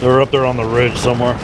They're up there on the ridge somewhere.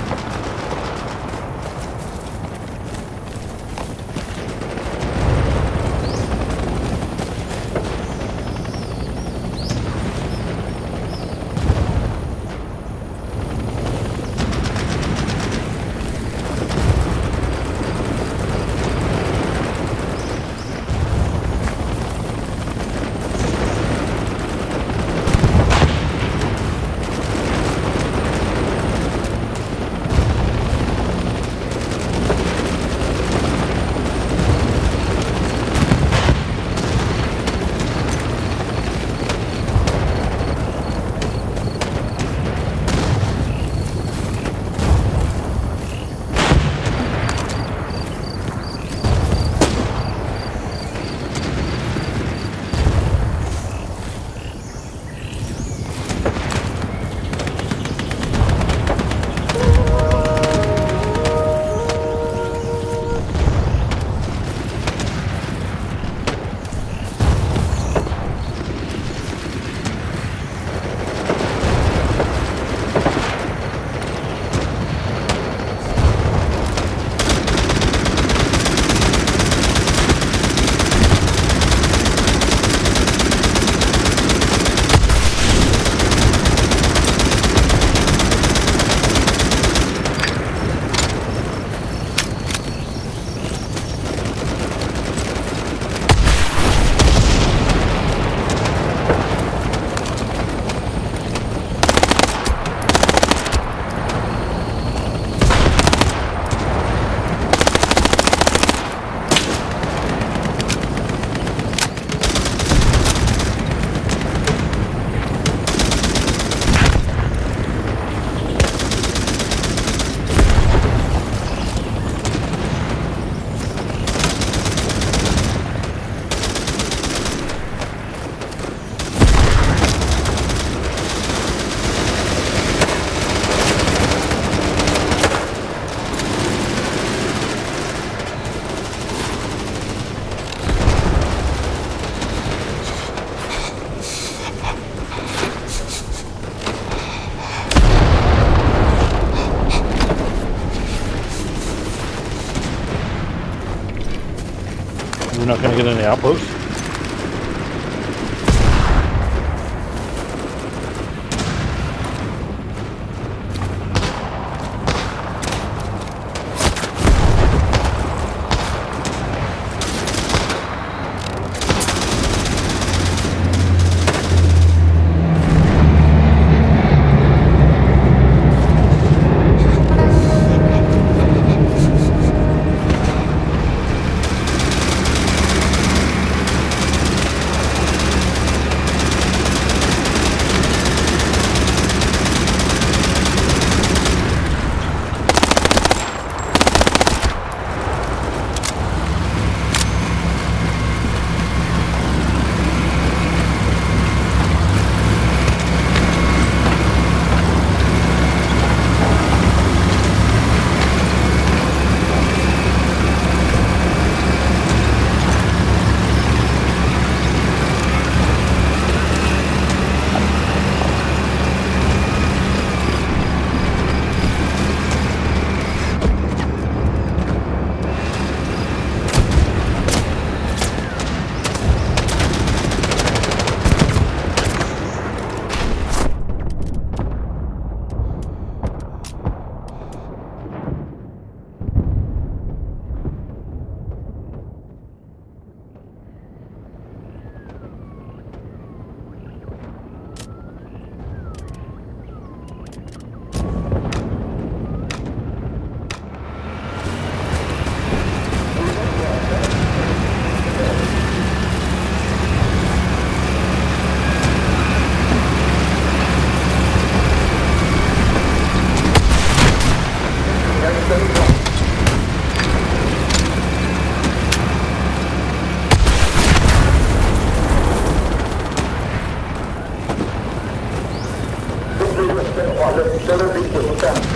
We're not going to get any outposts.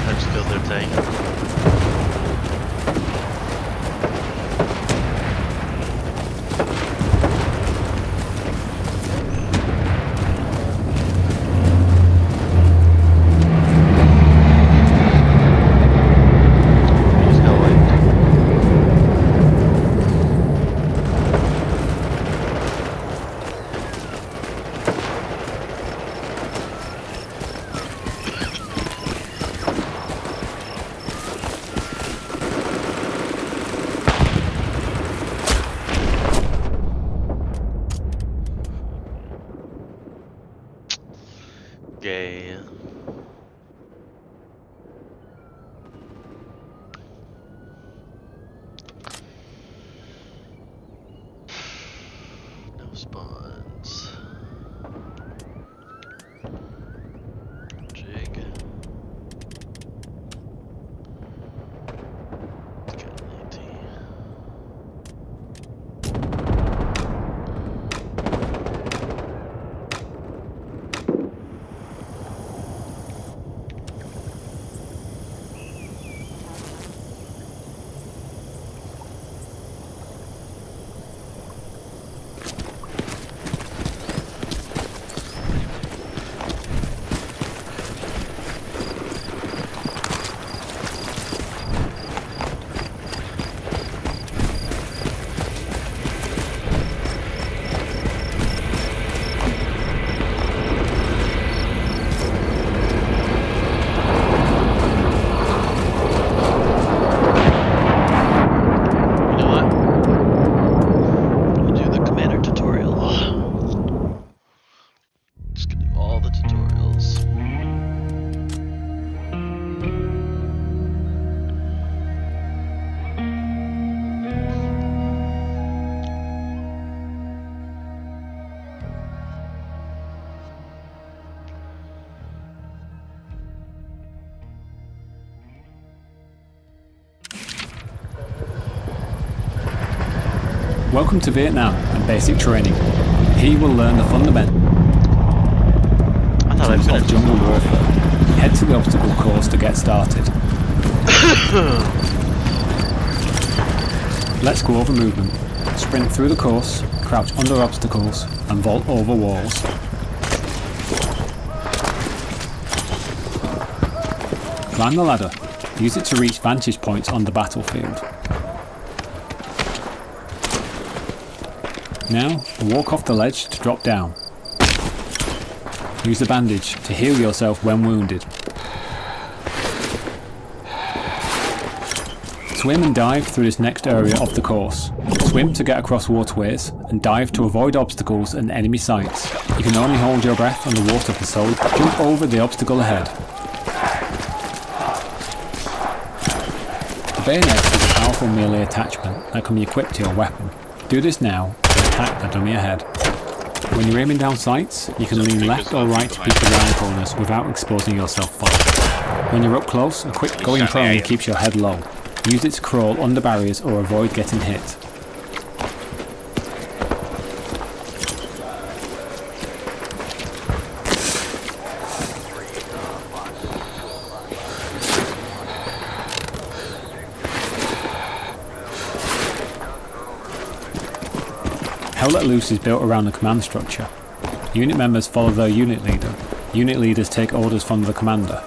Let's kill their tank. Okay. No spawns. Jig. Let's get an AT. Welcome to Vietnam and basic training. Here you will learn the fundamentals of jungle warfare. Head to the obstacle course to get started. Let's go over movement. Sprint through the course, crouch under obstacles and vault over walls. Climb the ladder. Use it to reach vantage points on the battlefield. Now, walk off the ledge to drop down. Use the bandage to heal yourself when wounded. Swim and dive through this next area of the course. Swim to get across waterways and dive to avoid obstacles and enemy sights. You can only hold your breath underwater so jump over the obstacle ahead. The bayonet is a powerful melee attachment that can be equipped to your weapon. Do this now to attack the dummy ahead. When you're aiming down sights, you can lean left or right to peek around corners without exposing yourself fire. When you're up close, a quick going prone keeps your head low. Use it to crawl under barriers or avoid getting hit. Hell Let Loose is built around the command structure. Unit members follow their unit leader. Unit leaders take orders from the commander.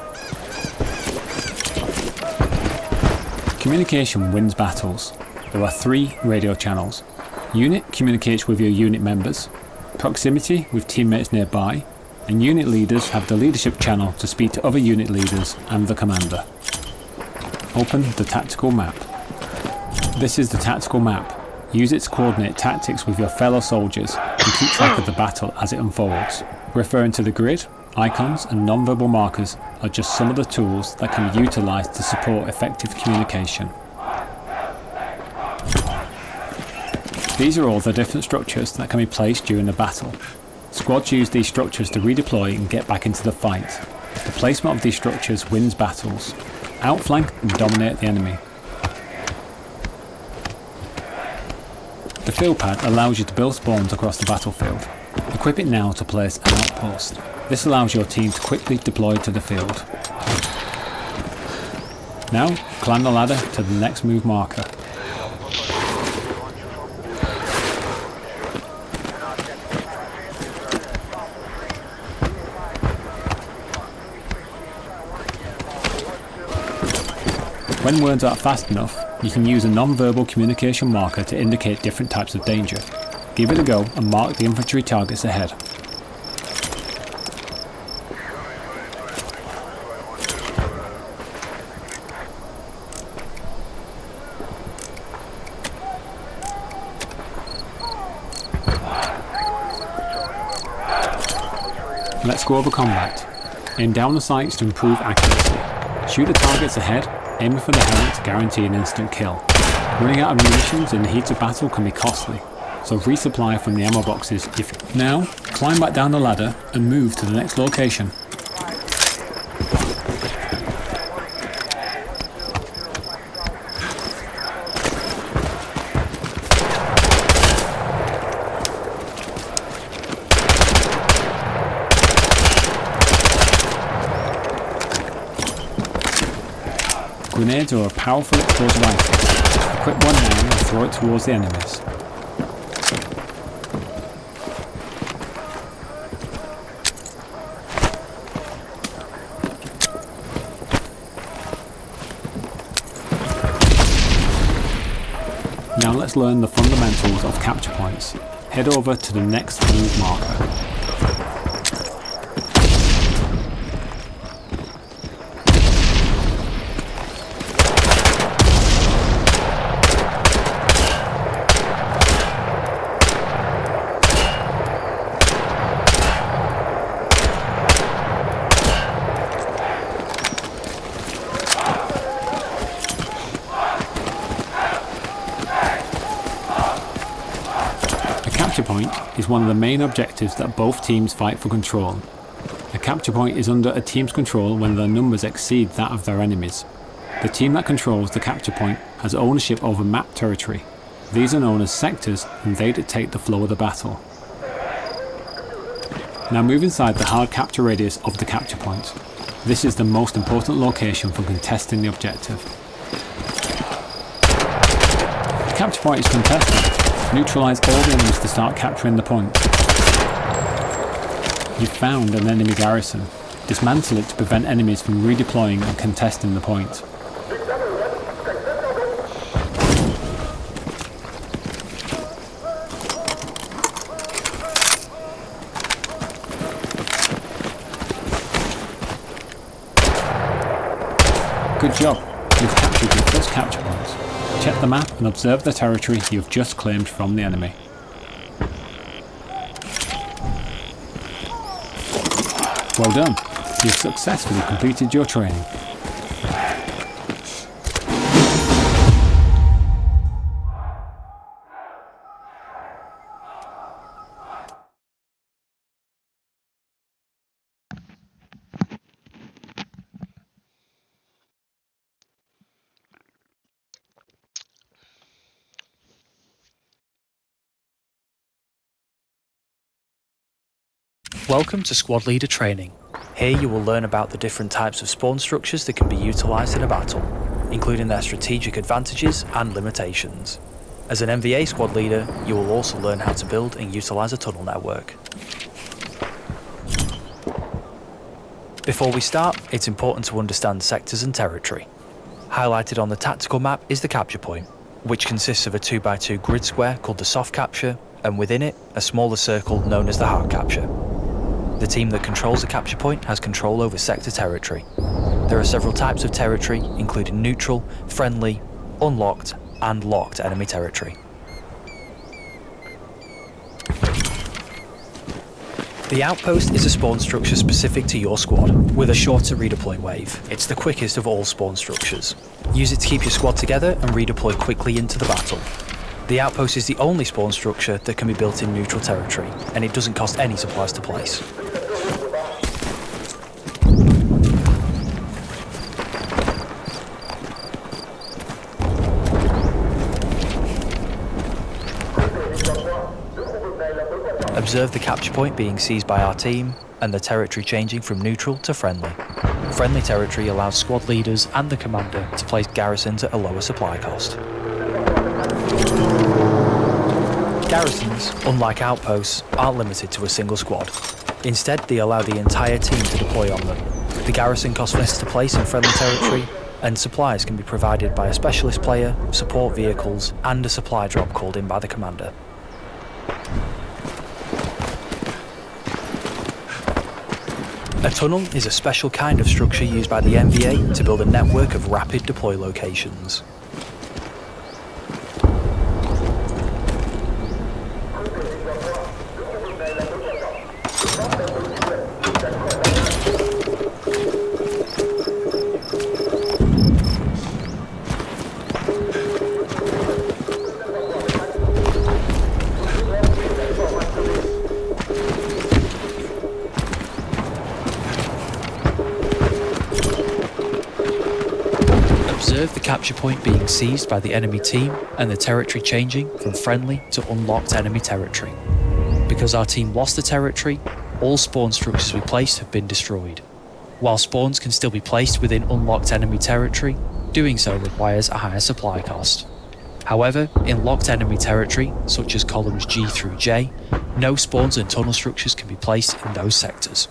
Communication wins battles. There are 3 radio channels. Unit communicates with your unit members, proximity with teammates nearby, and unit leaders have the leadership channel to speak to other unit leaders and the commander. Open the tactical map. This is the tactical map. Use it to coordinate tactics with your fellow soldiers and keep track of the battle as it unfolds. Referring to the grid, icons and non-verbal markers are just some of the tools that can be utilised to support effective communication. These are all the different structures that can be placed during the battle. Squads use these structures to redeploy and get back into the fight. The placement of these structures wins battles. Outflank and dominate the enemy. The field pad allows you to build spawns across the battlefield. Equip it now to place an outpost. This allows your team to quickly deploy to the field. Now, climb the ladder to the next move marker. When words aren't fast enough, you can use a non-verbal communication marker to indicate different types of danger. Give it a go and mark the infantry targets ahead. Let's go over combat. Aim down the sights to improve accuracy. Shoot the targets ahead, aiming for the helmet to guarantee an instant kill. Running out of munitions in the heat of battle can be costly, so resupply from the ammo boxes if... Now, climb back down the ladder and move to the next location. Grenades are a powerful explosive item. Equip one now and throw it towards the enemies. Now let's learn the fundamentals of capture points. Head over to the next move marker. A capture point is one of the main objectives that both teams fight for control. A capture point is under a team's control when their numbers exceed that of their enemies. The team that controls the capture point has ownership over map territory. These are known as sectors and they dictate the flow of the battle. Now move inside the hard capture radius of the capture point. This is the most important location for contesting the objective. The capture point is contested. Neutralise all the enemies to start capturing the point. You've found an enemy garrison. Dismantle it to prevent enemies from redeploying and contesting the point. Good job, you've captured your first capture point. Check the map and observe the territory you've just claimed from the enemy. Well done, you've successfully completed your training. Welcome to Squad Leader Training. Here you will learn about the different types of spawn structures that can be utilised in a battle, including their strategic advantages and limitations. As an MVA Squad Leader, you will also learn how to build and utilise a tunnel network. Before we start, it's important to understand sectors and territory. Highlighted on the tactical map is the capture point, which consists of a 2x2 grid square called the soft capture, and within it, a smaller circle known as the hard capture. The team that controls the capture point has control over sector territory. There are several types of territory, including neutral, friendly, unlocked, and locked enemy territory. The outpost is a spawn structure specific to your squad, with a shorter redeploy wave. It's the quickest of all spawn structures. Use it to keep your squad together and redeploy quickly into the battle. The outpost is the only spawn structure that can be built in neutral territory, and it doesn't cost any supplies to place. Observe the capture point being seized by our team, and the territory changing from neutral to friendly. Friendly territory allows squad leaders and the commander to place garrisons at a lower supply cost. Garrisons, unlike outposts, aren't limited to a single squad. Instead, they allow the entire team to deploy on them. The garrison costs less to place in friendly territory, and supplies can be provided by a specialist player, support vehicles, and a supply drop called in by the commander. A tunnel is a special kind of structure used by the MVA to build a network of rapid deploy locations. Observe the capture point being seized by the enemy team and the territory changing from friendly to unlocked enemy territory. Because our team lost the territory, all spawn structures we placed have been destroyed. While spawns can still be placed within unlocked enemy territory, doing so requires a higher supply cost. However, in locked enemy territory, such as columns G through J, no spawns and tunnel structures can be placed in those sectors.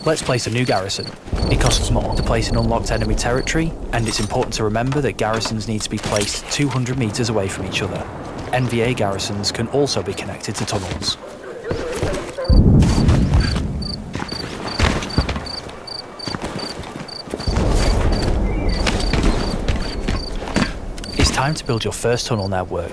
Let's place a new garrison. It costs more to place in unlocked enemy territory, and it's important to remember that garrisons need to be placed 200 metres away from each other. NVA garrisons can also be connected to tunnels. It's time to build your first tunnel network.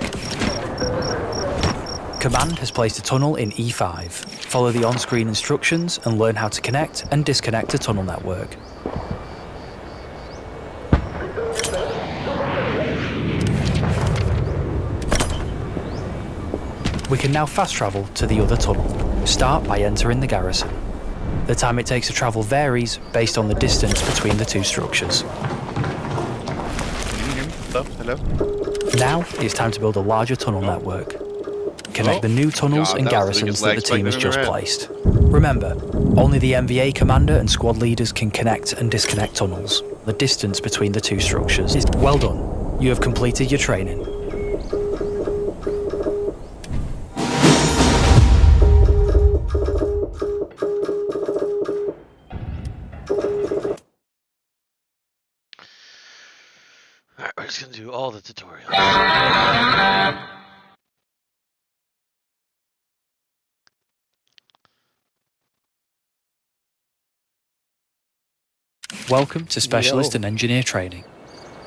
Command has placed a tunnel in E5. Follow the on-screen instructions and learn how to connect and disconnect a tunnel network. We can now fast travel to the other tunnel. Start by entering the garrison. The time it takes to travel varies based on the distance between the two structures. Hello? Now it's time to build a larger tunnel network. Connect the new tunnels and garrisons that the team has just placed. Remember, only the MVA commander and squad leaders can connect and disconnect tunnels. The distance between the two structures is well done. You have completed your training. Alright, we're just gonna do all the tutorials. Welcome to Specialist and Engineer training.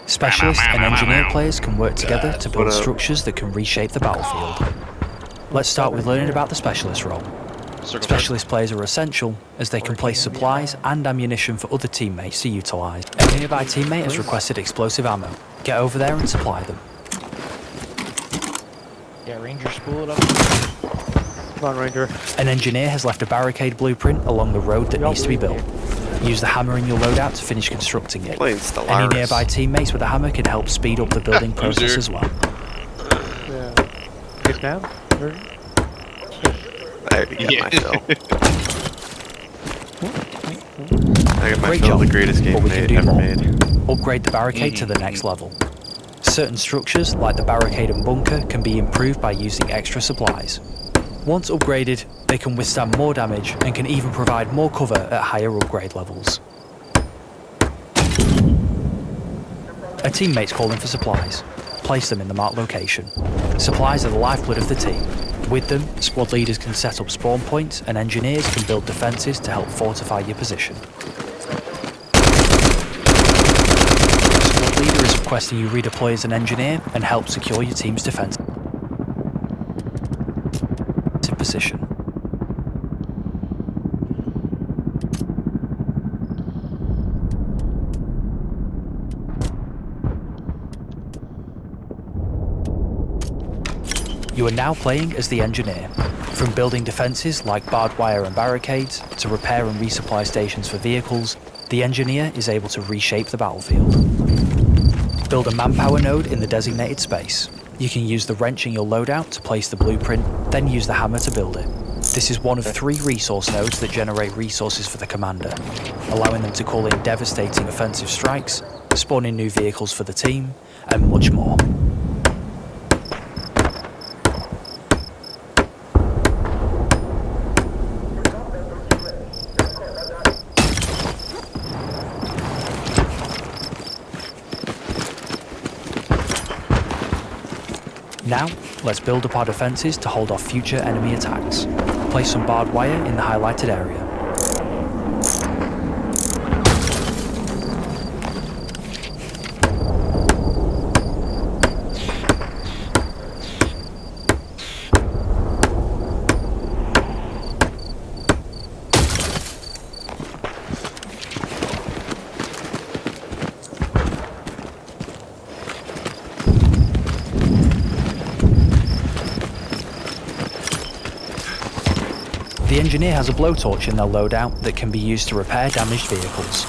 Specialist and Engineer players can work together to build structures that can reshape the battlefield. Let's start with learning about the Specialist role. Specialist players are essential as they can place supplies and ammunition for other teammates to utilise. A nearby teammate has requested explosive ammo. Get over there and supply them. Yeah, Ranger, spool it up. Come on, Ranger. An engineer has left a barricade blueprint along the road that needs to be built. Use the hammer in your loadout to finish constructing it. Any nearby teammates with a hammer can help speed up the building process as well. Yeah. Get down? I already got my fill. I got my Great fill job, of the greatest game but we can do ever more. made. Upgrade the barricade to the next level. Certain structures, like the barricade and bunker, can be improved by using extra supplies. Once upgraded, they can withstand more damage and can even provide more cover at higher upgrade levels. A teammate's calling for supplies. Place them in the marked location. Supplies are the lifeblood of the team. With them, squad leaders can set up spawn points and engineers can build defences to help fortify your position. Squad leader is requesting you redeploy as an engineer and help secure your team's defensive position. You are now playing as the engineer. From building defences like barbed wire and barricades, to repair and resupply stations for vehicles, the engineer is able to reshape the battlefield. Build a manpower node in the designated space. You can use the wrench in your loadout to place the blueprint, then use the hammer to build it. This is one of 3 resource nodes that generate resources for the commander, allowing them to call in devastating offensive strikes, spawn in new vehicles for the team, and much more. Now, let's build up our defences to hold off future enemy attacks. Place some barbed wire in the highlighted area. engineer has a blowtorch in their loadout that can be used to repair damaged vehicles.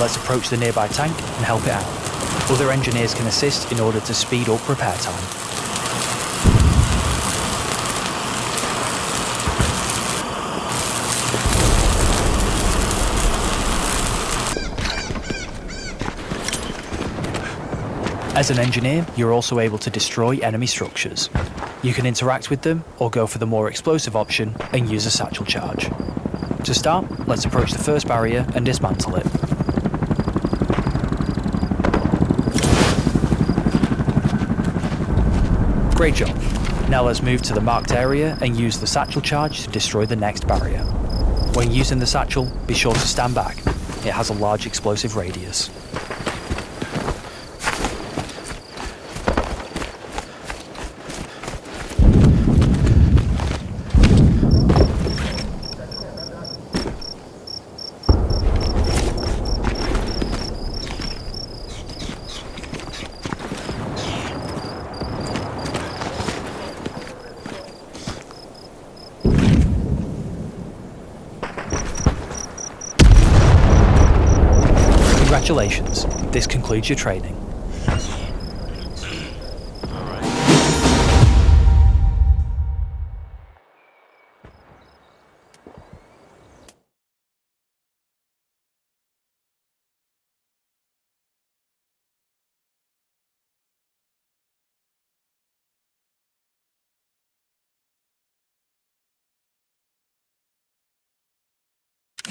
Let's approach the nearby tank and help it out. Other engineers can assist in order to speed up repair time. As an engineer, you're also able to destroy enemy structures. You can interact with them or go for the more explosive option and use a satchel charge. To start, let's approach the first barrier and dismantle it. Great job. Now let's move to the marked area and use the satchel charge to destroy the next barrier. When using the satchel, be sure to stand back. It has a large explosive radius. Congratulations, this concludes your training.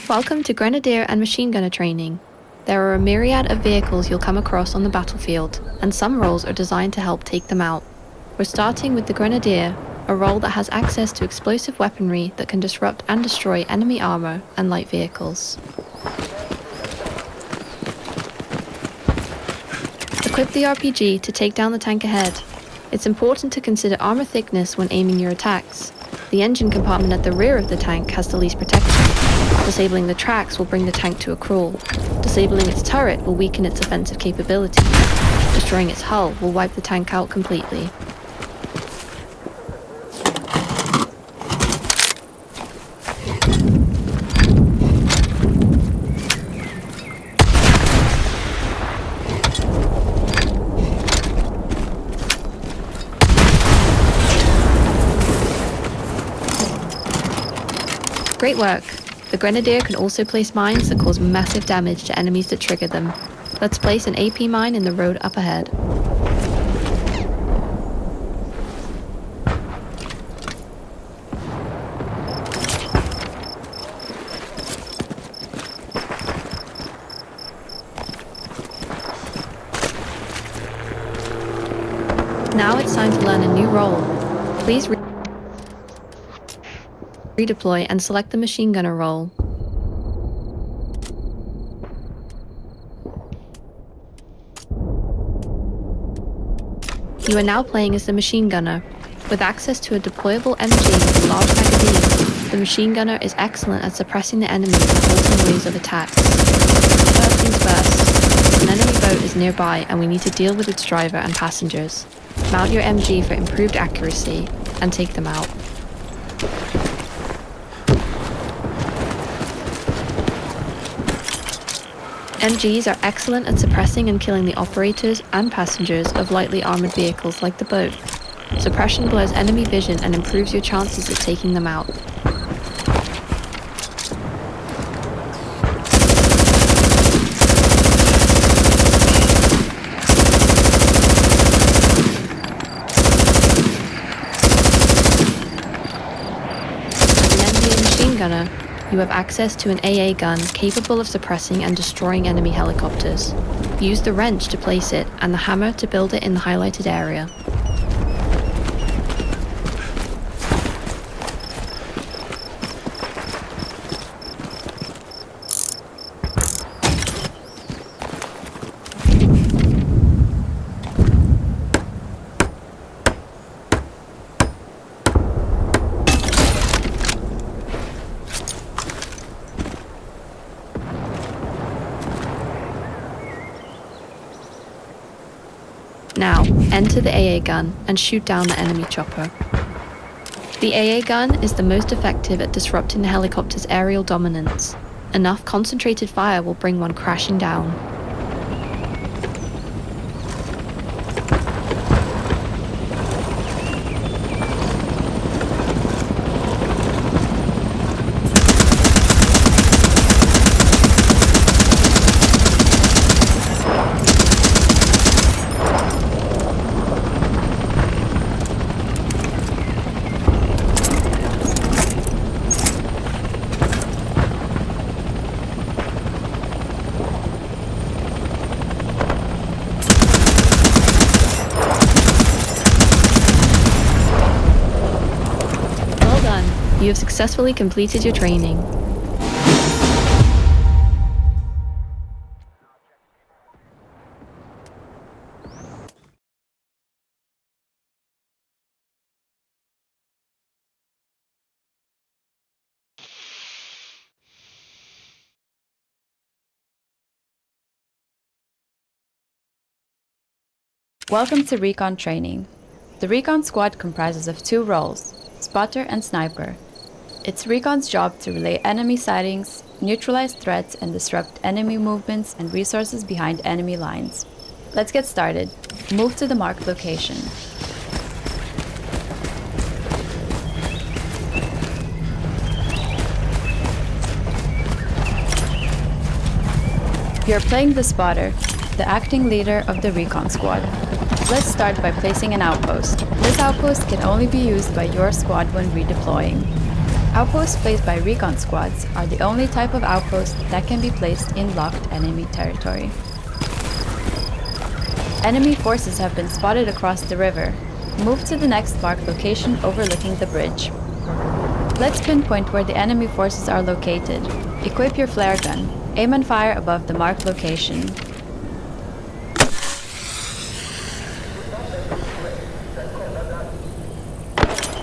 Welcome to Grenadier and Machine Gunner training. There are a myriad of vehicles you'll come across on the battlefield, and some roles are designed to help take them out. We're starting with the Grenadier, a role that has access to explosive weaponry that can disrupt and destroy enemy armor and light vehicles. Equip the RPG to take down the tank ahead. It's important to consider armor thickness when aiming your attacks. The engine compartment at the rear of the tank has the least protection. Disabling the tracks will bring the tank to a crawl. Disabling its turret will weaken its offensive capability. Destroying its hull will wipe the tank out completely. Great work! The Grenadier can also place mines that cause massive damage to enemies that trigger them. Let's place an AP mine in the road up ahead. Now it's time to learn a new role. Please redeploy and select the machine gunner role. You are now playing as the machine gunner. With access to a deployable MG with a large magazine, the machine gunner is excellent at suppressing the enemy and halting waves of attacks. First things first, an enemy boat is nearby and we need to deal with its driver and passengers. Mount your MG for improved accuracy and take them out. MGs are excellent at suppressing and killing the operators and passengers of lightly armoured vehicles like the boat. Suppression blurs enemy vision and improves your chances of taking them out. As an NVA machine gunner, you have access to an AA gun capable of suppressing and destroying enemy helicopters. Use the wrench to place it and the hammer to build it in the highlighted area. Now, enter the AA gun and shoot down the enemy chopper. The AA gun is the most effective at disrupting the helicopter's aerial dominance. Enough concentrated fire will bring one crashing down. Well done. You have successfully completed your training. Welcome to Recon Training. The Recon Squad comprises of 2 roles, Spotter and Sniper. It's Recon's job to relay enemy sightings, neutralize threats, and disrupt enemy movements and resources behind enemy lines. Let's get started. Move to the marked location. You're playing the Spotter, the acting leader of the Recon Squad. Let's start by placing an outpost. This outpost can only be used by your squad when redeploying. Outposts placed by Recon Squads are the only type of outpost that can be placed in locked enemy territory. Enemy forces have been spotted across the river. Move to the next marked location overlooking the bridge. Let's pinpoint where the enemy forces are located. Equip your flare gun. Aim and fire above the marked location.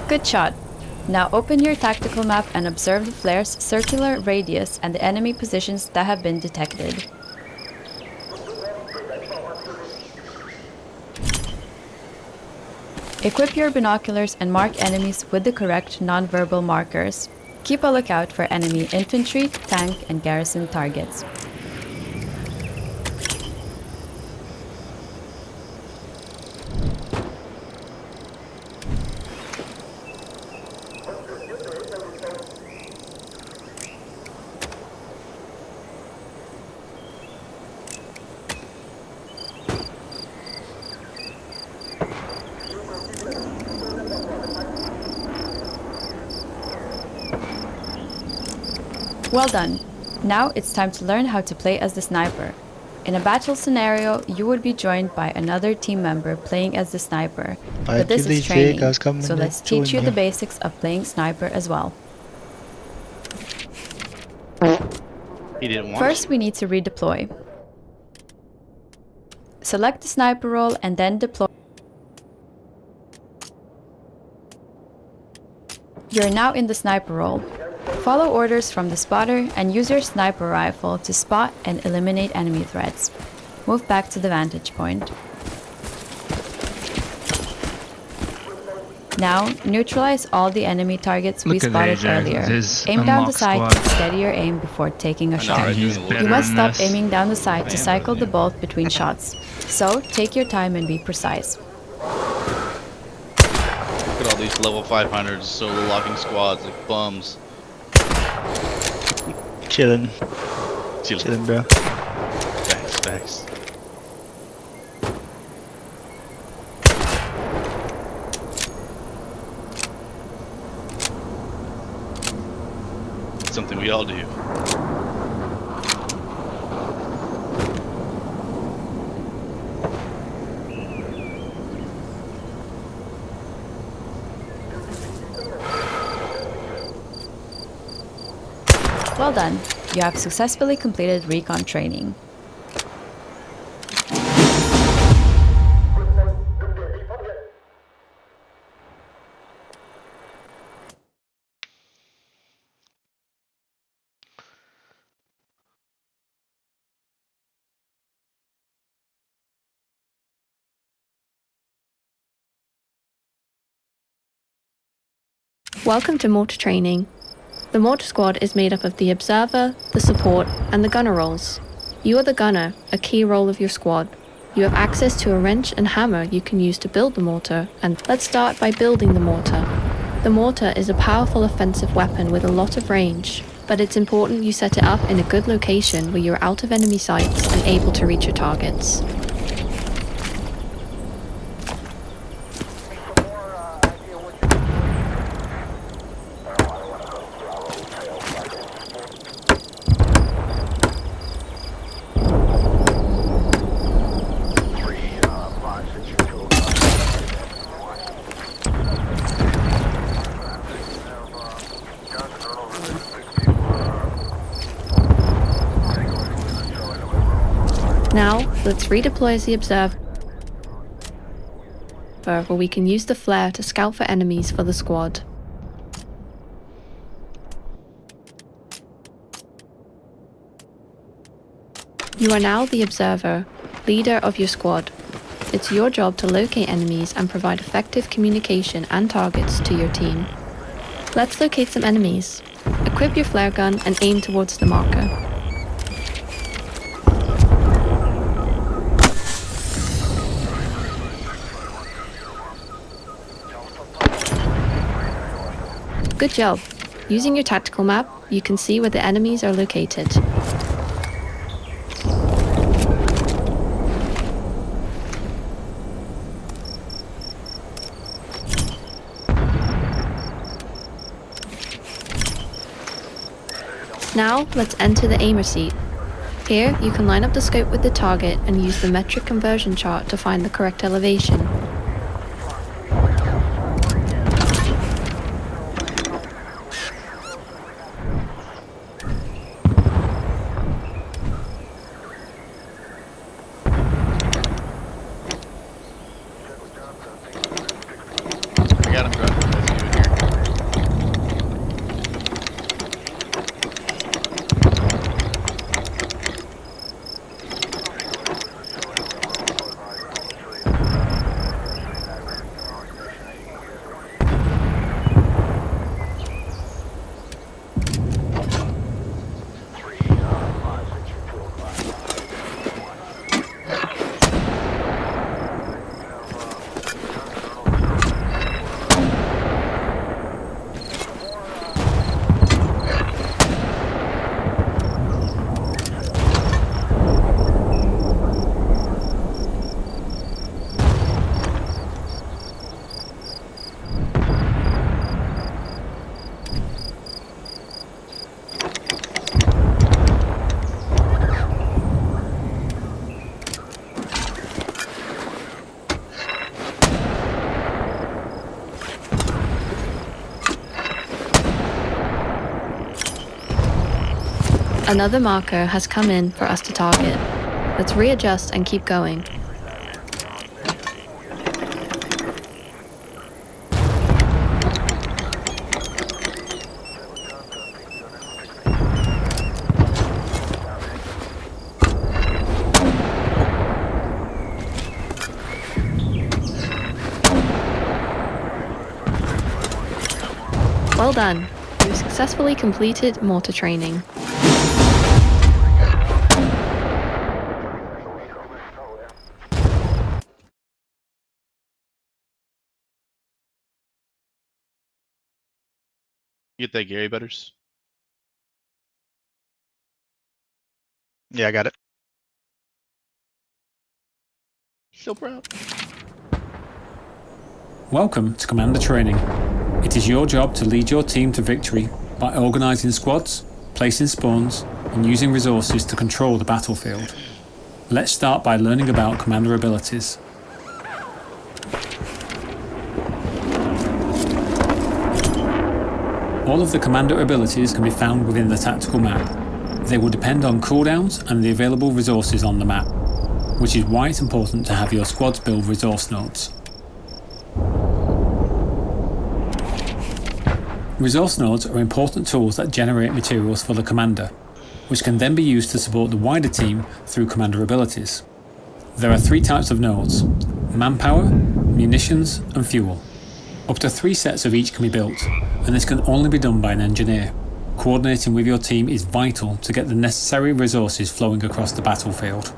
Good shot. Now open your tactical map and observe the flare's circular radius and the enemy positions that have been detected. Equip your binoculars and mark enemies with the correct non-verbal markers. Keep a lookout for enemy infantry, tank, and garrison targets. Well done. Now it's time to learn how to play as the sniper. In a battle scenario, you would be joined by another team member playing as the sniper. But this is training, so let's teach you the basics of playing sniper as well. He didn't want First, to. we need to redeploy. Select the sniper role and then deploy. You're now in the sniper role. Follow orders from the spotter and use your sniper rifle to spot and eliminate enemy threats. Move back to the vantage point. Now, neutralize all the enemy targets we spotted earlier. Aim down the sight and steady your aim before taking a shot. You must stop aiming down the sight to cycle the bolt between shots. So, take your time and be precise. Look at all these level 500s solo locking squads like bums. Chilling, bro. Facts. Something we all do. Well done. You have successfully completed recon training. Welcome to mortar training. The mortar squad is made up of the observer, the support, and the gunner roles. You are the gunner, a key role of your squad. You have access to a wrench and hammer you can use to build the mortar, and let's start by building the mortar. The mortar is a powerful offensive weapon with a lot of range, but it's important you set it up in a good location where you're out of enemy sights and able to reach your targets. Now, let's redeploy as the observer, where we can use the flare to scout for enemies for the squad. You are now the observer, leader of your squad. It's your job to locate enemies and provide effective communication and targets to your team. Let's locate some enemies. Equip your flare gun and aim towards the marker. Good job. Using your tactical map, you can see where the enemies are located. Now, let's enter the aimer seat. Here, you can line up the scope with the target and use the metric conversion chart to find the correct elevation. I got him, bro. Let's do it here. Another marker has come in for us to target. Let's readjust and keep going. Well done. You've successfully completed mortar training. You get that, Gary Butters? Yeah, I got it. So proud. Welcome to Commander Training. It is your job to lead your team to victory by organising squads, placing spawns, and using resources to control the battlefield. Let's start by learning about commander abilities. All of the commander abilities can be found within the tactical map. They will depend on cooldowns and the available resources on the map, which is why it's important to have your squads build resource nodes. Resource nodes are important tools that generate materials for the commander, which can then be used to support the wider team through commander abilities. There are three types of nodes: manpower, munitions, and fuel. Up to 3 sets of each can be built, and this can only be done by an engineer. Coordinating with your team is vital to get the necessary resources flowing across the battlefield.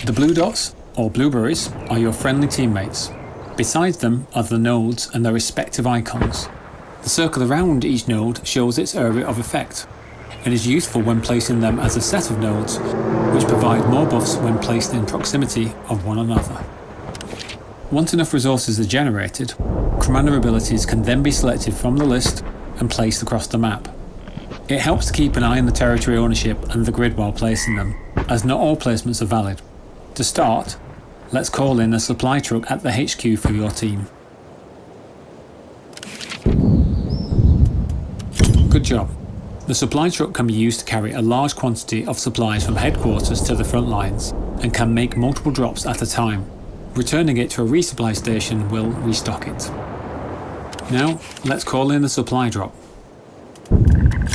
The blue dots, or blueberries, are your friendly teammates. Beside them are the nodes and their respective icons. The circle around each node shows its area of effect, and is useful when placing them as a set of nodes, which provide more buffs when placed in proximity of one another. Once enough resources are generated, commander abilities can then be selected from the list and placed across the map. It helps to keep an eye on the territory ownership and the grid while placing them, as not all placements are valid. To start, let's call in a supply truck at the HQ for your team. Good job. The supply truck can be used to carry a large quantity of supplies from headquarters to the front lines, and can make multiple drops at a time. Returning it to a resupply station will restock it. Now, let's call in the supply drop.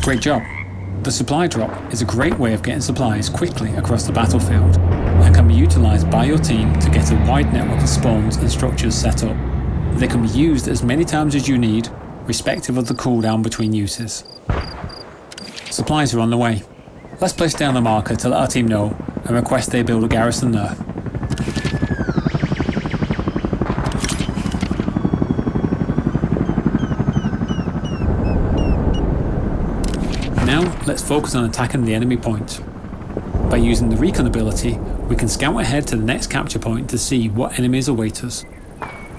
Great job. The supply drop is a great way of getting supplies quickly across the battlefield, and can be utilised by your team to get a wide network of spawns and structures set up. They can be used as many times as you need, respective of the cooldown between uses. Supplies are on the way. Let's place down the marker to let our team know and request they build a garrison there. Now let's focus on attacking the enemy point. By using the recon ability, we can scout ahead to the next capture point to see what enemies await us.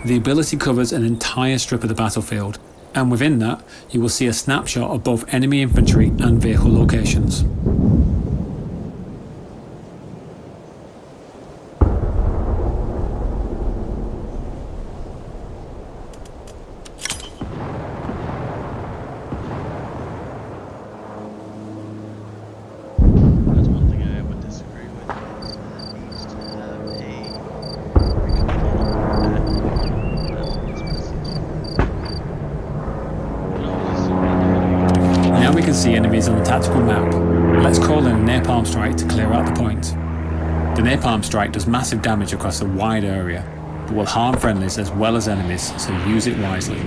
The ability covers an entire strip of the battlefield, and within that, you will see a snapshot of both enemy infantry and vehicle locations. That's one thing I would disagree with. Is that it needs to have a Now we can see enemies on the tactical map. Let's call in a napalm strike to clear out the point. The napalm strike does massive damage across a wide area, but will harm friendlies as well as enemies, so use it wisely.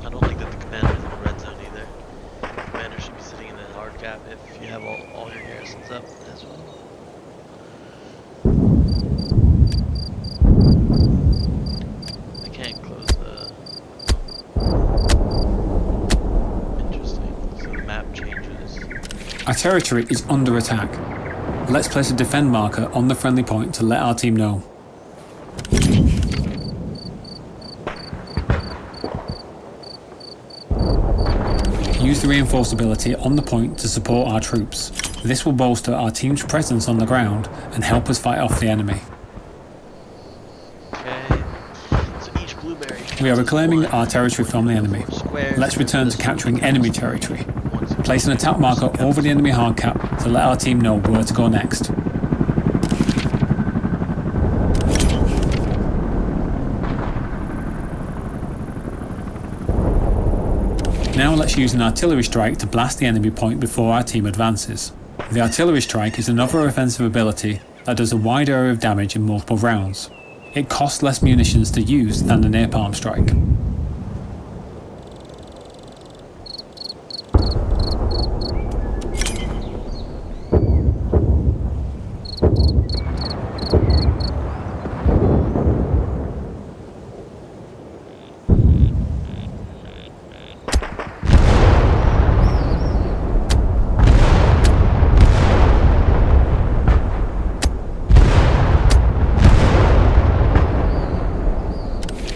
I don't think that the commander is in the red zone either. The commander should be sitting in the hard cap if you have all your garrisons up as well. I can't close the... Interesting. So the map changes. Our territory is under attack. Let's place a defend marker on the friendly point to let our team know. Use the reinforced ability on the point to support our troops. This will bolster our team's presence on the ground and help us fight off the enemy. Okay. So each blueberry... We are reclaiming counts as our one, territory from the enemy. 4 squares. Let's return to capturing enemy territory. Once it Place an attack marker over the enemy hard cap to let our team know where to go next. Now let's use an artillery strike to blast the enemy point before our team advances. The artillery strike is another offensive ability that does a wide area of damage in multiple rounds. It costs less munitions to use than the napalm strike.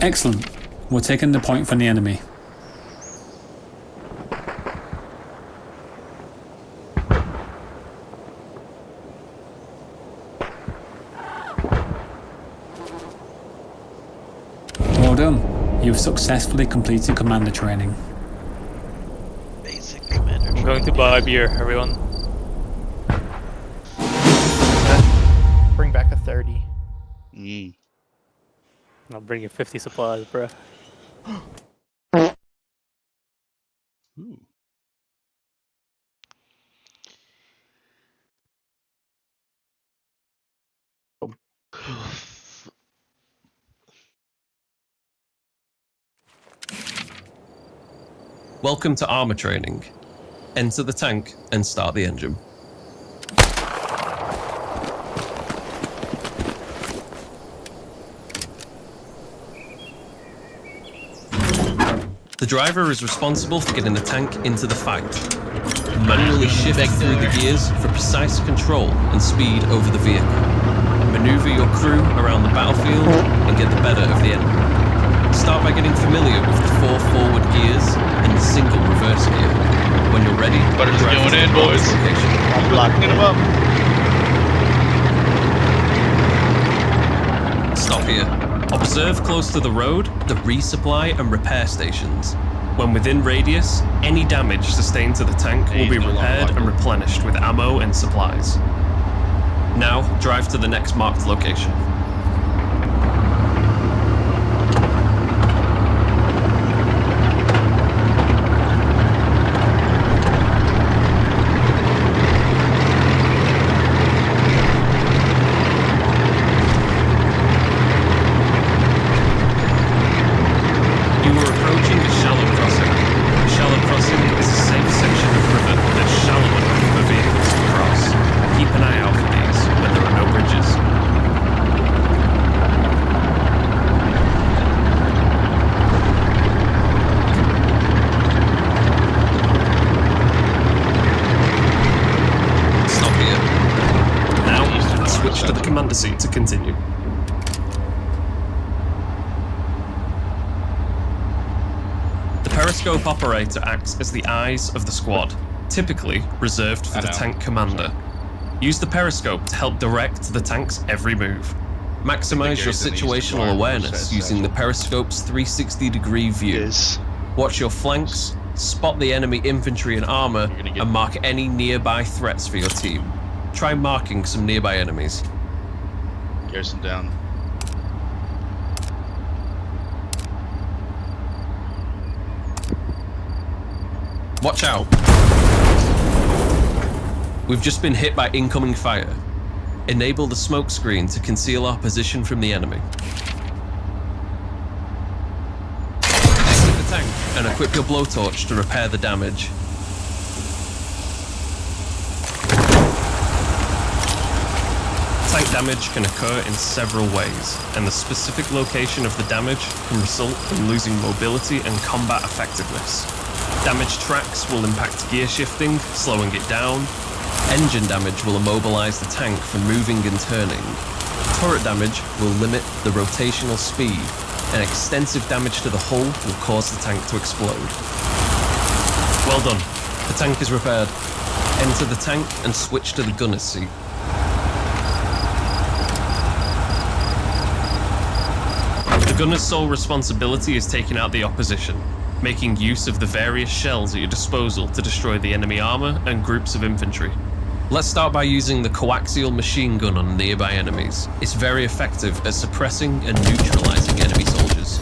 Excellent. We're taking the point from the enemy. Well done. You've successfully completed commander training. basic commander I'm going to training. buy beer, everyone. Mm. I'll bring you 50 supplies, bro. Ooh. Welcome to armor training. Enter the tank and start the engine. The driver is responsible for getting the tank into the fight. Manually shift through the gears for precise control and speed over the vehicle. Maneuver your crew around the battlefield and get the better of the enemy. Start by getting familiar with the 4 forward gears and the single reverse gear. When you're ready, Butter's drive going to the in, marked boys. location. I'm locking Get him up. Stop here. Observe close to the road, the resupply and repair stations. When within radius, any damage sustained to the tank will be repaired and replenished with ammo and supplies. Now, drive to the next marked location. You are approaching a shallow crossing. A shallow crossing is a safe section of river that's shallow enough for vehicles to cross. Keep an eye out for these when there are no bridges. Stop here. Now, switch to the commander seat to continue. The periscope operator acts as the eyes of the squad, typically reserved for the tank commander. Use the periscope to help direct the tank's every move. Maximize your situational awareness using the periscope's 360-degree view. Watch your flanks, spot the enemy infantry and armor, and mark any nearby threats for your team. Try marking some nearby enemies. Garrison down. Watch out. We've just been hit by incoming fire. Enable the smoke screen to conceal our position from the enemy. Exit the tank and equip your blowtorch to repair the damage. Tank damage can occur in several ways, and the specific location of the damage can result in losing mobility and combat effectiveness. Damaged tracks will impact gear shifting, slowing it down. Engine damage will immobilize the tank from moving and turning. Turret damage will limit the rotational speed, and extensive damage to the hull will cause the tank to explode. Well done. The tank is repaired. Enter the tank and switch to the gunner's seat. The gunner's sole responsibility is taking out the opposition, making use of the various shells at your disposal to destroy the enemy armor and groups of infantry. Let's start by using the coaxial machine gun on nearby enemies. It's very effective at suppressing and neutralizing enemy soldiers.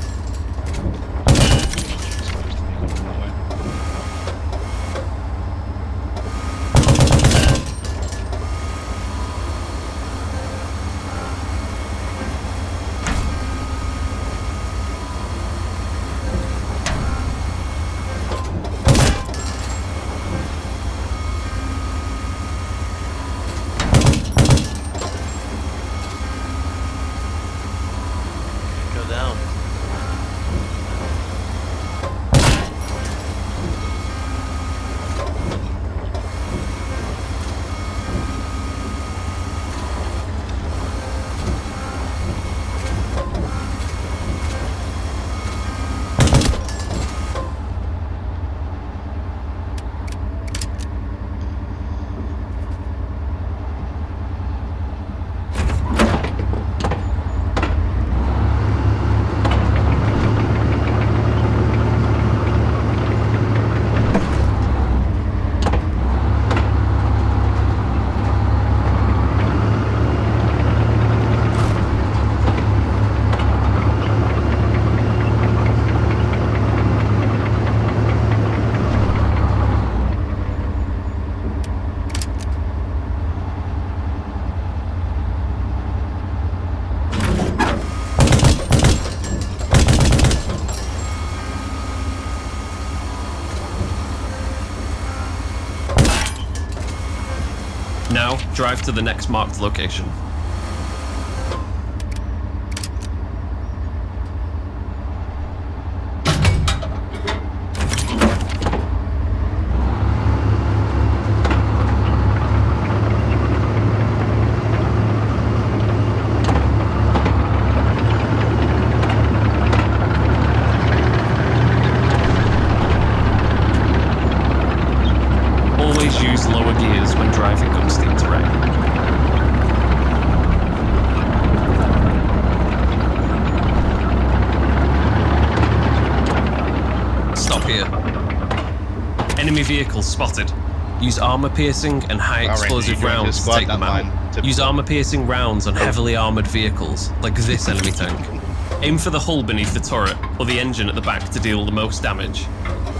Go down. Now, drive to the next marked location. Always use lower gears when driving on steep terrain. Stop here. Enemy vehicles spotted. Use armor-piercing and high-explosive rounds to take them out. Use armor-piercing rounds on heavily armored vehicles, like this enemy tank. Aim for the hull beneath the turret, or the engine at the back to deal the most damage.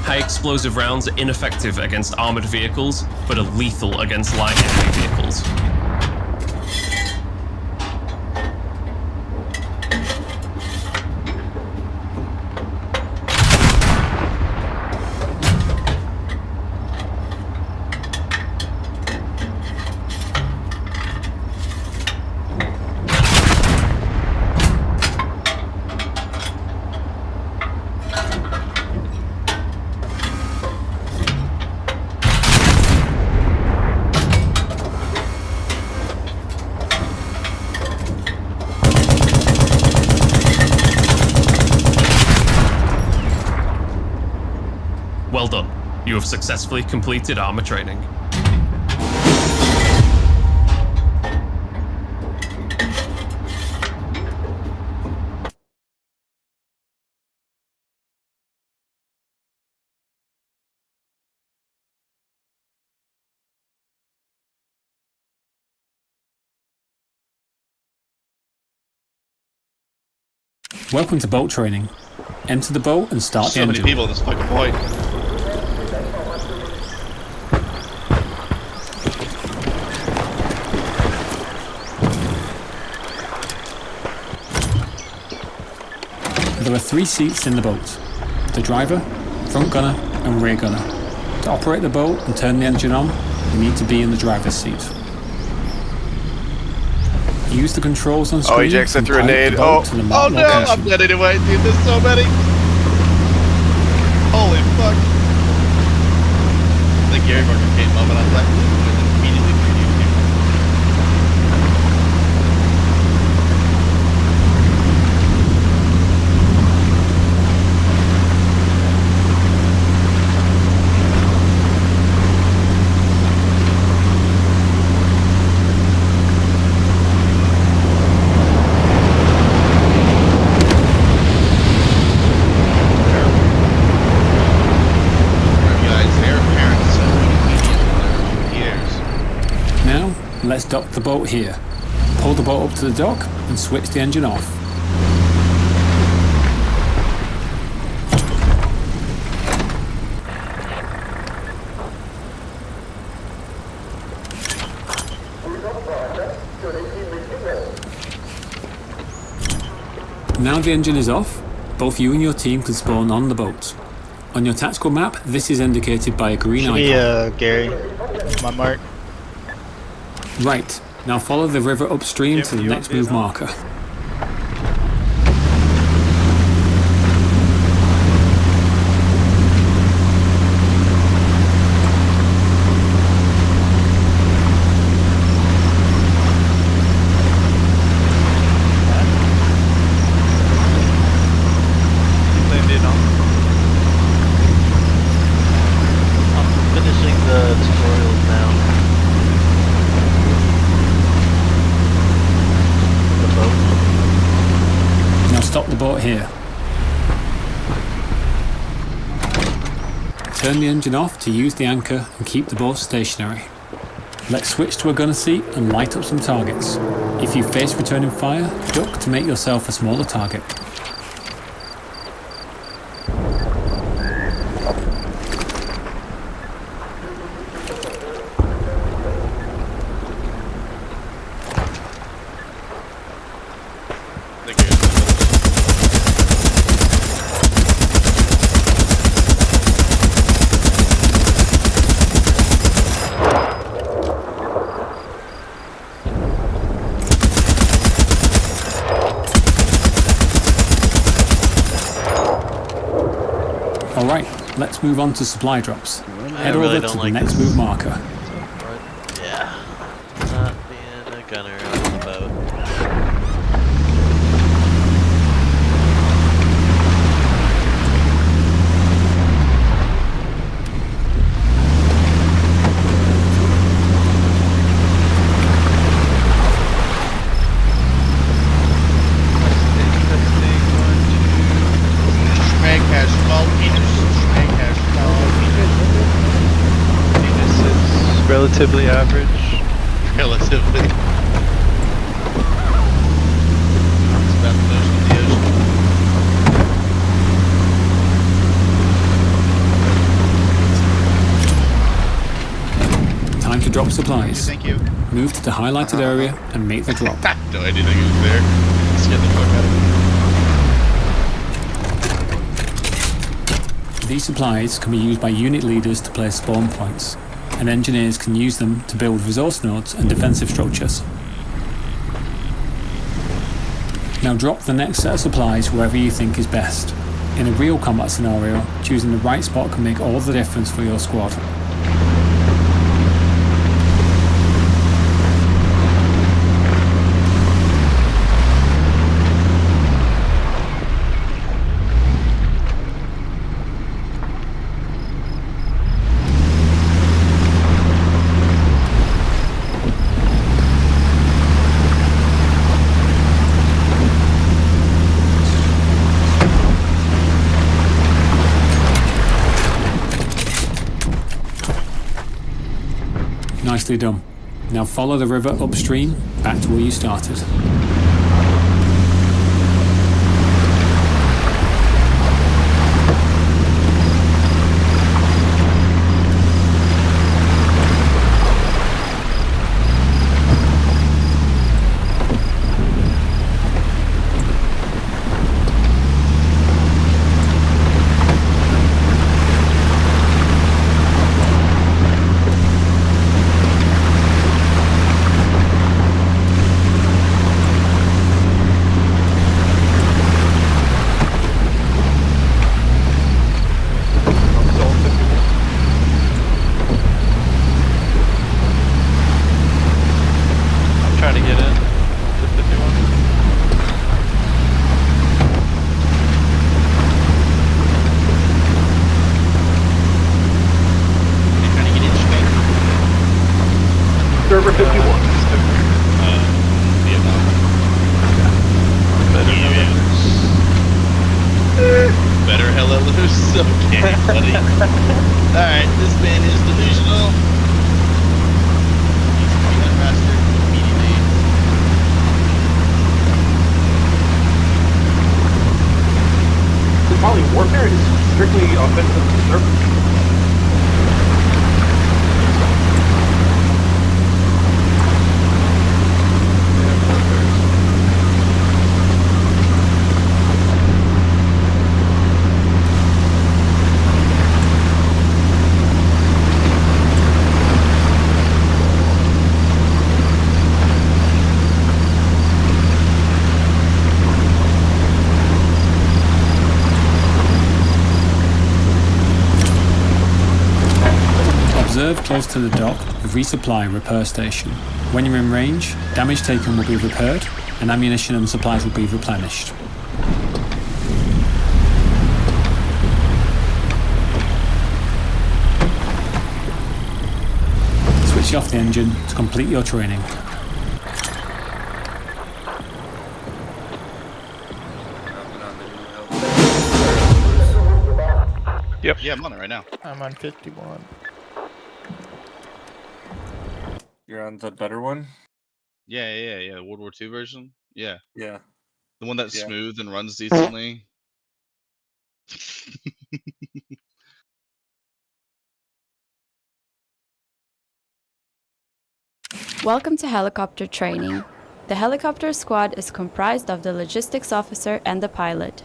High-explosive rounds are ineffective against armored vehicles, but are lethal against light enemy vehicles. Well done. You have successfully completed armor training. Welcome to boat training. Enter the boat and start the So many engine. people at this fucking point. There are 3 seats in the boat: the driver, front gunner and rear gunner. To operate the boat and turn the engine on, you need to be in the driver's seat. Use the controls on screen. Oh, Ajax, I and threw a pilot the nade. boat Oh, to the Oh marked no, location. I'm dead anyway, dude. There's so many. Holy fuck. The Gary Marker came up and I was like, ooh, and then immediately threw you. Now, let's dock the boat here. Pull the boat up to the dock and switch the engine off. Now the engine is off, both you and your team can spawn on the boat. On your tactical map, this is indicated by a green Should icon. be, Gary. My mark. Right, now follow the river upstream to the next move marker. I'm finishing the tutorials now. The boat. Now stop the boat here. Turn the engine off to use the anchor and keep the boat stationary. Let's switch to a gunner seat and light up some targets. If you face returning fire, duck to make yourself a smaller target. let's move on to supply drops. Head really over don't to the like next this. move marker. But, yeah. Not being a gunner on the boat. Schmeg has 12 meters. Schmeg has 12 meters. Venus is relatively average. Relatively. It's about the most of the ocean. Time to drop supplies. Thank you. Move to the highlighted area and make the drop. No idea that he was there. Let's get the fuck out of here. These supplies can be used by unit leaders to place spawn points, and engineers can use them to build resource nodes and defensive structures. Now drop the next set of supplies wherever you think is best. In a real combat scenario, choosing the right spot can make all the difference for your squad. Nicely done. Now follow the river upstream back to where you started. I'm trying to get in. The 51. You trying to get in, Schmeg? Server 51. Vietnam. Better hella loose. Okay, buddy. Alright, this man is delusional. He's coming up faster immediately. Probably warfare is strictly offensive server. Observe close to the dock the resupply repair station. When you're in range, damage taken will be repaired and ammunition and supplies will be replenished. Switch off the engine to complete your training. Yep. Yeah, I'm on it right now. I'm on 51. You're on the better one? Yeah. World War II version. Yeah. Yeah. The one that's Yeah. smooth and runs decently. Welcome to helicopter training. The helicopter squad is comprised of the logistics officer and the pilot.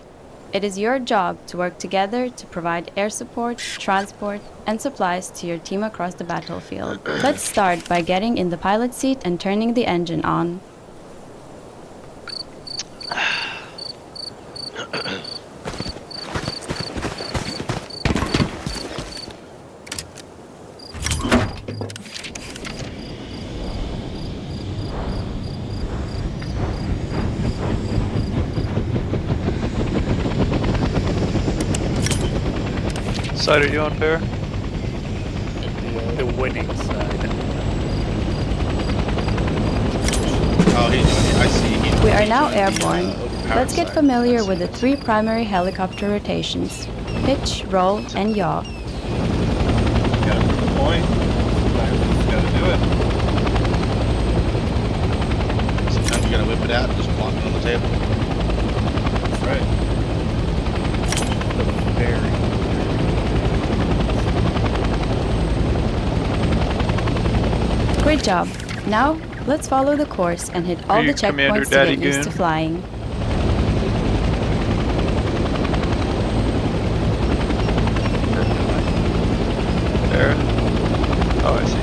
It is your job to work together to provide air support, transport, and supplies to your team across the battlefield. Let's start by getting in the pilot seat and turning the engine on. side are you on, Bear? The winning side. Oh, I see. We are now airborne. Let's get familiar with the 3 primary helicopter rotations: pitch, roll, and yaw. Got a good point. Sometimes you just gotta do it. Sometimes you gotta whip it out and just plonk it on the table. That's right. Very. Great job. Now, let's follow the course and hit all Are the you Commander checkpoints to Daddy get used to Goon? flying. There. Oh, I see.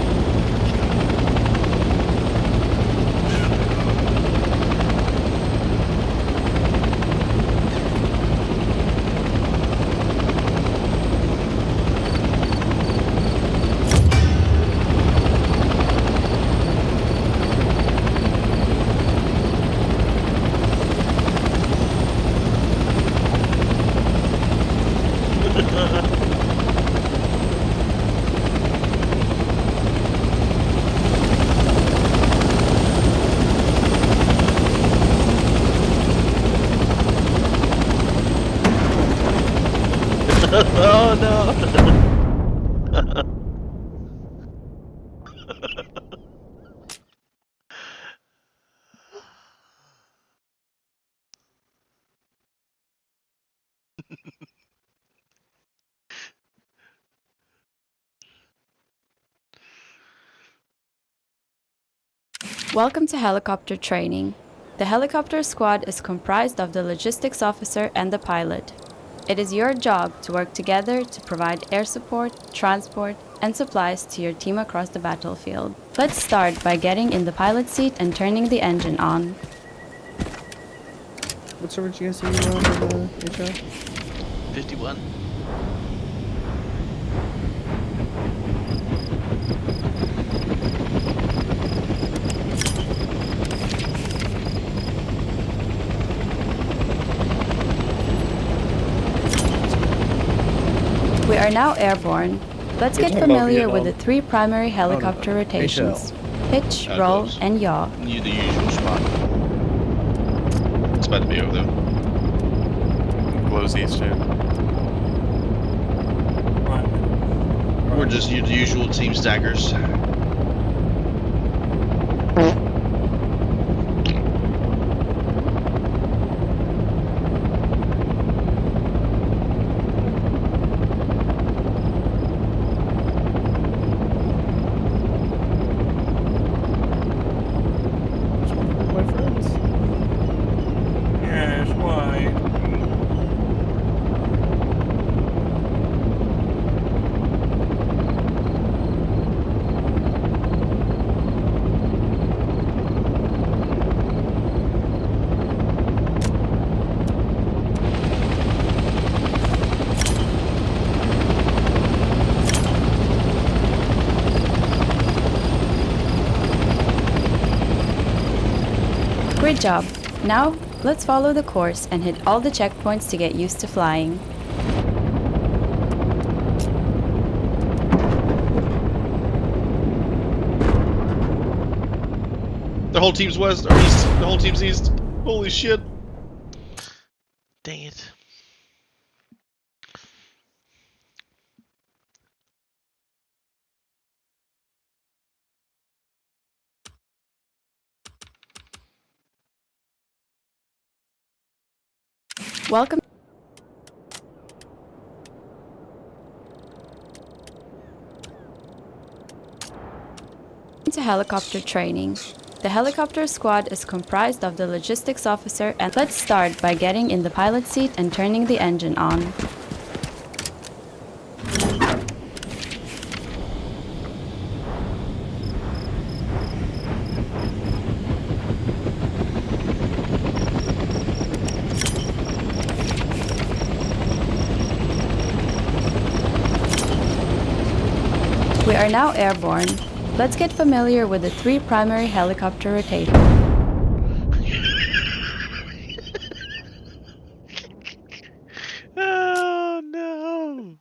Oh no! Welcome to helicopter training. The helicopter squad is comprised of the logistics officer and the pilot. It is your job to work together to provide air support, transport, and supplies to your team across the battlefield. Let's start by getting in the pilot seat and turning the engine on. What server did you guys say you were on in the HL? 51. We are now airborne. Let's get familiar with the 3 primary helicopter rotations: pitch, How it roll, goes. and yaw. You the usual spot. It's about to be over though. Glows east, dude. We're just the usual team stackers. My friends. Yes, why? Great job. Now, let's follow the course and hit all the checkpoints to get used to flying. The whole team's west or east. The whole team's east. Holy shit. Dang it. Welcome to helicopter training. The helicopter squad is comprised of the logistics officer, and let's start by getting in the pilot seat and turning the engine on. We are now airborne. Let's get familiar with the 3 primary helicopter rotations. Oh no!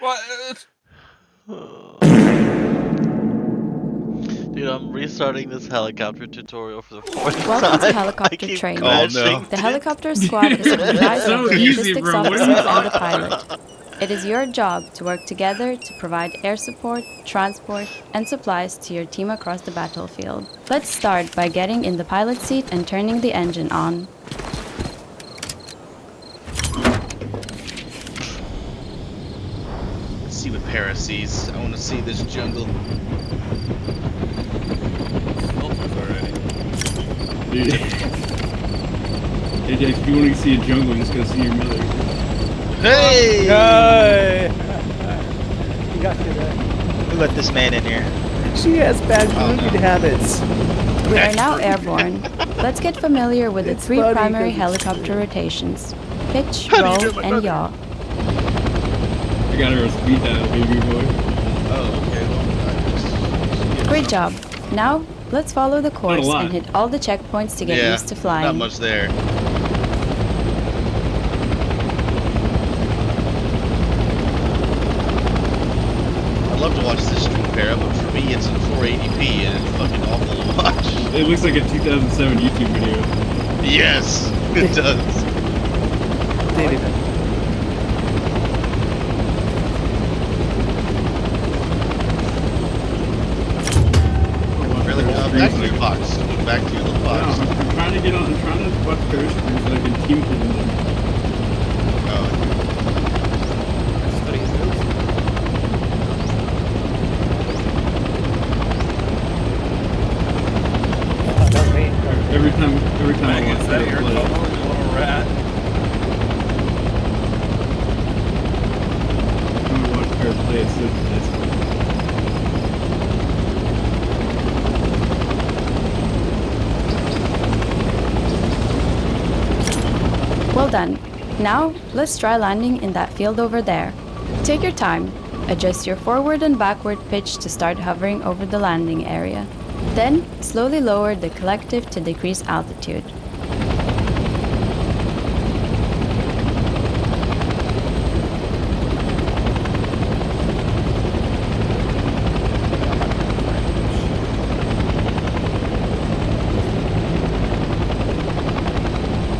What? Dude, I'm restarting this helicopter tutorial for the fourth Welcome to time. helicopter I keep training. Oh, crashing. no. The helicopter squad is comprised So of the easy, logistics bro. What are officer you and the pilot. It is your job to work together to provide air support, transport, and supplies to your team across the battlefield. Let's start by getting in the pilot seat and turning the engine on. Let's see what Paris sees. I want to see this jungle. Filters already. Dude. AJ, if you want to see a jungle, you just gotta see your mother. Hey! Yay! You got you there. Who let this man in here? She has bad grooming habits. We are now airborne. Let's get familiar with the It's three funny primary 'cause helicopter rotations: pitch, How do you roll, do my and brother? yaw. I got her a speed dial, baby boy. Oh, okay. Well, I just Great job. Now, let's follow the course lot. and hit all the checkpoints to get yeah, used to flying. not much there. I'd love to watch this stream pair, but for me it's in 480p and it's fucking awful to watch. It looks like a 2007 YouTube video. Yes, it does. David. Really? Back to your box. Back to your little box. No, I'm trying to get on. I'm trying to watch Paris so I can team with them. Oh, That's me. Every time Meg, I is watch that it your play. color, you little rat? When I watch Paris play, it's so fantastic. Well done. Now, let's try landing in that field over there. Take your time. Adjust your forward and backward pitch to start hovering over the landing area. Then, slowly lower the collective to decrease altitude.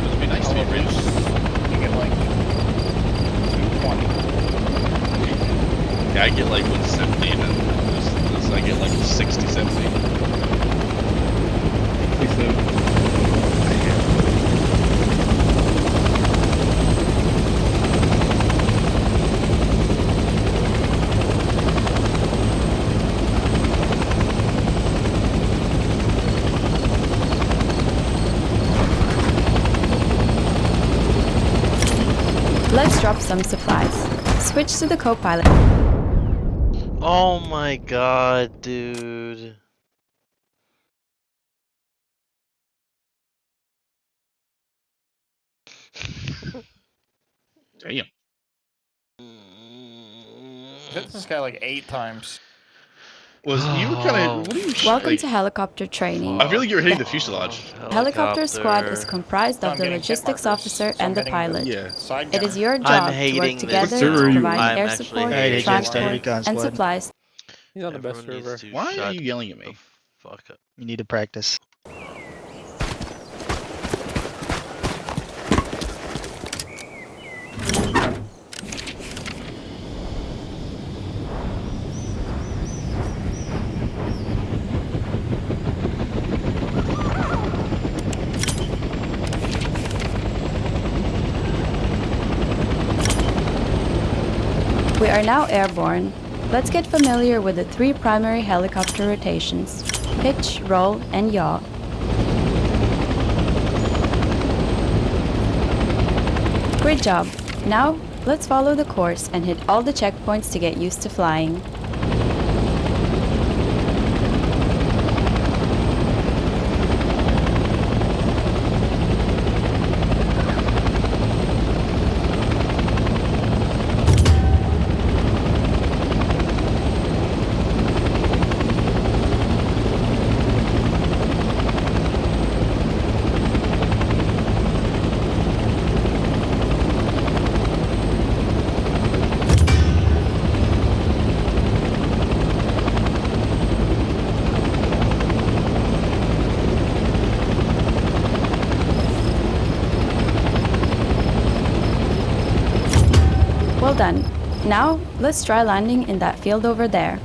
it'd be nice to be rich. You get like 220. Yeah, I get like 170 and then this I get like 60, 70. 67. Let's drop some supplies. Switch to the co-pilot. Oh my god, dude. Damn. Hit this guy like 8 times. Was you were kind of? What are you? Welcome like, to helicopter training. I feel like you were hitting the fuselage. Helicopter squad is comprised I'm of the getting hit logistics markers, officer so I'm and the hitting pilot. Yeah. Side It is gunner. your job to hating work this. together What server are to you provide I'm air actually support, hating Hey, transport, Recon and Squad. supplies. He's on the best Everyone needs server. to Why are shut you yelling at the me? fuck up. You need to practice. We are now airborne. Let's get familiar with the three primary helicopter rotations: pitch, roll, and yaw. Great job. Now, let's follow the course and hit all the checkpoints to get used to flying. done. Now, let's try landing in that field over there.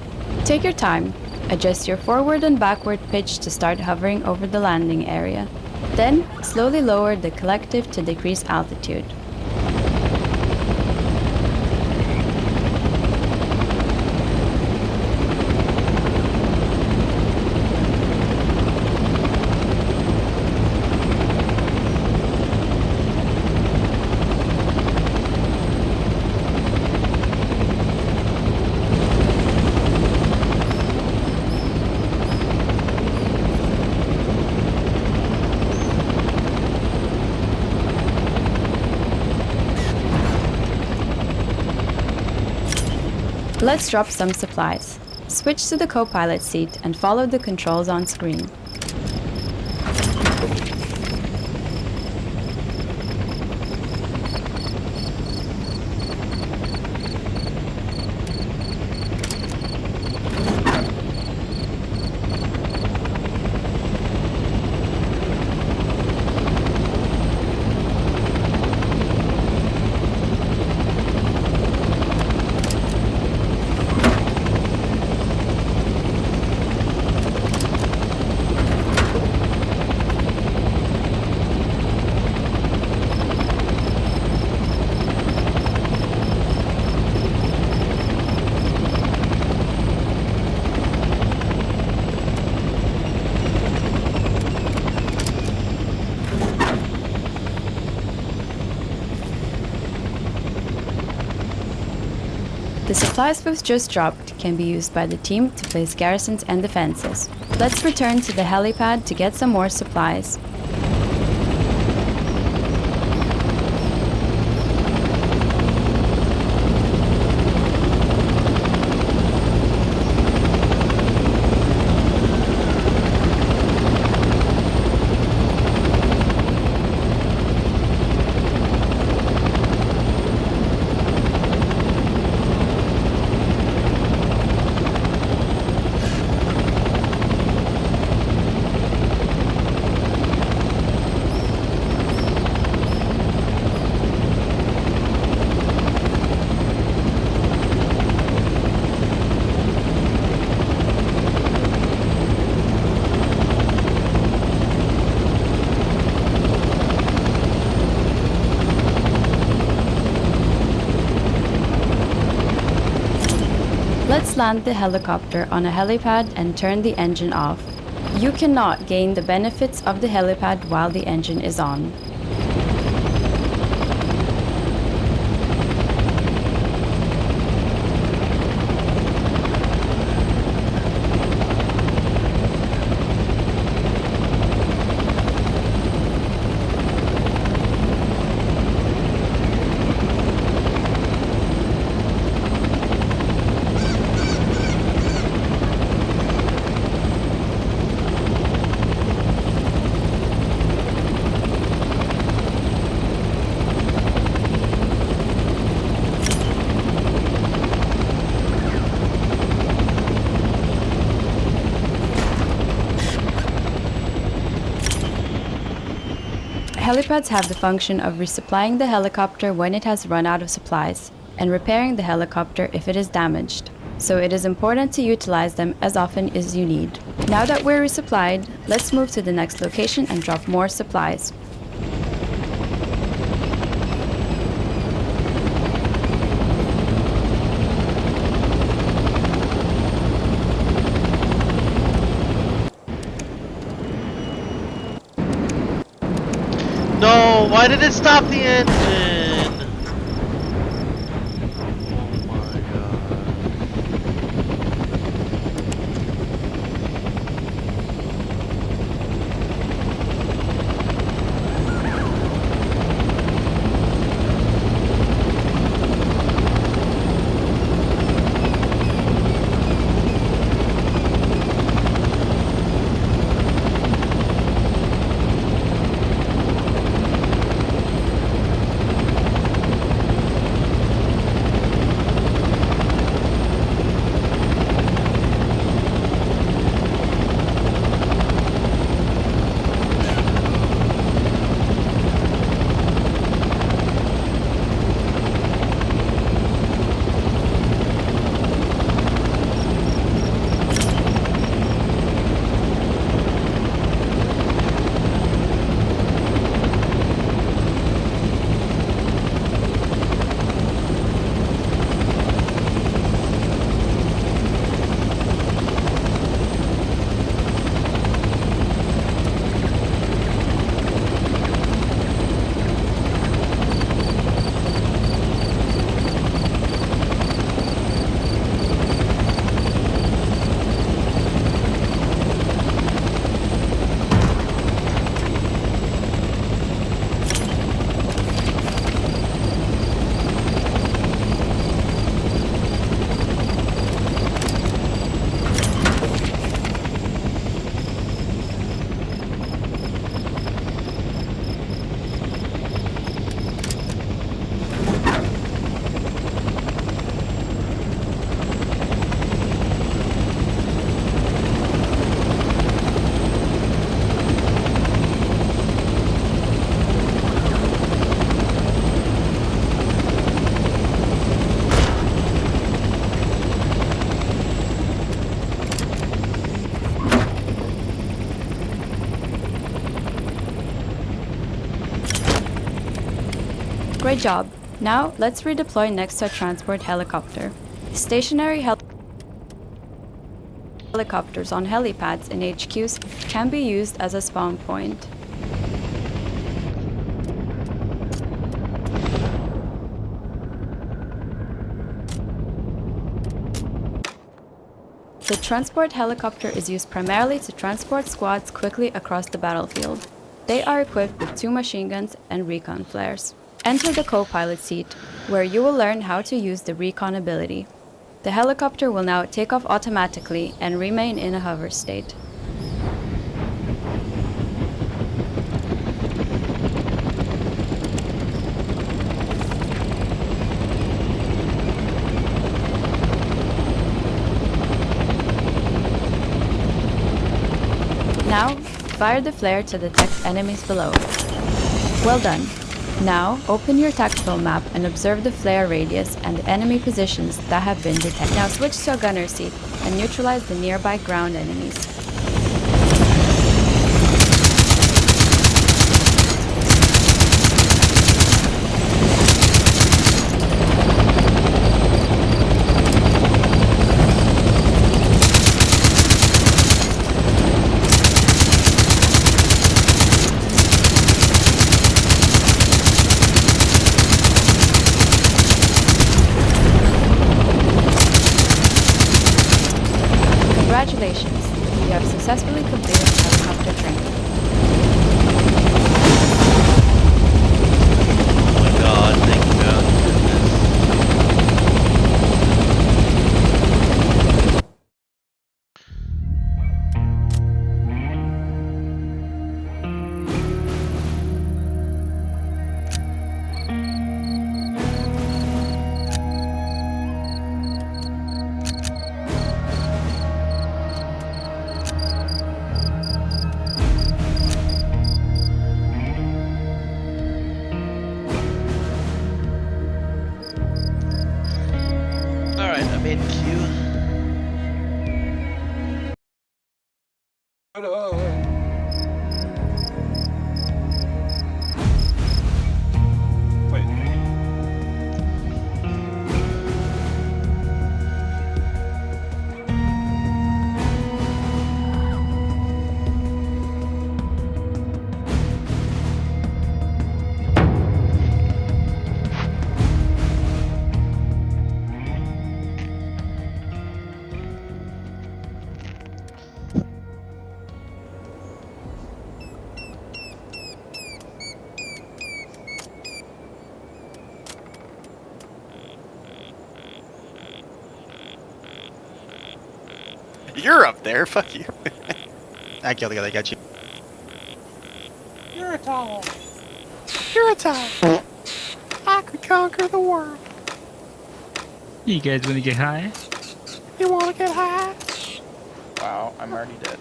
Take your time. Adjust your forward and backward pitch to start hovering over the landing area. Then, slowly lower the collective to decrease altitude. Let's drop some supplies. Switch to the co-pilot seat and follow the controls on screen. The supplies we've just dropped can be used by the team to place garrisons and defenses. Let's return to the helipad to get some more supplies. Let's land the helicopter on a helipad and turn the engine off. You cannot gain the benefits of the helipad while the engine is on. Helipads have the function of resupplying the helicopter when it has run out of supplies, and repairing the helicopter if it is damaged. So it is important to utilize them as often as you need. Now that we're resupplied, let's move to the next location and drop more supplies. No, why did it stop the engine? Oh my god. Good job. Now, let's redeploy next to a transport helicopter. Stationary helicopters on helipads in HQs can be used as a spawn point. The transport helicopter is used primarily to transport squads quickly across the battlefield. They are equipped with 2 machine guns and recon flares. Enter the co-pilot seat, where you will learn how to use the recon ability. The helicopter will now take off automatically and remain in a hover state. Now, fire the flare to detect enemies below. Well done. Now, open your tactical map and observe the flare radius and the enemy positions that have been detected. Now switch to a gunner seat and neutralize the nearby ground enemies. Congratulations, you have successfully completed helicopter training. Oh my god, thank God. Alright, I made Q. Wait. You're up there, fuck you. I killed the guy that got you. You're a tall. You're a tall. I could conquer the world. You guys wanna get high? You wanna get high? Wow, I'm already dead.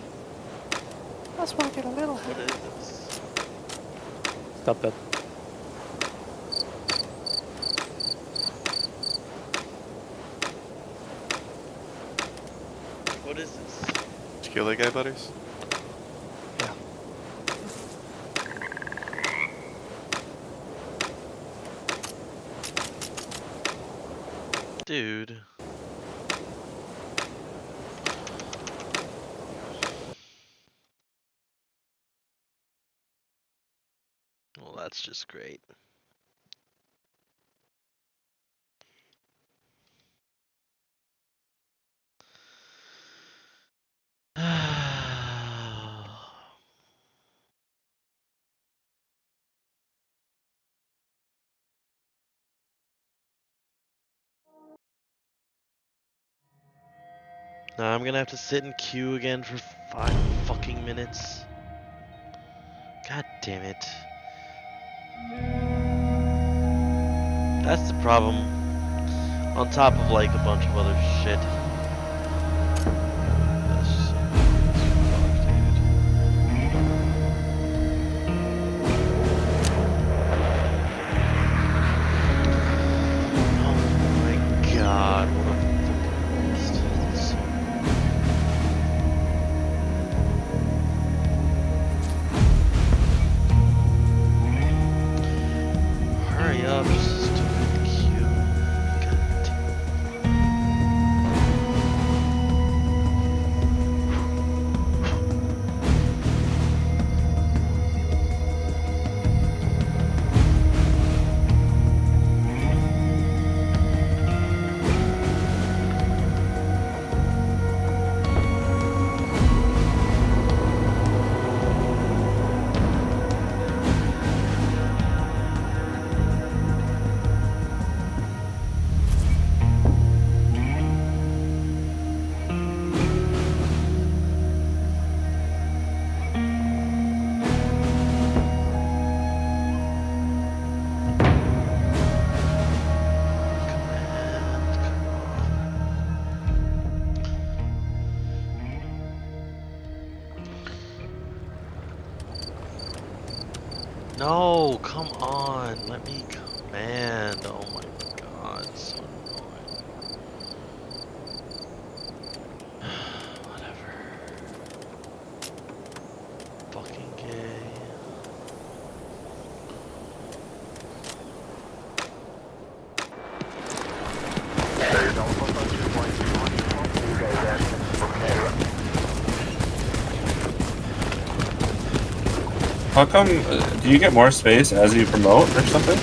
I just wanna get a little high. What is this? Stop that. What is this? Did you kill that guy, Butters? Yeah. Dude. Well, that's just great. Now I'm gonna have to sit in queue again for 5 fucking minutes. God damn it. That's the problem. On top of like a bunch of other shit. That's so fucked, dude. Oh my god, what a fucking waste. This is so hurry up. No, come on. Let me command. Oh my god, so annoying. Whatever. Fucking gay. How come, do you get more space as you promote or something?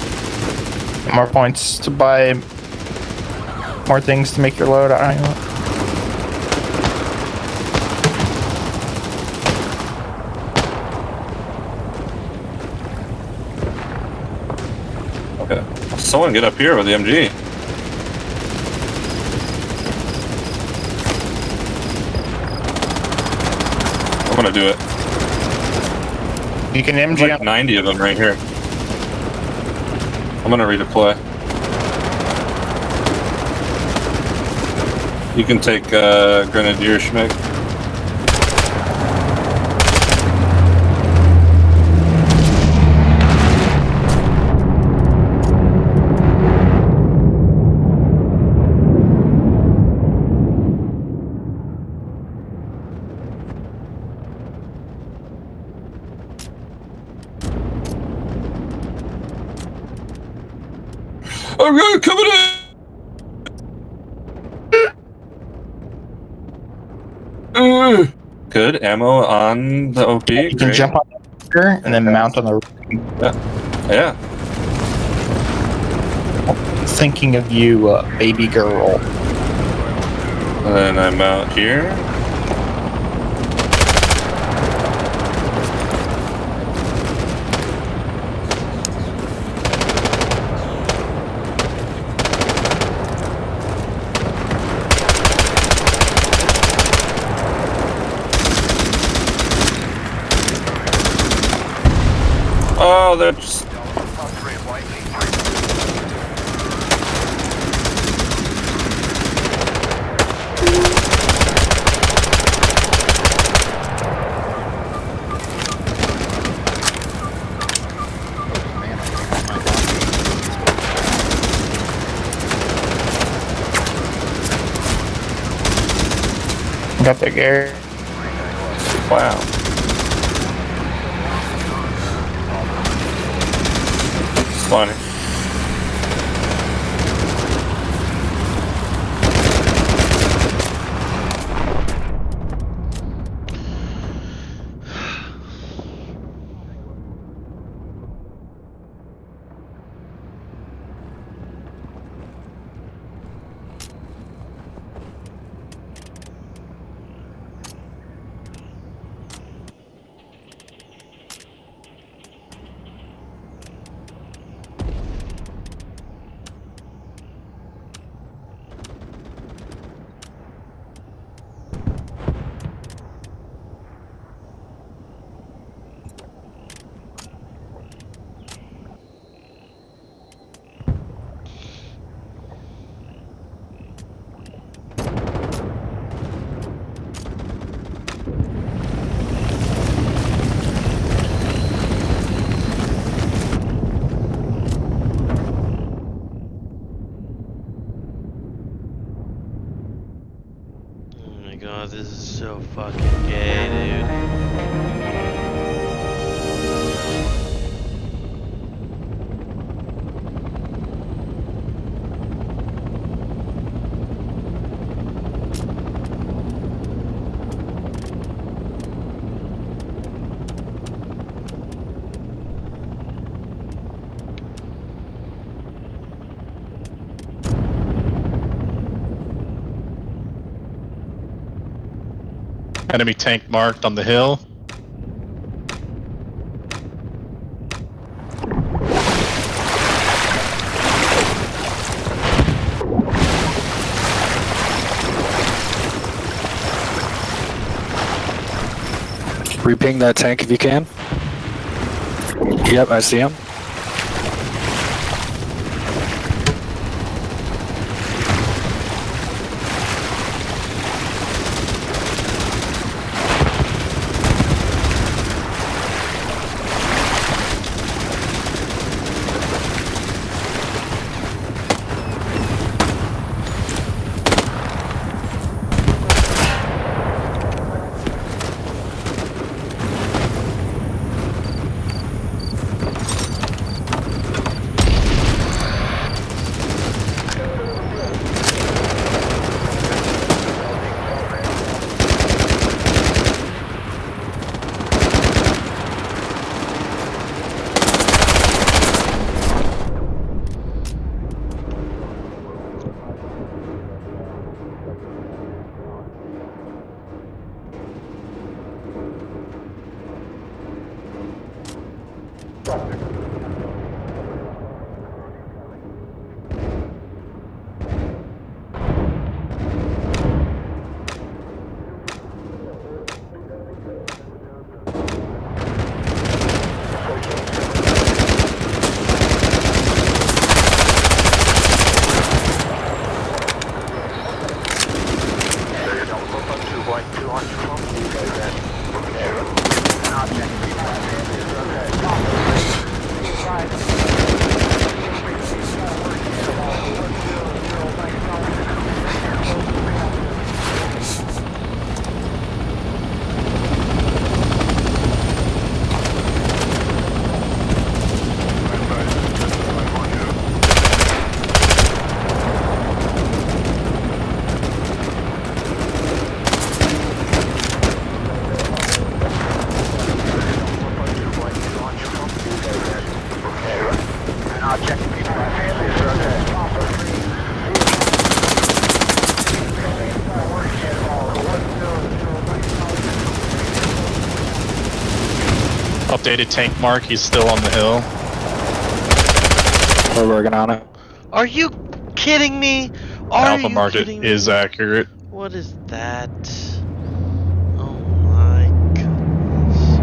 More points to buy more things to make your load. I don't know. Okay. Someone get up here with the MG. I'm gonna do it. You can There's MG like 90 of them right here. I'm gonna redeploy. You can take Grenadier Schmick. I'm gonna coming in! Good ammo on the OP. You can great. jump on here and then mount on the. Yeah. Thinking of you, baby girl. And then I mount here. Oh, they're just... Got the gear. Wow. Funny. Oh my god, this is so fucking gay, dude. Enemy tank marked on the hill. Reping that tank if you can. Yep, I see him. updated tank mark. He's still on the hill. We're working on it. Are you kidding me? Are Alpha you mark kidding is me? accurate. What is that? Oh my goodness.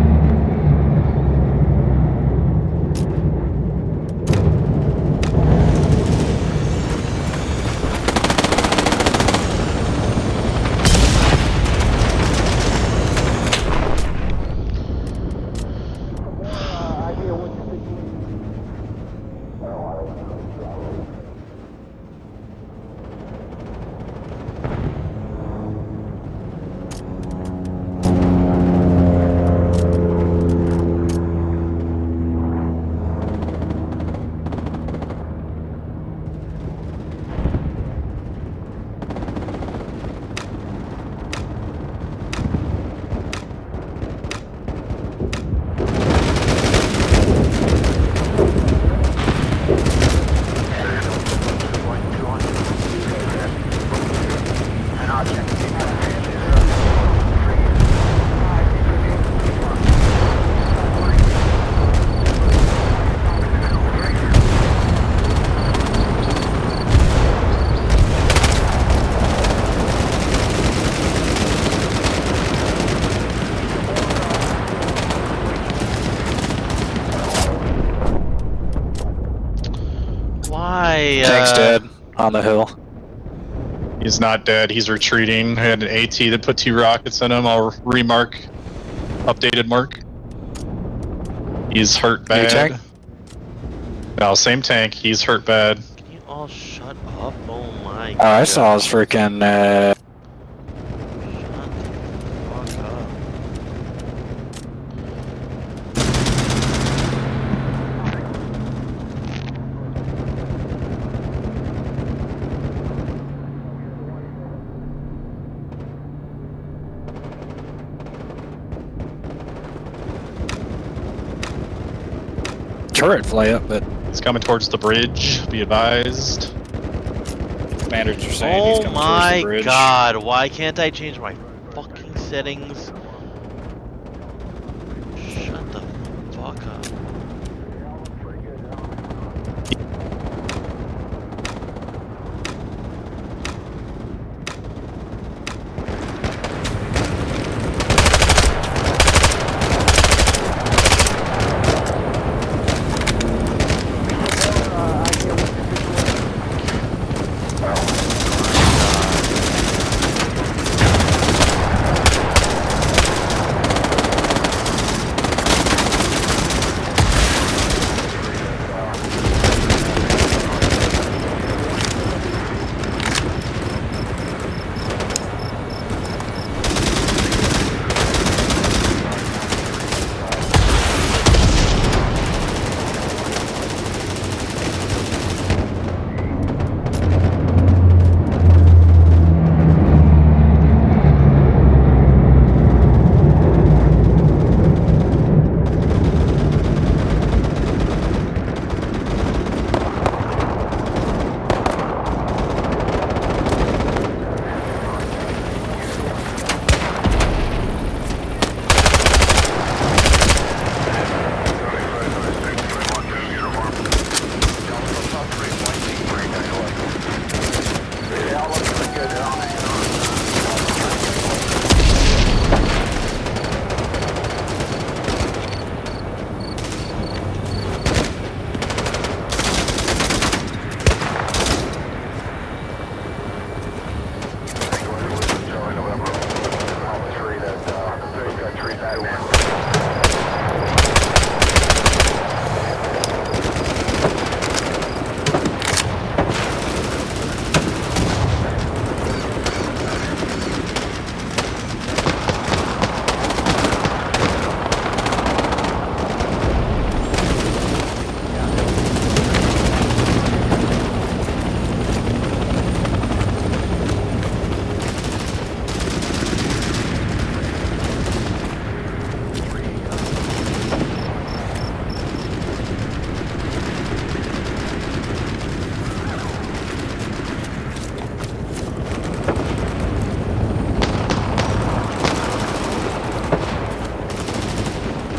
Why? Tank's dead on the hill. He's not dead. He's retreating. I had an AT that put 2 rockets in him. I'll remark. Updated mark. He's hurt New bad. tank? No, same tank. He's hurt bad. Can you all shut up? Oh my Oh, I saw his freaking. Shut the fuck up. turret fly up, but He's coming towards the bridge. Be advised. commanders are saying he's Oh coming towards the my bridge. god, why can't I change my fucking settings? Shut the fuck up.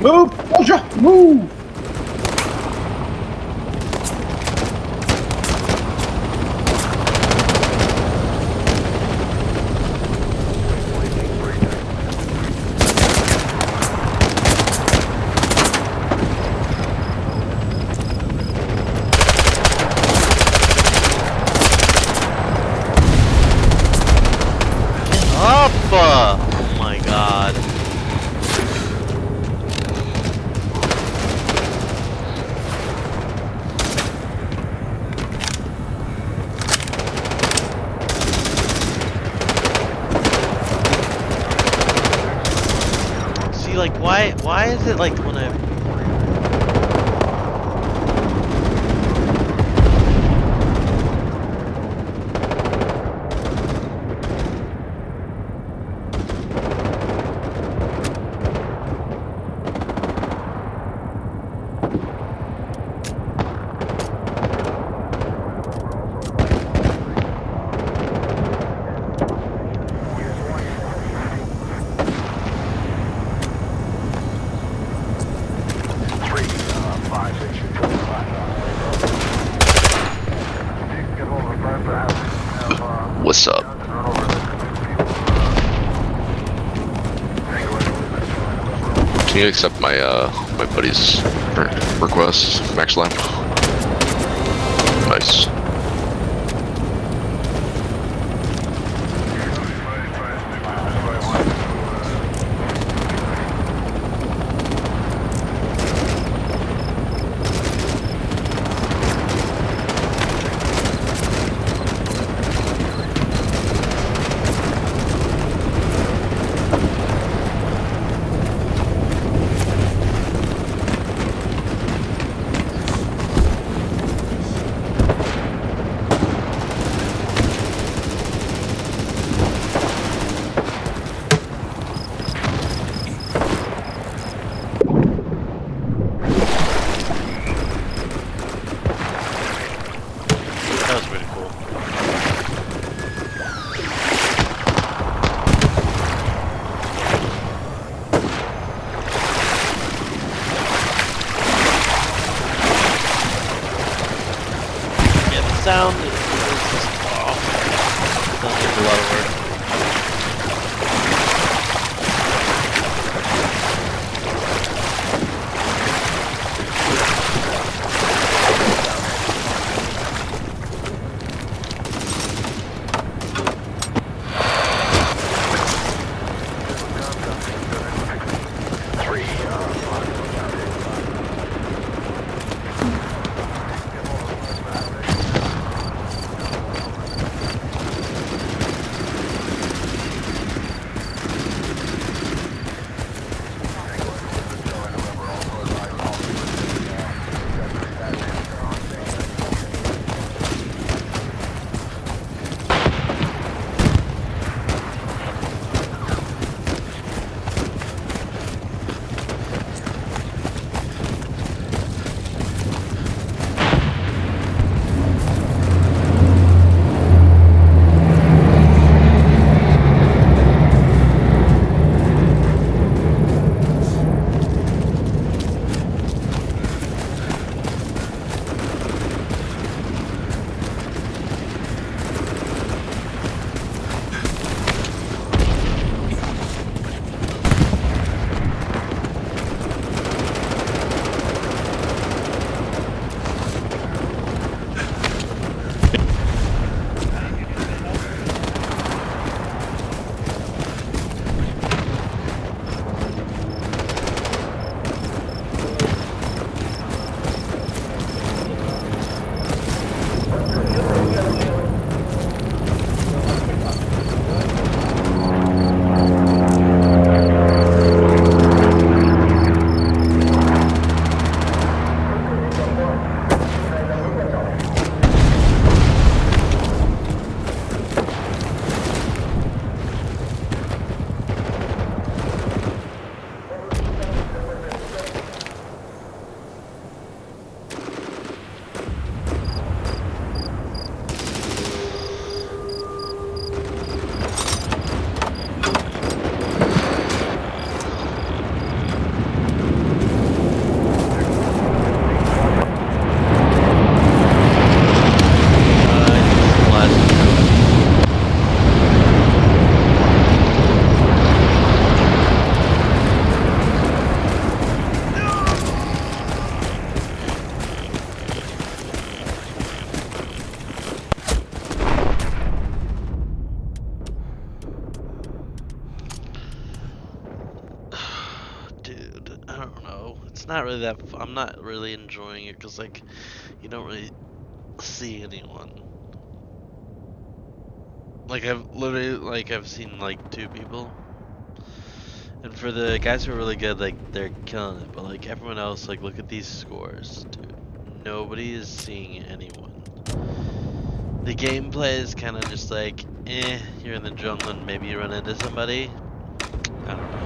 Move! soldier! Move! Up! Oh my god. See, like, why is it like when I... What's up? Can you accept my my buddy's request, Max Lab? Nice. That was really cool. Yeah, the sound is just off. Doesn't take a lot of work. it's not really that. I'm not really enjoying it because like you don't really see anyone. Like I've seen like 2 people. And for the guys who are really good, like they're killing it. But like everyone else, like look at these scores, dude. Nobody is seeing anyone. The gameplay is kind of just like, you're in the jungle and maybe you run into somebody. I don't know.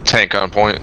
Tank on point.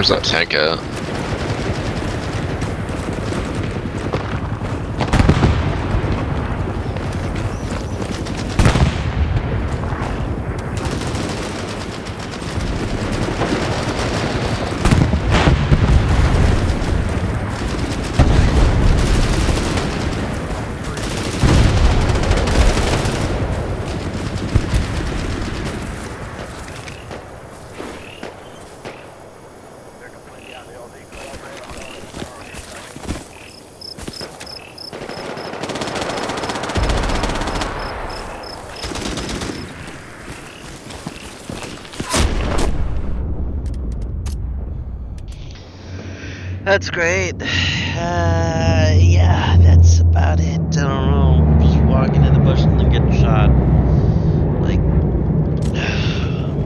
Where's that tank at? That's great. Yeah, that's about it. I don't know. Just walking in the bush and then getting shot. Like,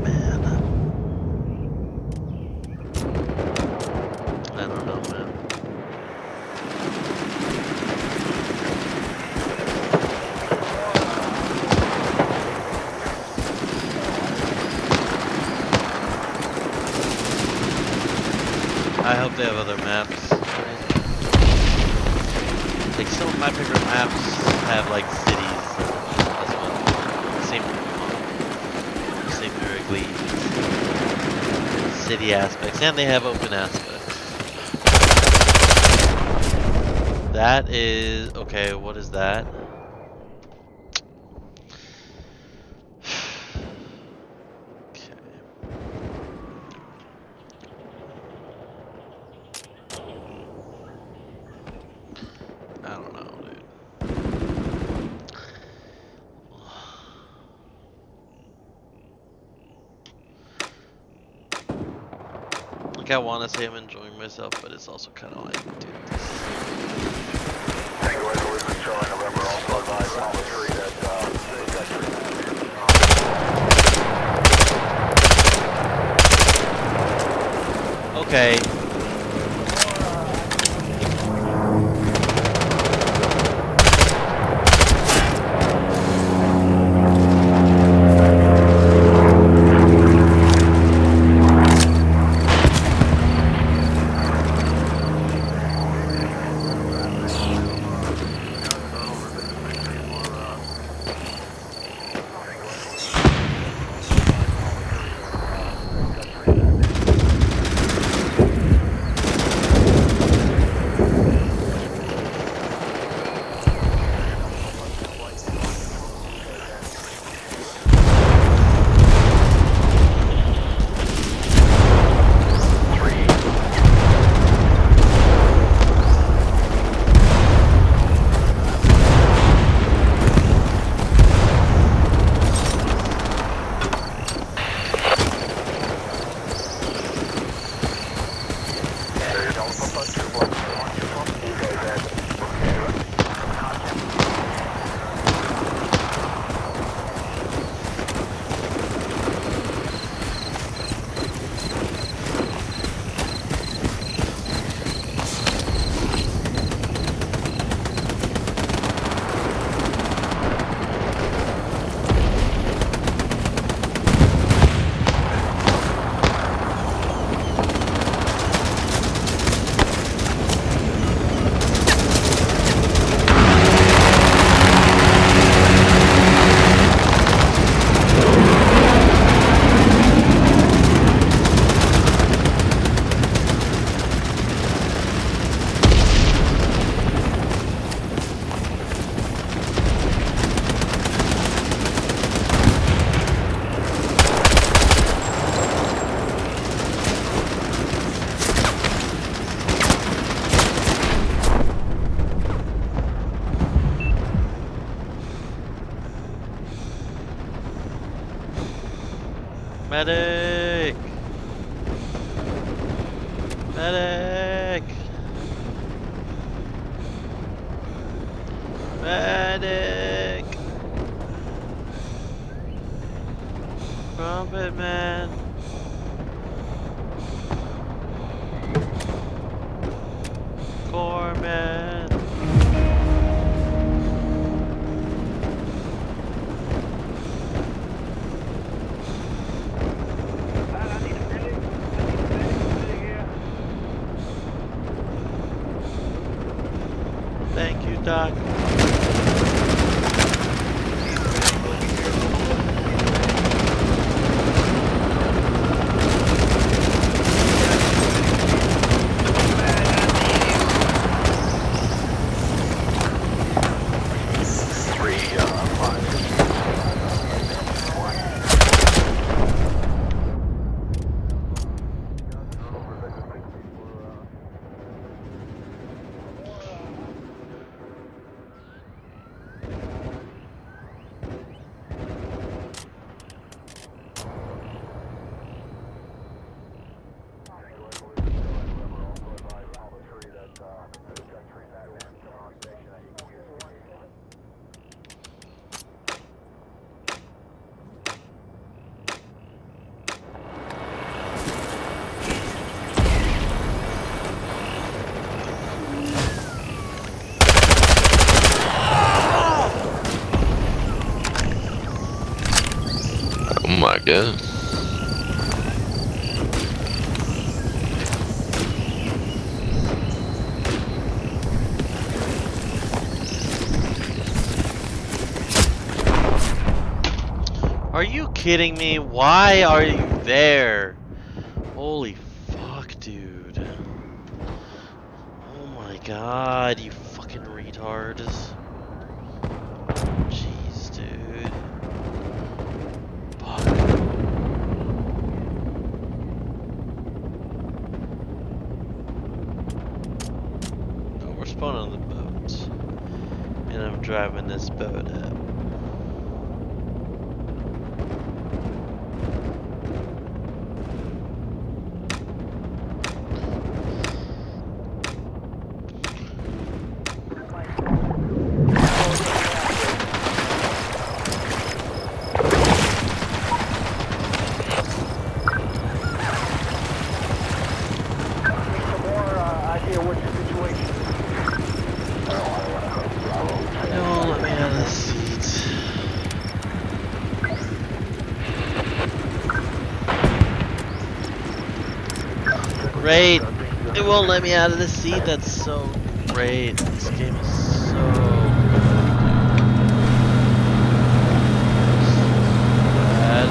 man. I don't know, man. I hope they have other maps. Like some of my favorite maps have like cities as well. Same Miracle city aspects, and they have open aspects. That is okay. What is that? I don't know, dude. Like, I want to say I'm enjoying myself, but it's also kind of like, dude, this okay. Medic! Medic! Medic! Trumpet man! Corpsman! Thank you, Doc. my god. Are you kidding me? Why are you there? Holy fuck, dude. Oh my god, you fucking retards. Jeez, dude. Fuck. Oh, we're spawning on the boat. And I'm driving this boat up. Great! It won't let me out of the seat. That's so great. This game is so bad.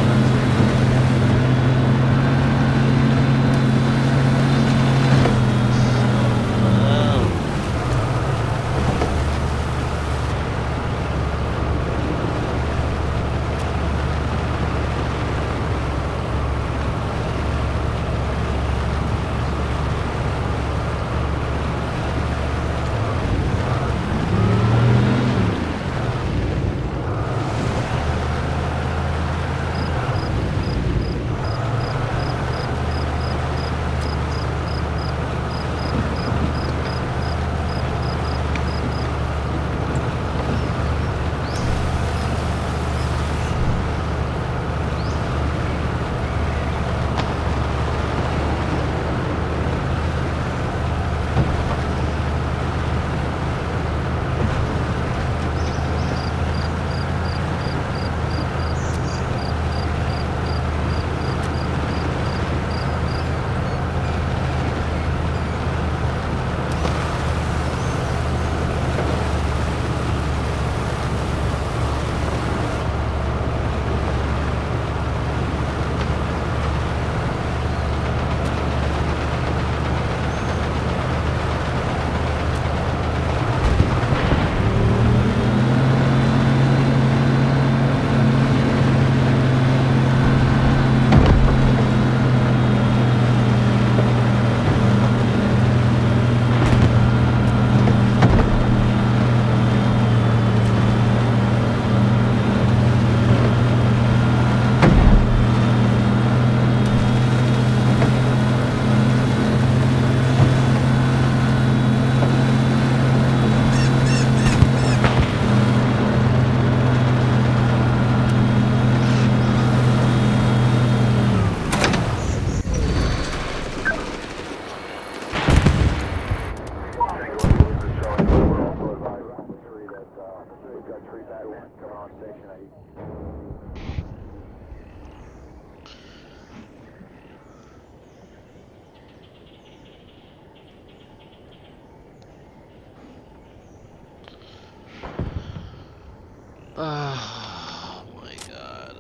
Oh my god.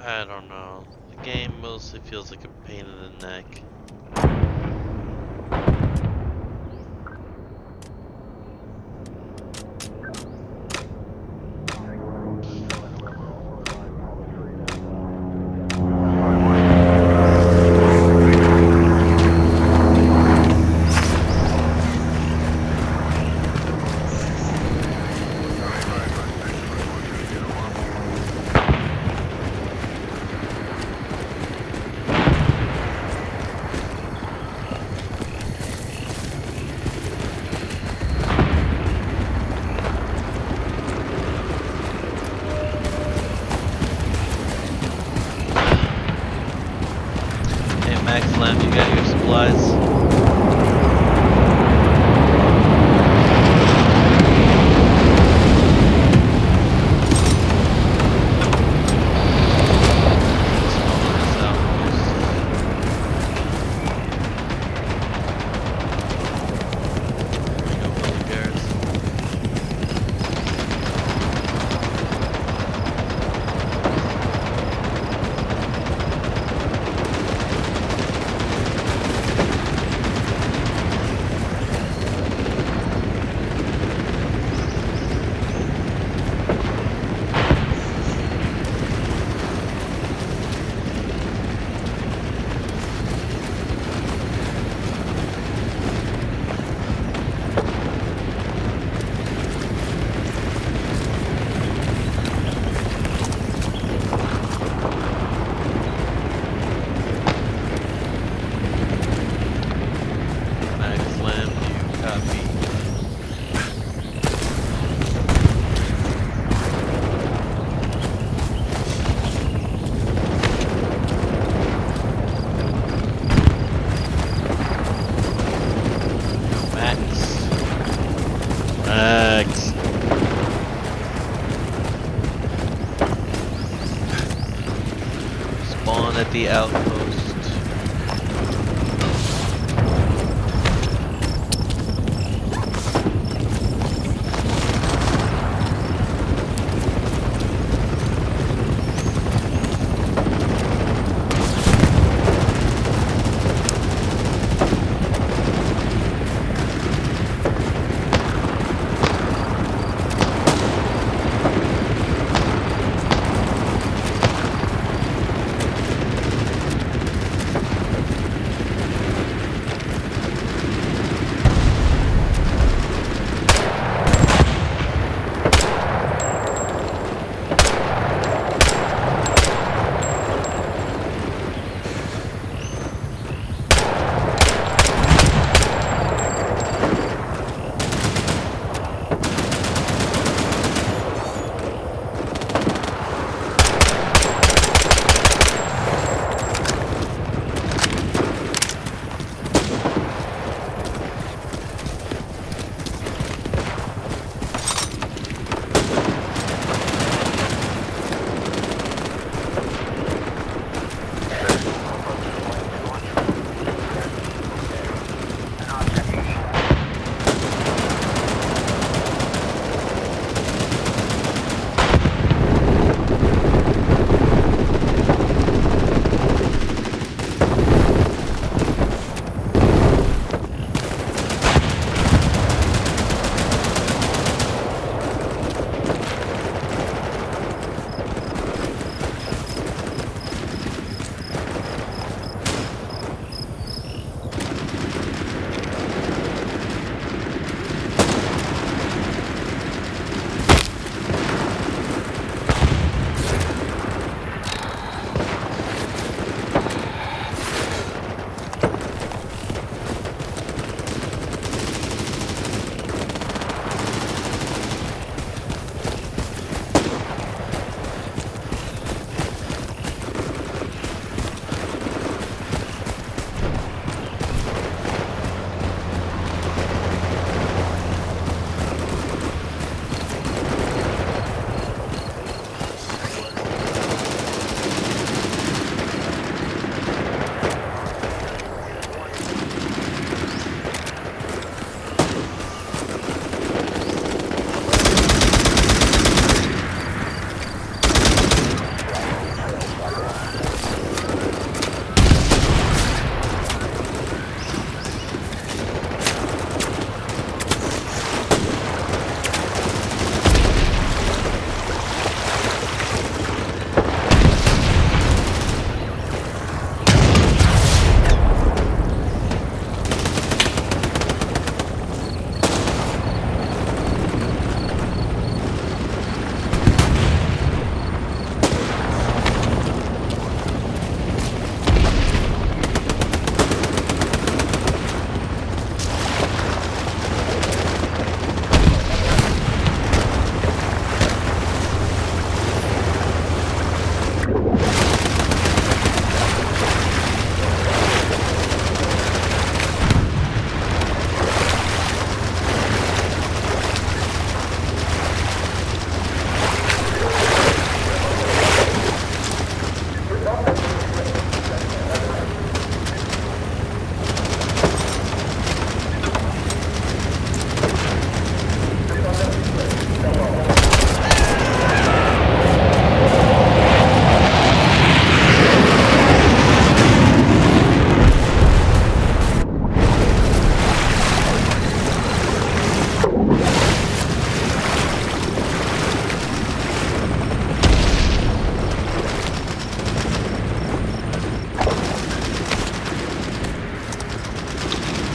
I don't know. The game mostly feels like a pain in the neck. You got your supplies. the outpost.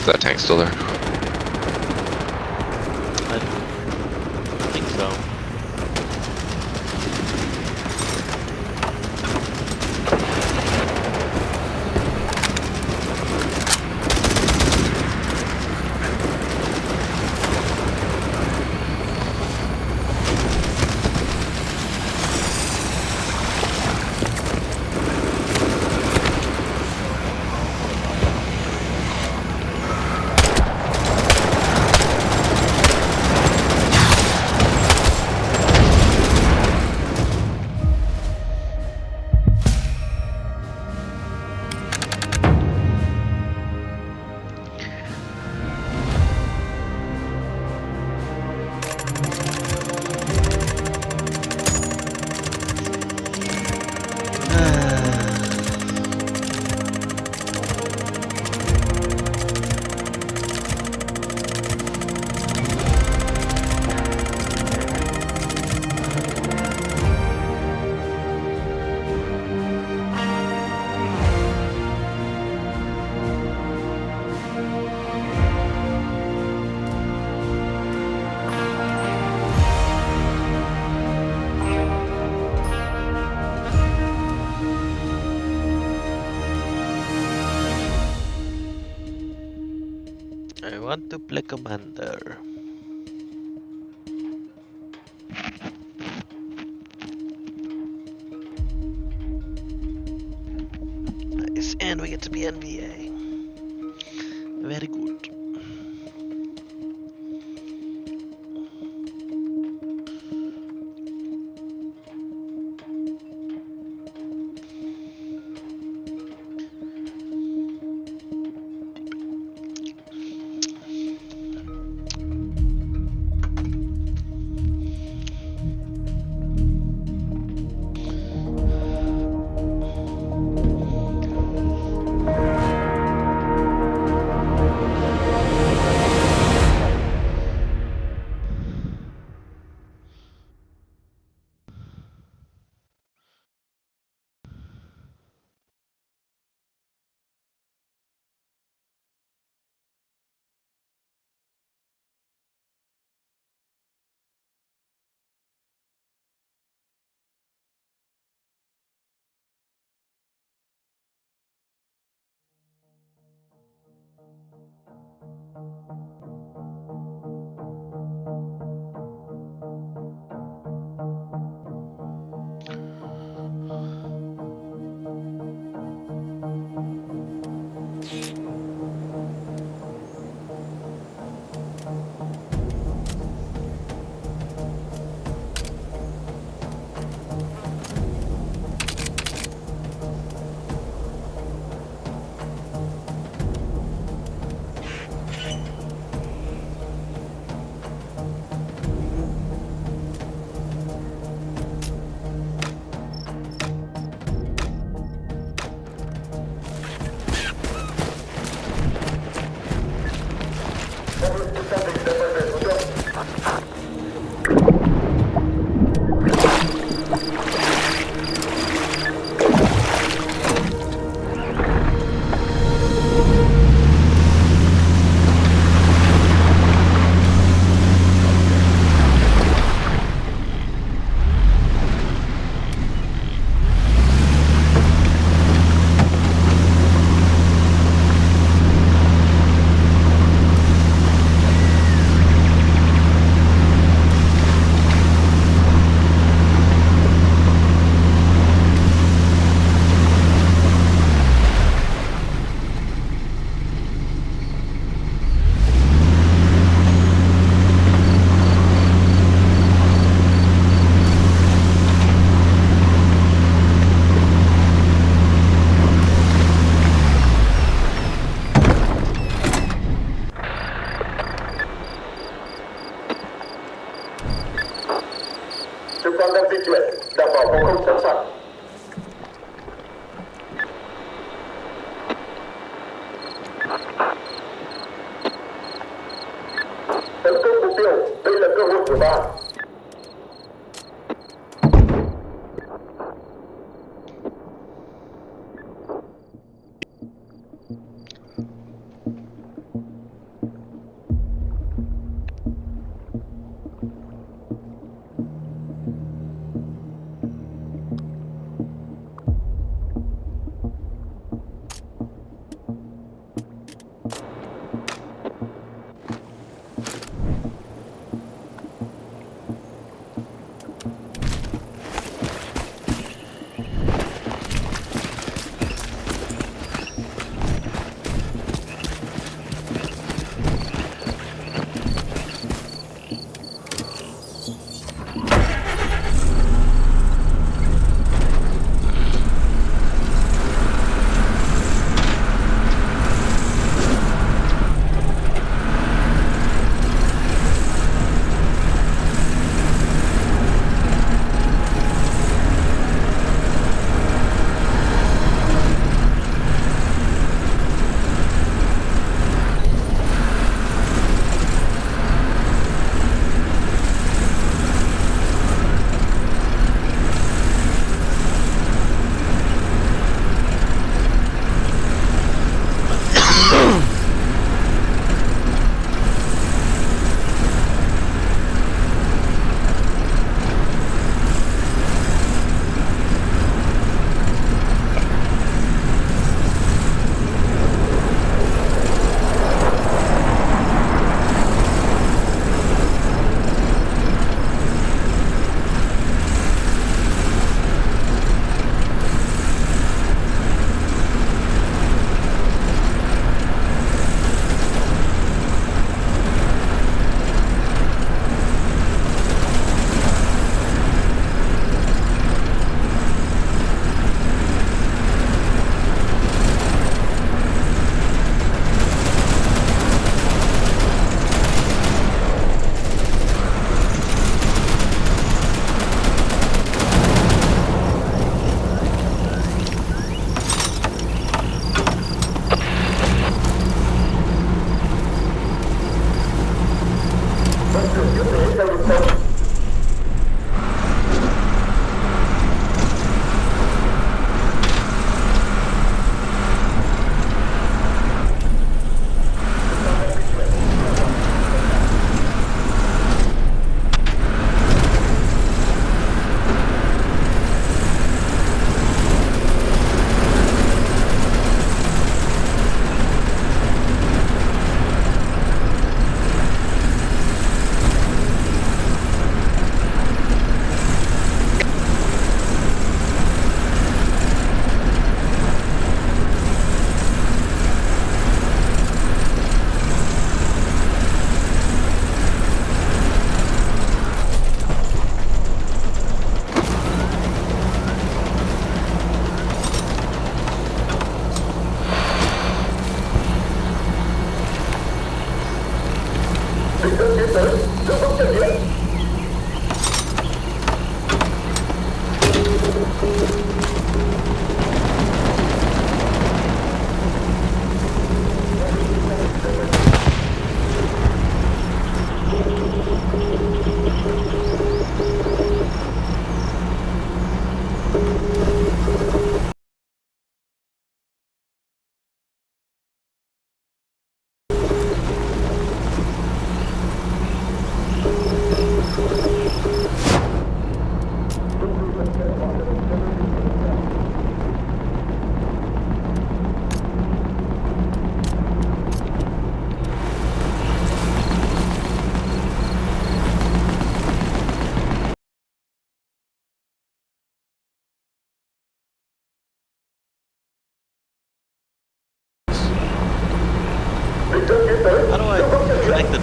That tank's still there. I think so. want to play commander. Nice, and we get to be NVA. Very good.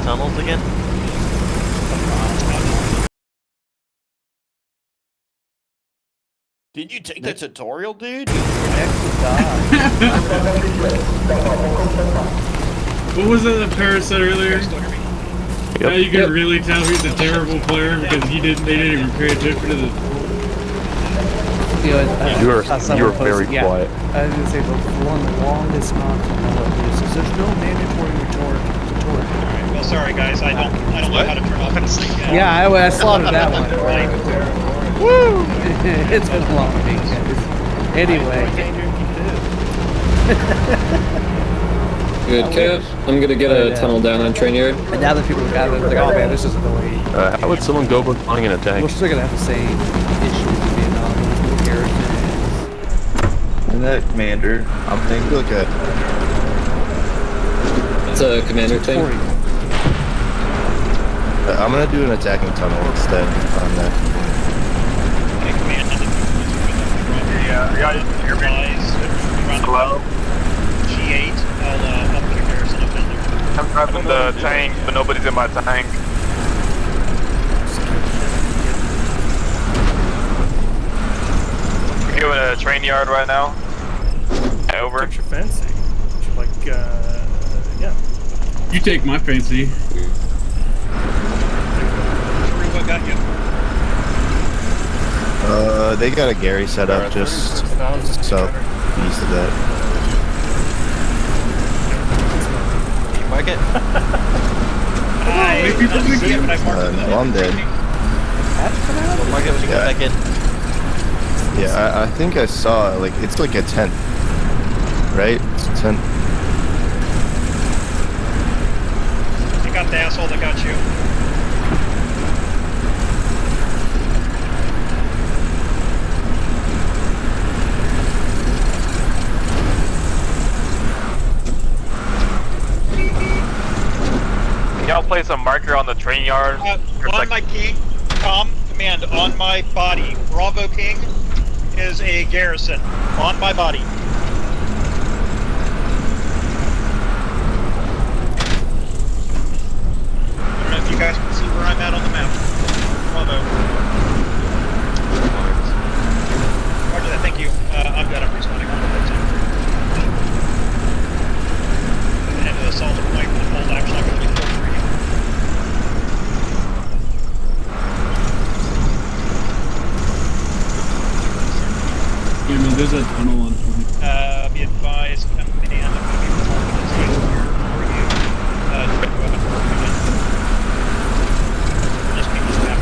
tunnels again? Did you take the tutorial, dude? What was it that Paris said earlier? Now you can really tell who's a terrible player because they didn't even pay attention to the. You were very quiet. I was gonna say the longest monologue is there's no mandatory tutorial. Alright, well, sorry guys, I don't know how to turn off and sleep yet. Yeah, I slaughtered that one. Woo! It's been a long week, guys. Anyway. Good, Cat. I'm gonna get a tunnel down on train yard. And now that people have gathered, they're like, oh man, this is annoying. How would someone go about flying in a tank? We're still gonna have the same issues in Vietnam with no characters. And that commander, I'm thinking. Look good. It's a commander thing. I'm gonna do an attacking tunnel instead on that. Hello? G8, I'll up the garrison up in there. I'm driving the tank, but nobody's in my tank. We're going to a train yard right now. Over. Picture fancy. Like, yeah. You take my fancy. What got you? They got a Gary set up just southeast of that. Mark it. I see it, but I marked it. No, I'm dead. We'll mark it when you get back in. Yeah, I think I saw, like, it's like a tent. Right? It's a tent. You got the asshole that got you. Y'all place a marker on the train yard. On my king, command, on my body. Bravo King is a garrison. On my body. I don't know if you guys can see where I'm at on the map. Bravo. Roger that, thank you. I'm done, I'm responding on the end of the assault point with the hold action, I'm going to be forward. Yeah, man, there's a tunnel on. Be advised, command, I'm going to be resolving this case here for you. Go ahead and work again. Just keep this back.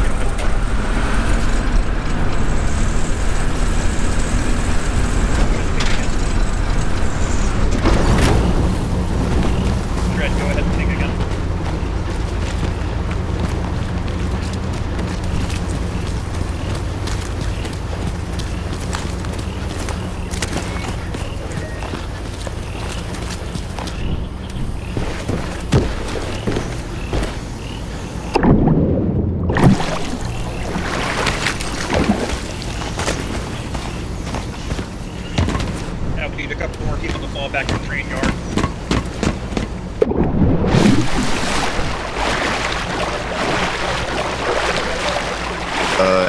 Dread, go ahead and ping again. We need a couple more people to fall back in the train yard.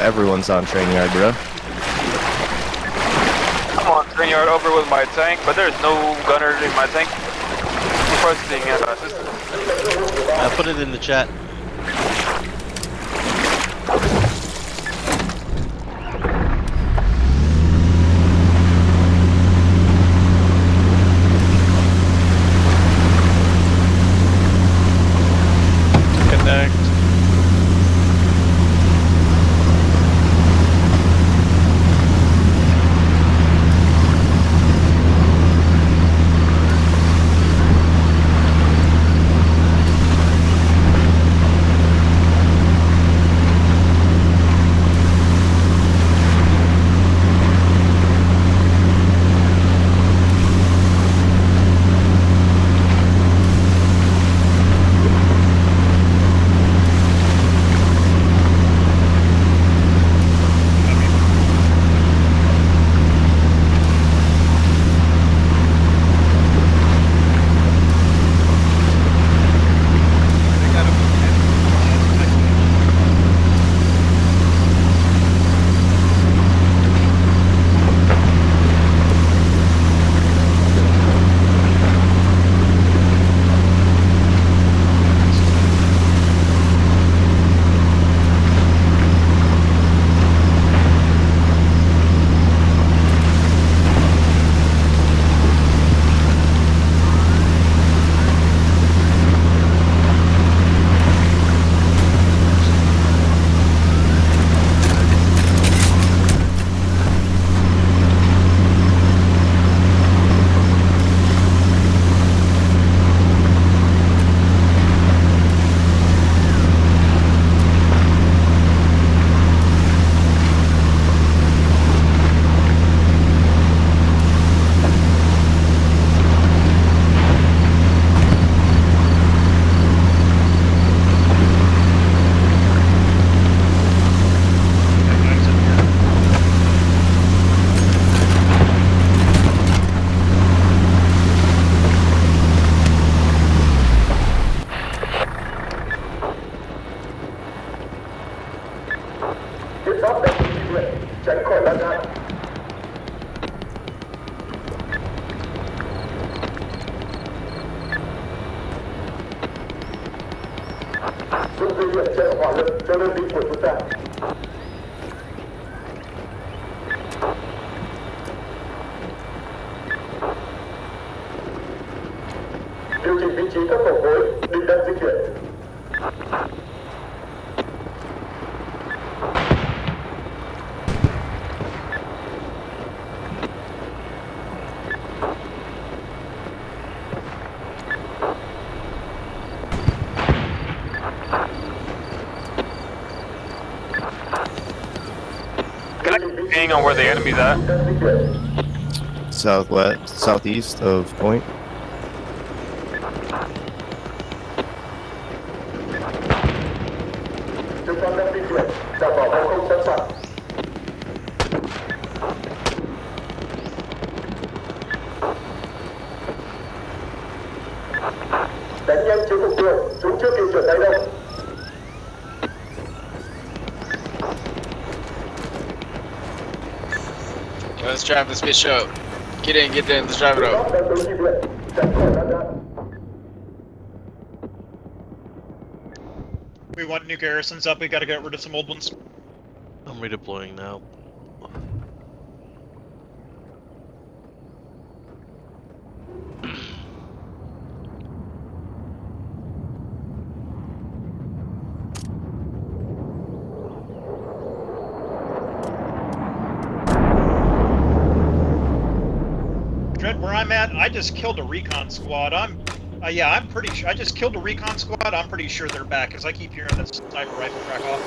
Everyone's on train yard, bro. I'm on train yard over with my tank, but there's no gunners in my tank. Requesting assistance. Put it in the chat. Connect. Hang on where the enemy's at. Southeast of point. Let's drive this bitch up. Get in, let's drive it up. We want new garrisons up, we gotta get rid of some old ones. I'm redeploying now. Dread, where I'm at, I just killed a recon squad. I'm pretty sure, I just killed a recon squad, I'm pretty sure they're back, because I keep hearing that sniper rifle crack off.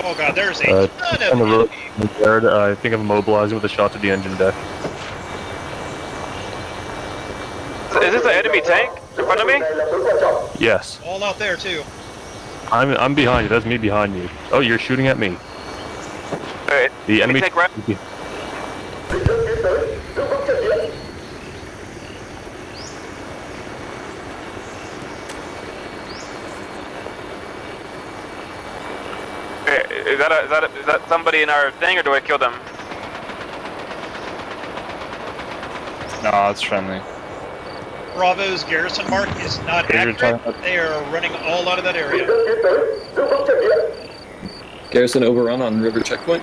Oh god, there's a ton of on the road, I think I'm mobilizing with a shot to the engine deck. Is this an enemy tank in front of me? Yes. all out there too. I'm behind you. That's me behind you. Oh, you're shooting at me. Alright. The enemy tank right. Is that somebody in our thing, or do I kill them? No, it's friendly. Bravo's garrison mark is not accurate. They are running all out of that area. Garrison overrun on river checkpoint.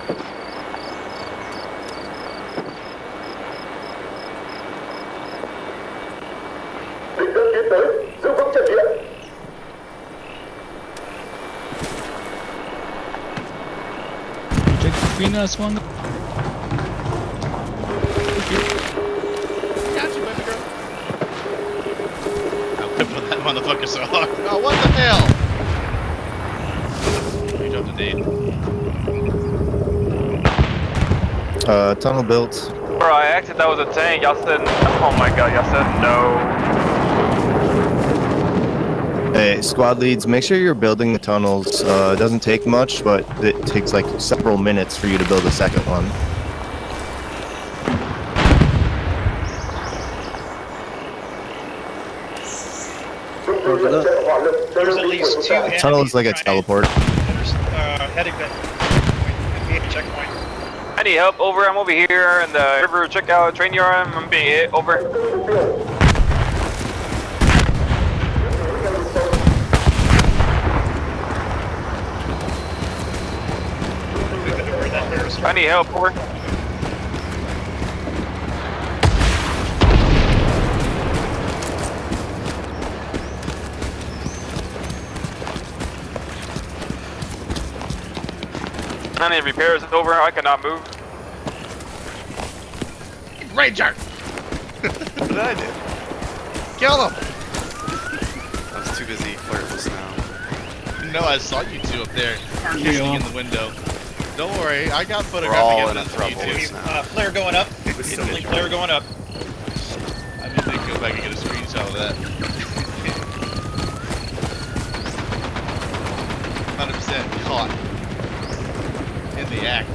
Between us, one. Got you, baby girl. I'm whipping that motherfucker so hard. Oh, what the hell? You jumped a D. Tunnel built. Bro, I asked if that was a tank. Y'all said, oh my god, y'all said no. Hey, squad leads, make sure you're building the tunnels. It doesn't take much, but it takes like several minutes for you to build a second one. There's at least two enemies. Tunnel is like a teleport. Heading that checkpoint. I need help. Over. I'm over here in the river checkout train yard. I'm being hit. Over. I need help, over. I need repairs, over. I cannot move. Ranger! What did I do? Kill him! I was too busy flirting just now. No, I saw you two up there kissing in the window. Don't worry, I got We're all photographic in a evidence of you two. throuple now. Flare going up. Instantly flare going up. I need to go back and get a screenshot of that. 100% caught in the act.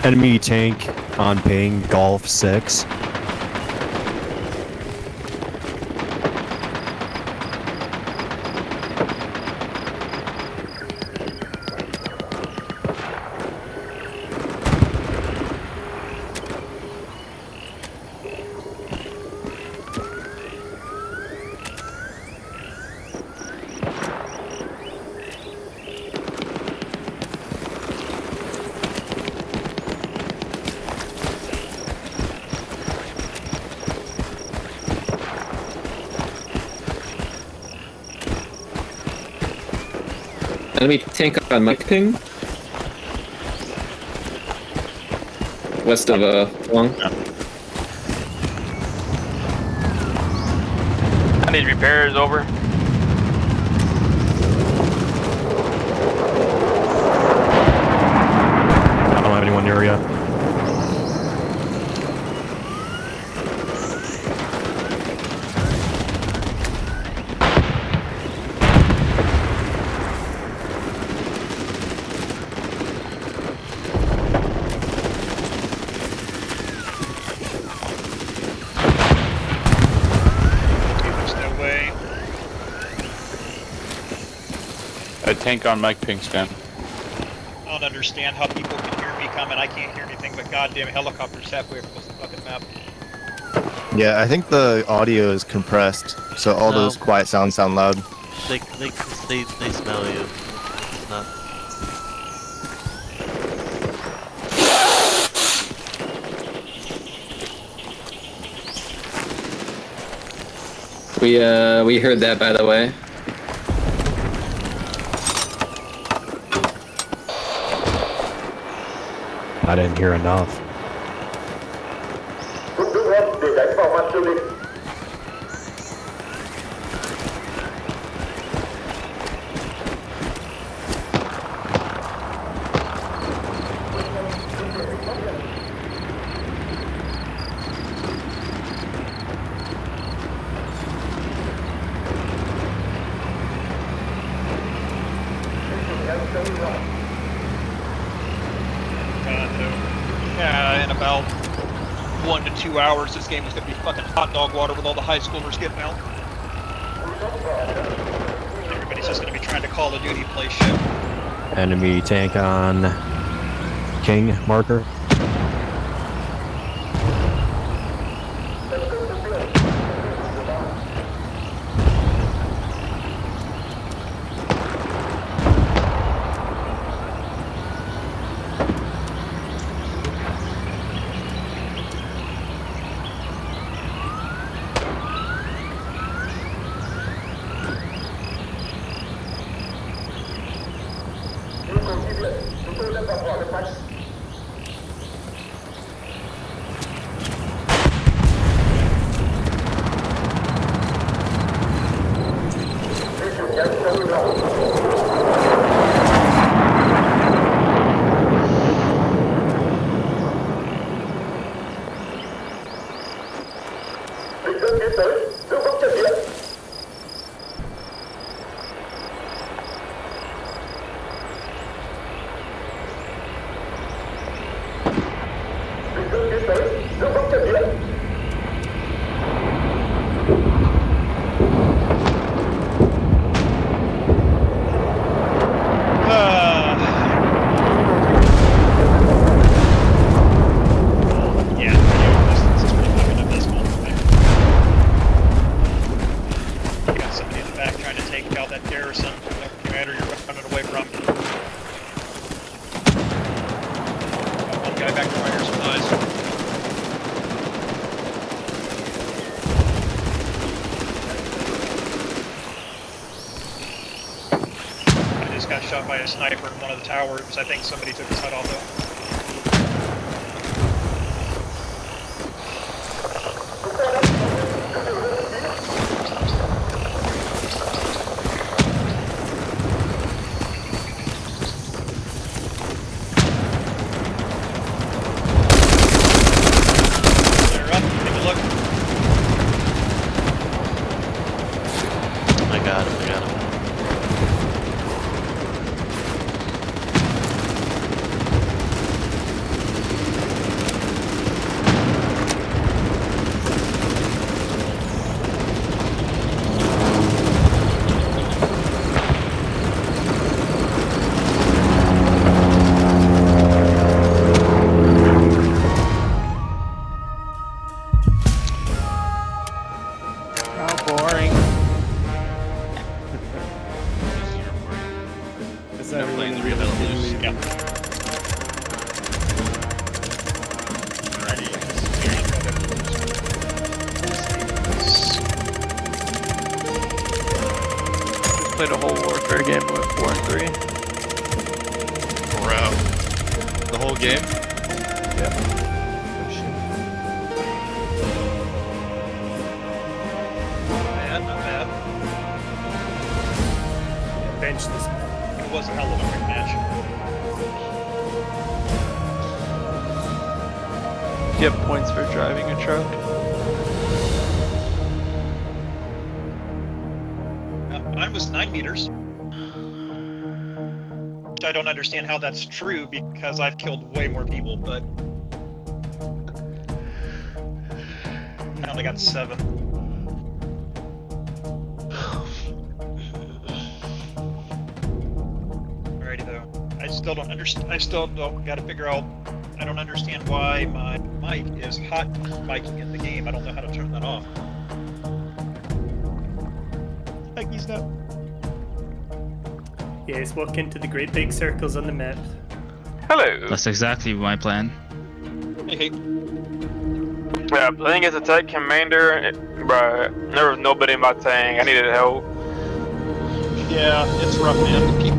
Enemy tank on ping, Golf 6. Enemy tank on my ping. West of Long. I need repairs, over. I don't have anyone near yet. A tank on Mike ping scan. I don't understand how people can hear me coming. I can't hear anything but goddamn helicopters halfway across the fucking map. Yeah, I think the audio is compressed, so all those quiet sounds sound loud. They smell you. It's not. We heard that, by the way. I didn't hear enough. Yeah, in about 1 to 2 hours, this game is gonna be fucking hot dog water with all the high schoolers getting out. Everybody's just gonna be trying to Call of Duty play shit. Enemy tank on King marker. garrison. Commander, you're running away from. Got one guy back to fire supplies. I just got shot by a sniper in one of the towers. I think somebody took his head off though. Played a whole Warfare game with 4 and 3. Bro. The whole game? Yeah. Not bad. Bench this. It was a hell of a quick match. Do you have points for driving a truck? Mine was 9 meters. Which I don't understand how that's true because I've killed way more people, but I only got 7. Alrighty though. I still don't understand. I still don't gotta figure out. I don't understand why my mic is hot miking in the game. I don't know how to turn that off. He's not. Yes, walk into the great big circles on the map. Hello. That's exactly my plan. Hey. Yeah, playing as a tank commander, bruh, there was nobody in my tank. I needed help. Yeah, it's rough, man.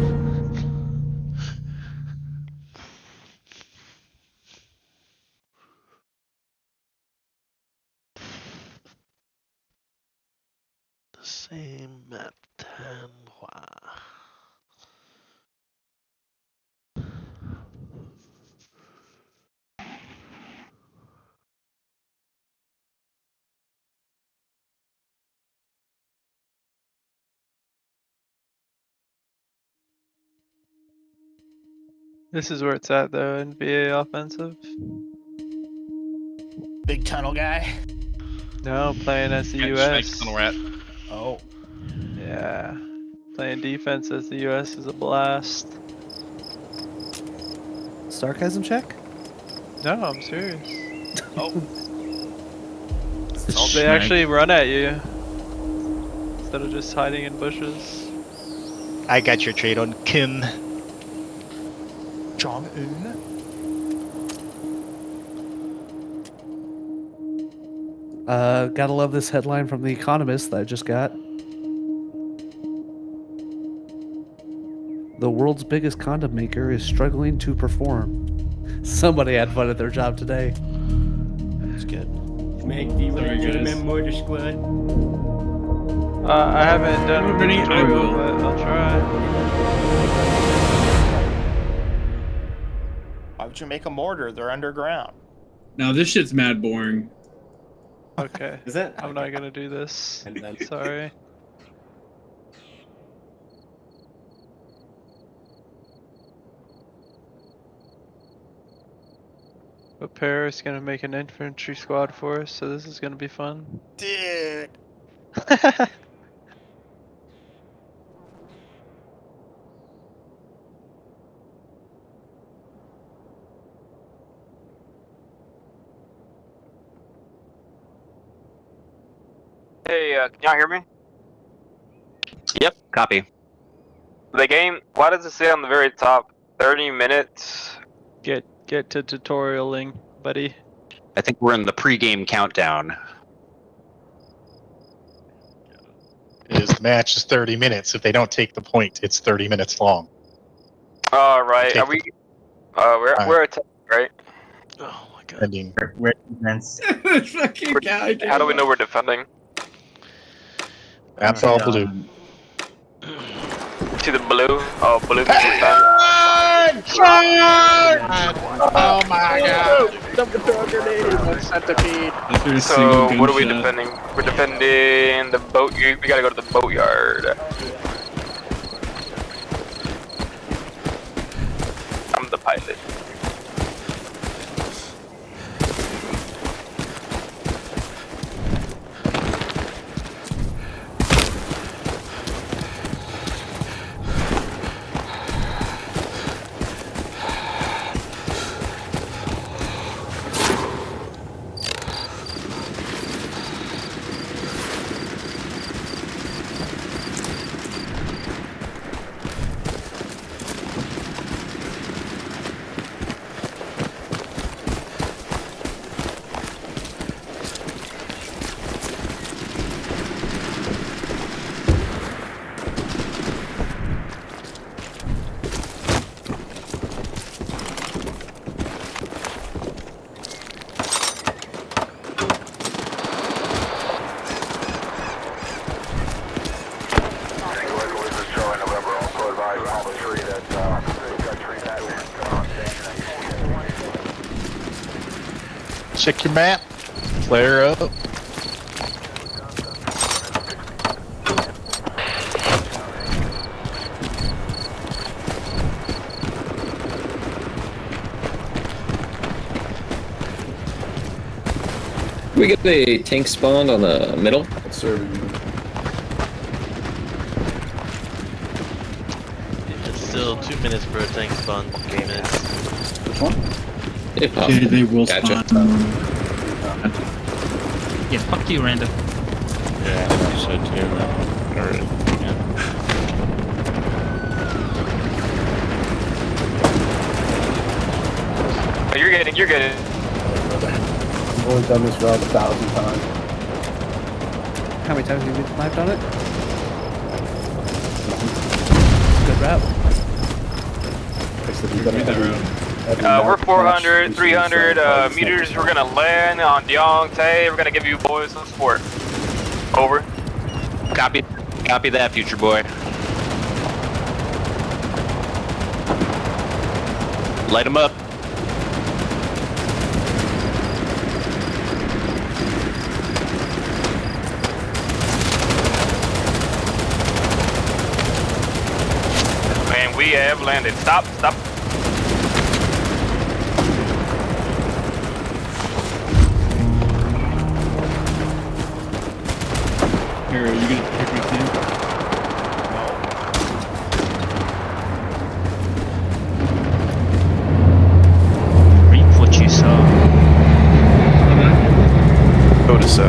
The same map, Tanhua. This is where it's at though, in VA offensive. Big tunnel guy. No, playing as the US. Oh. Yeah. Playing defense as the US is a blast. Sarcasm check? No, I'm serious. Oh. They actually run at you. Instead of just hiding in bushes. I got your trade on Kim Jong-un. Gotta love this headline from The Economist that I just got. The world's biggest condom maker is struggling to perform. Somebody had fun at their job today. That's good. Make the Regiment Mortar Squad. I haven't done a tutorial, but I'll try. Why would you make a mortar? They're underground. No, this shit's mad boring. Okay. Is it? I'm not gonna do this. Sorry. But Paris gonna make an infantry squad for us, so this is gonna be fun. Dude. Hey, can y'all hear me? Yep, copy. The game, why does it say on the very top 30 minutes? Get to tutorialing, buddy. I think we're in the pre-game countdown. Is the match is 30 minutes. If they don't take the point, it's 30 minutes long. All right, are we? We're at right? Oh my god. Ending. We're defense. Fucking guy. How do we know we're defending? That's all blue. To the blue. Oh, blue. Oh my god! Centipede. So what are we defending? We're defending the boat. We gotta go to the boatyard. I'm the pilot. Check your map. Flare up. We get a tank spawned on the middle. It's still 2 minutes for a tank spawn. 3 minutes. Which one? If Yeah, possible. they will Gotcha. spawn. Yeah, fuck you, Random. Yeah, I said too. Alright, yeah. Oh, you're getting. I've only done this route 1,000 times. How many times have you been sniped on it? Good route. We're 400, 300 meters. We're gonna land on Deontay. We're gonna give you boys some support. Over. Copy that, future boy. Light him up. And we have landed. Stop. Here, are you gonna pick me too? Reap what you sow. Go to so.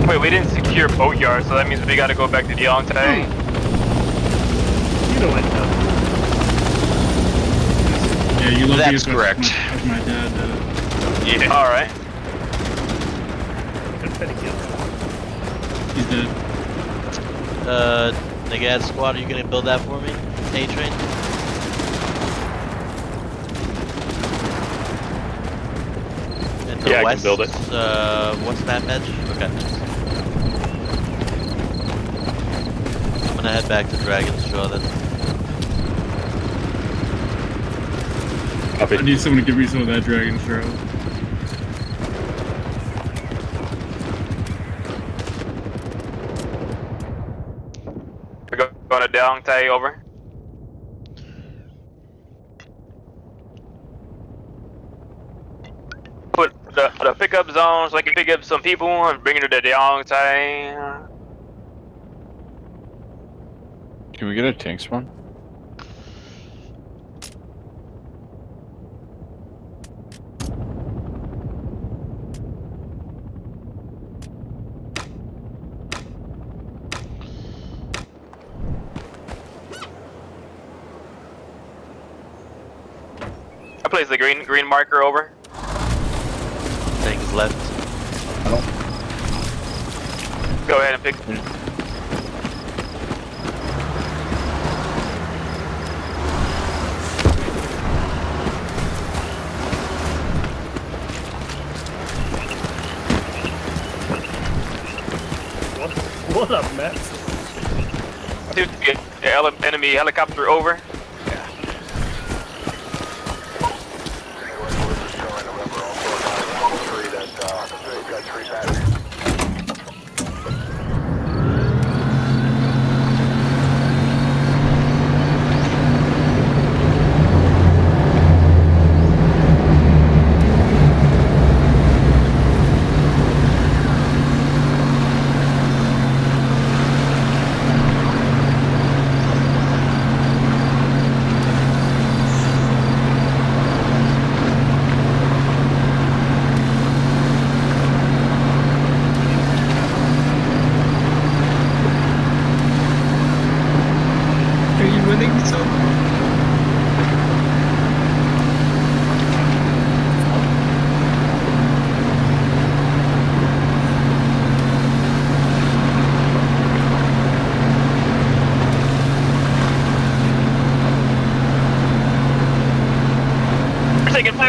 Wait, we didn't secure boatyard, so that means we gotta go back to Deontay. You know what, though. Yeah, you love That's correct. As my dad does. Yeah. Alright. He's dead. Nagad squad, are you gonna build that for me? A-train? In the Yeah, I west, can build it. What's map edge? Okay. I'm gonna head back to Dragon's Jaw then. I need someone to give me some of that dragon shroud. We're going to Deontay, over. Put the pickup zone so I can pick up some people and bring it to Deontay. Can we get a tank spawn? I place the green marker over. Tank is left. Go ahead and pick. What up, Matt? Enemy helicopter over.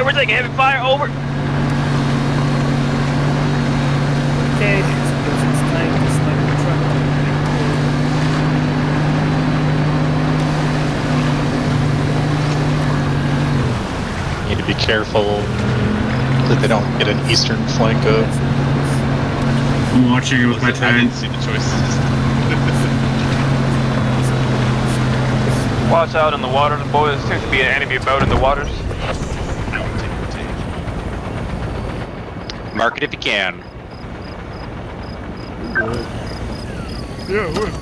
We're taking heavy fire, over. Okay, it's time to snipe the truck. Need to be careful that they don't get an eastern flank up. I'm watching it with my I tank. didn't see the choices. Watch out in the waters, boys. Seems to be an enemy boat in the waters. Mark it if you can. Yeah, would.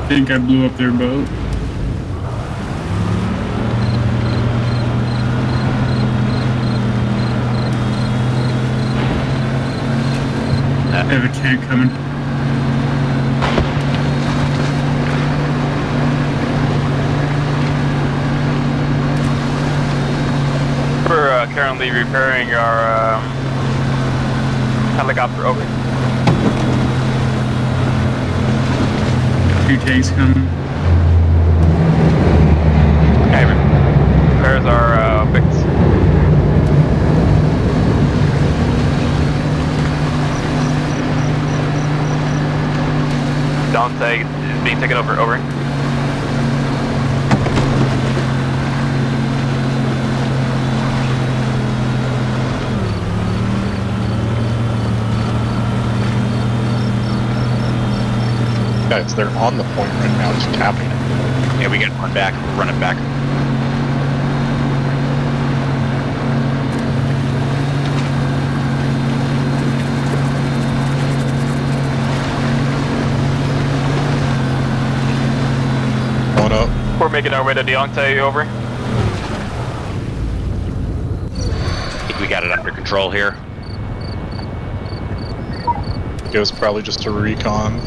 I think I blew up their boat. I have a tank coming. We're currently repairing our helicopter, over. 2 tanks coming. Okay, repairs are fixed. Dante is being taken over, over. Guys, they're on the point right now, just tapping it. Yeah, we get run back. We're running back. Going up. We're making our way to Deontay, over. I think we got it under control here. It was probably just a recon.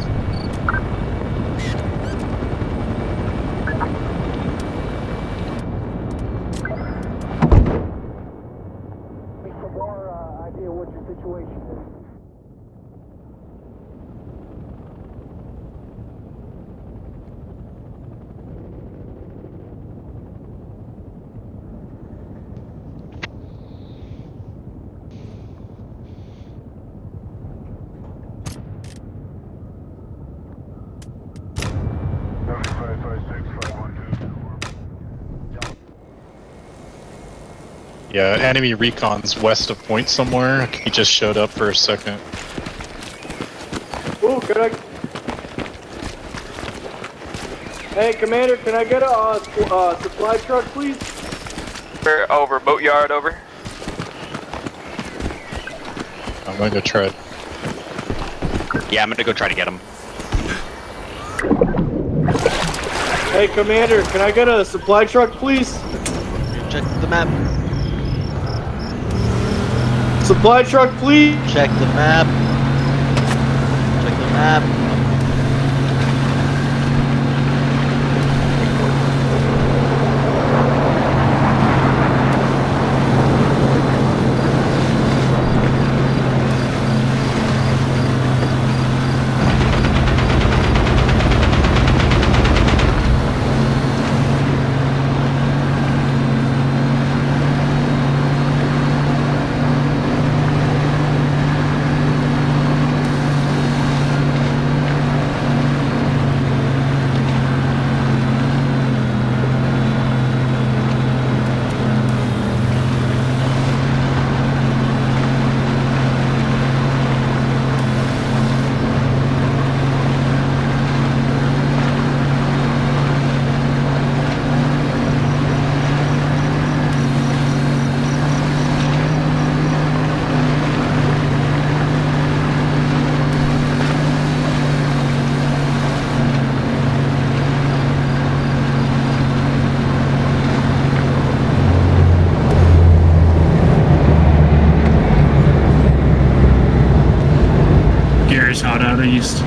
Yeah, enemy recon's west of point somewhere. He just showed up for a second. Oh, can I? Hey, Commander, can I get a supply truck, please? Over, boatyard, over. I'm going to try. Yeah, I'm gonna go try to get him. Hey, Commander, can I get a supply truck, please? Check the map. Supply truck, please. Check the map. Check the map. Gary's hot out east.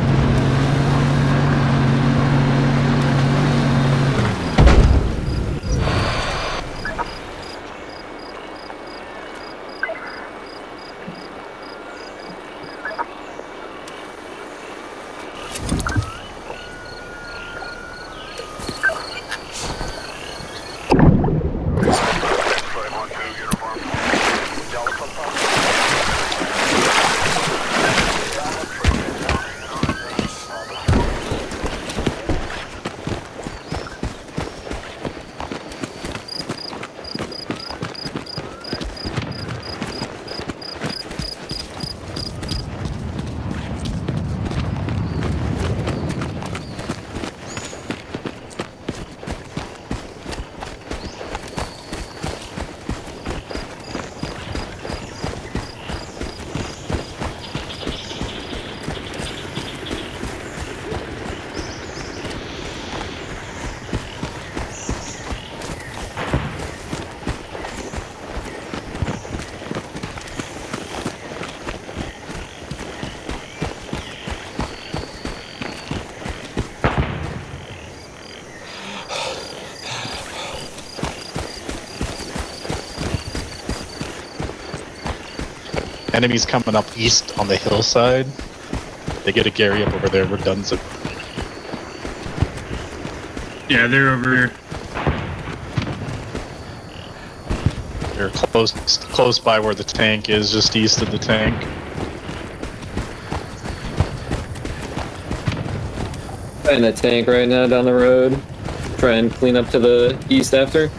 Enemies coming up east on the hillside. They get a Gary up over there. We're done. Yeah, they're over here. They're close by where the tank is, just east of the tank. In a tank right now down the road. Try and clean up to the east after.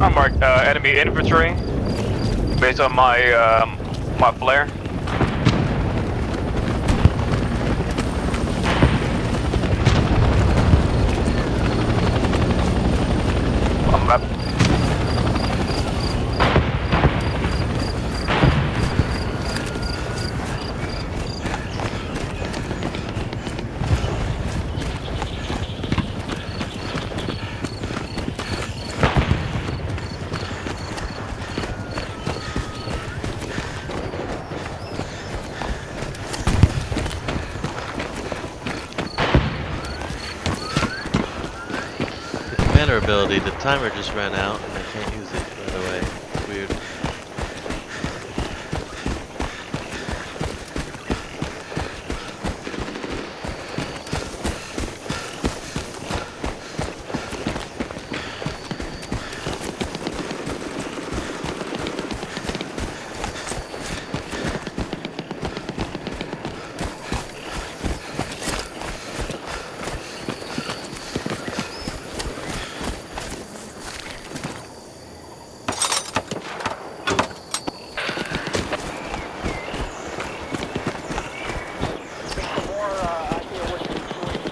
I marked enemy infantry based on my my flare. On map. Commander ability, the timer just ran out and I can't use it, by the way. It's weird.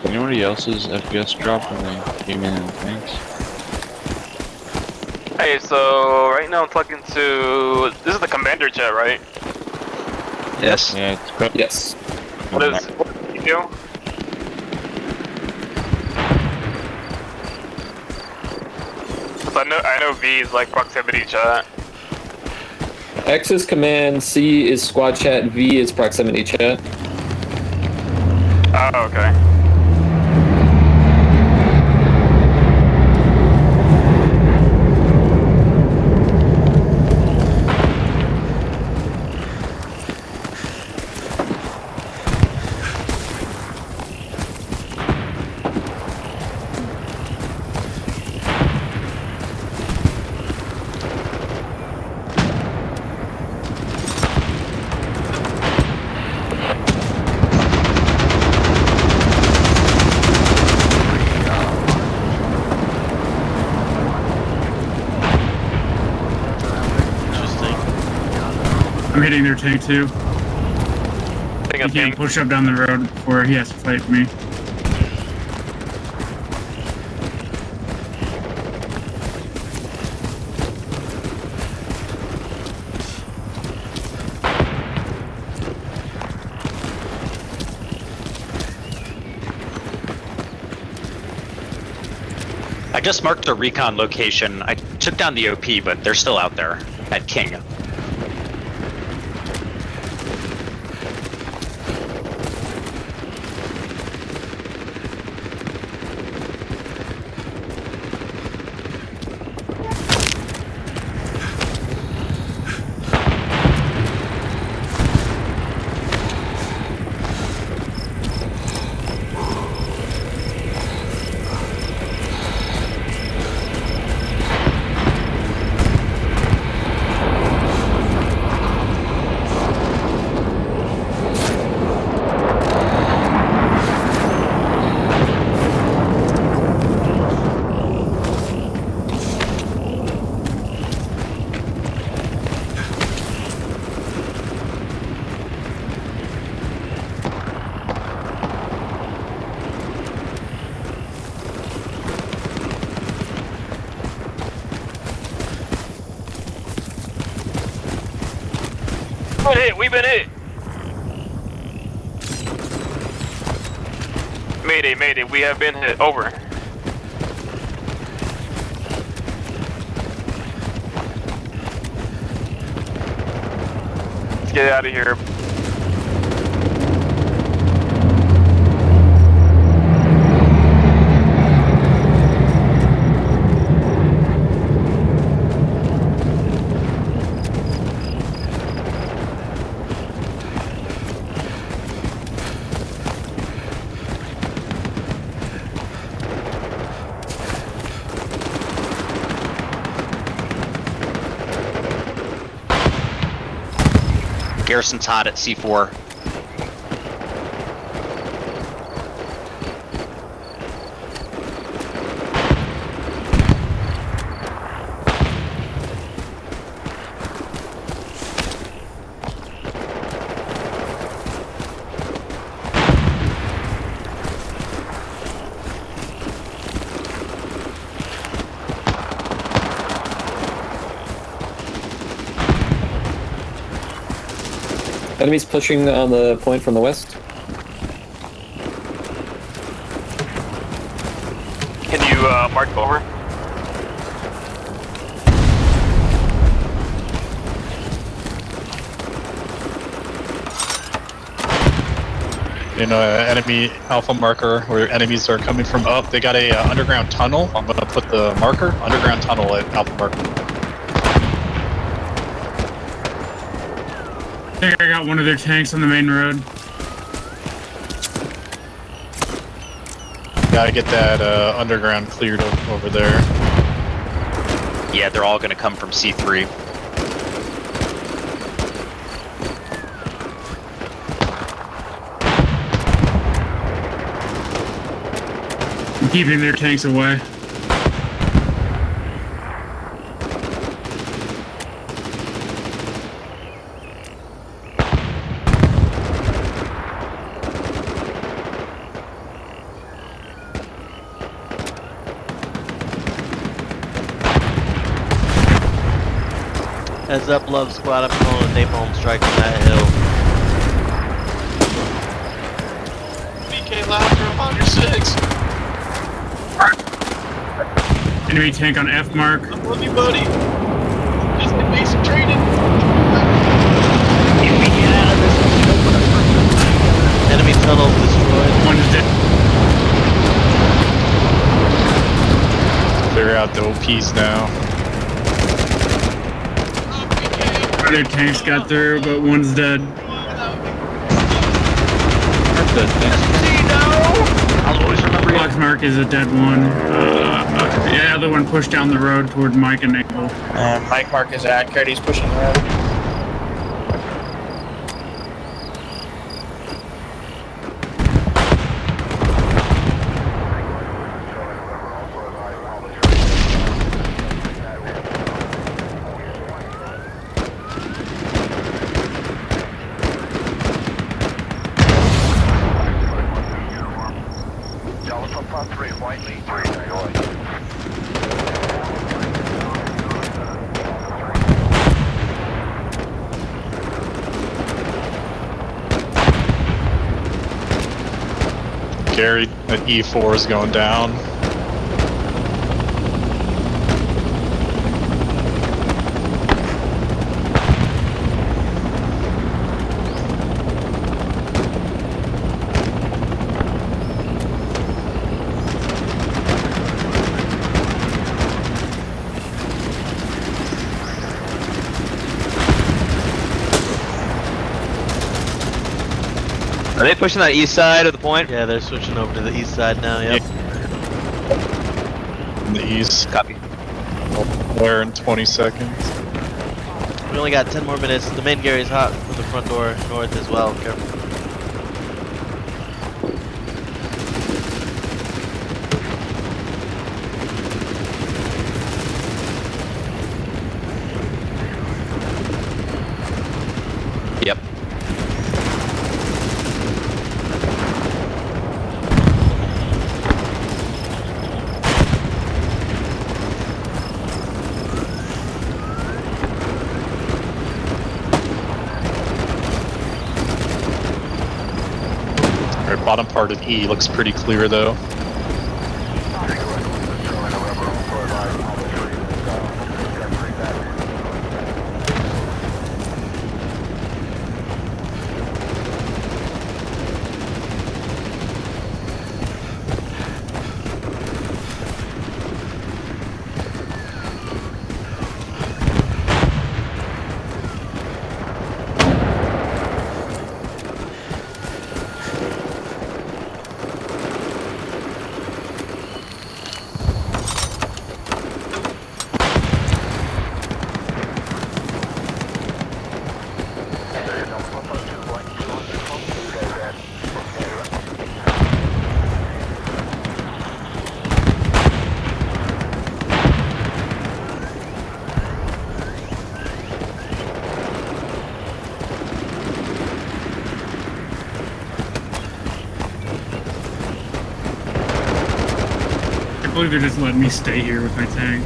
Anybody else's FPS drop when they came in tanks? Hey, so right now I'm talking to. This is the commander chat, right? Yes. Yeah, it's good. Yes. What do you do? So I know V is like proximity chat. X is command, C is squad chat, V is proximity chat. Oh, okay. I'm hitting their tank too. He can't push up down the road before he has to fight me. I just marked a recon location. I took down the OP, but they're still out there at King. We've been hit. Mayday, mayday, we have been hit. Over. Let's get out of here. Garrison's hot at C4. Enemies pushing on the point from the west. Can you mark over? In enemy alpha marker where enemies are coming from up, they got a underground tunnel. I'm gonna put the marker underground tunnel at alpha marker. I think I got one of their tanks on the main road. Gotta get that underground cleared over there. Yeah, they're all gonna come from C3. I'm keeping their tanks away. Heads up, Love Squad. I'm calling a napalm strike on that hill. BK Laughter, I'm on your 6. Enemy tank on F mark. I'm with you, buddy. Just get basic training. Enemy tunnel destroyed. One is dead. Clear out the OPs now. Their tanks got through, but one's dead. I'll always remember Fox mark is a dead one. Yeah, the other one pushed down the road toward Mike and Abel. Mike Mark is accurate. He's pushing around. Gary, that E4 is going down. Are they pushing that east side of the point? Yeah, they're switching over to the east side now, yep. In the east. Copy. There in 20 seconds. We only got 10 more minutes. The main Gary's hot from the front door north as well. Careful. Yep. Alright, bottom part of E looks pretty clear though. I believe they're just letting me stay here with my tank.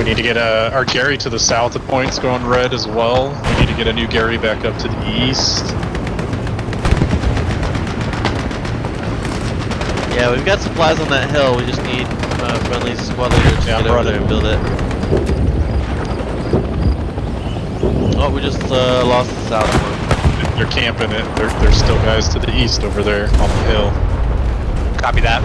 We need to get our Gary to the south of point's going red as well. We need to get a new Gary back up to the east. Yeah, we've got supplies on that hill. We just need friendly squad leaders to get over there and build it. Oh, we just lost the south one. They're camping it. There's still guys to the east over there on the hill. Copy that.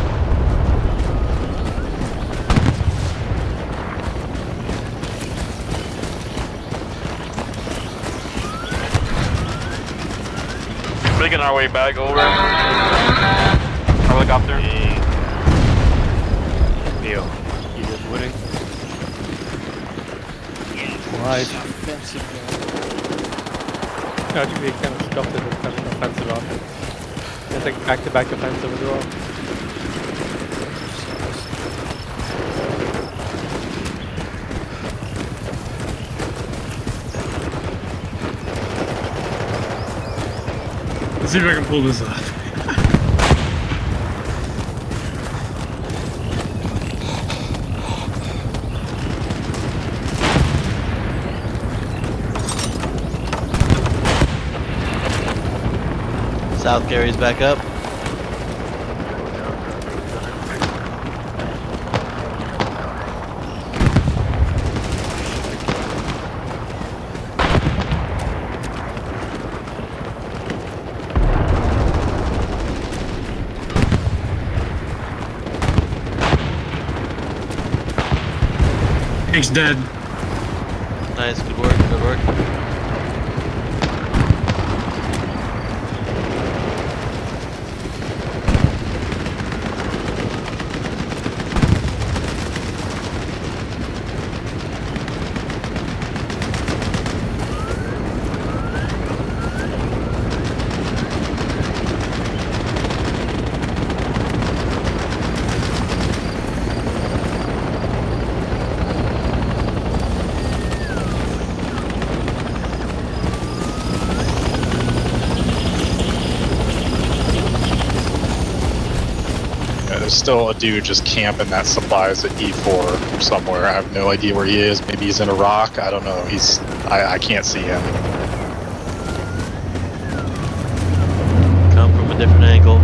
Making our way back over. Helicopter. Deal. You just winning? Right. No, we kind of stopped it with kind of offensive offense. It's like back-to-back offensive as well. Let's see if I can pull this off. South Gary's back up. Hank's dead. Nice, good work, good work. There's still a dude just camping that supplies at E4 somewhere. I have no idea where he is. Maybe he's in a rock. I don't know. I can't see him. Come from a different angle.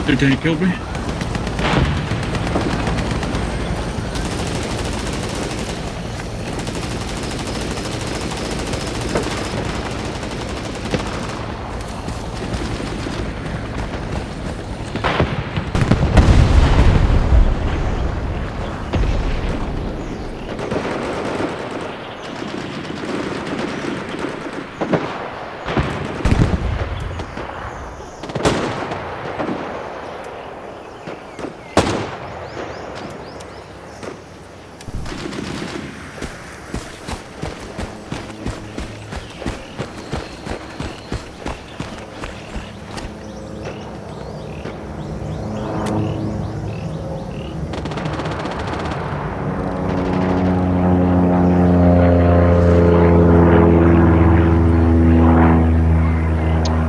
Their tank killed me.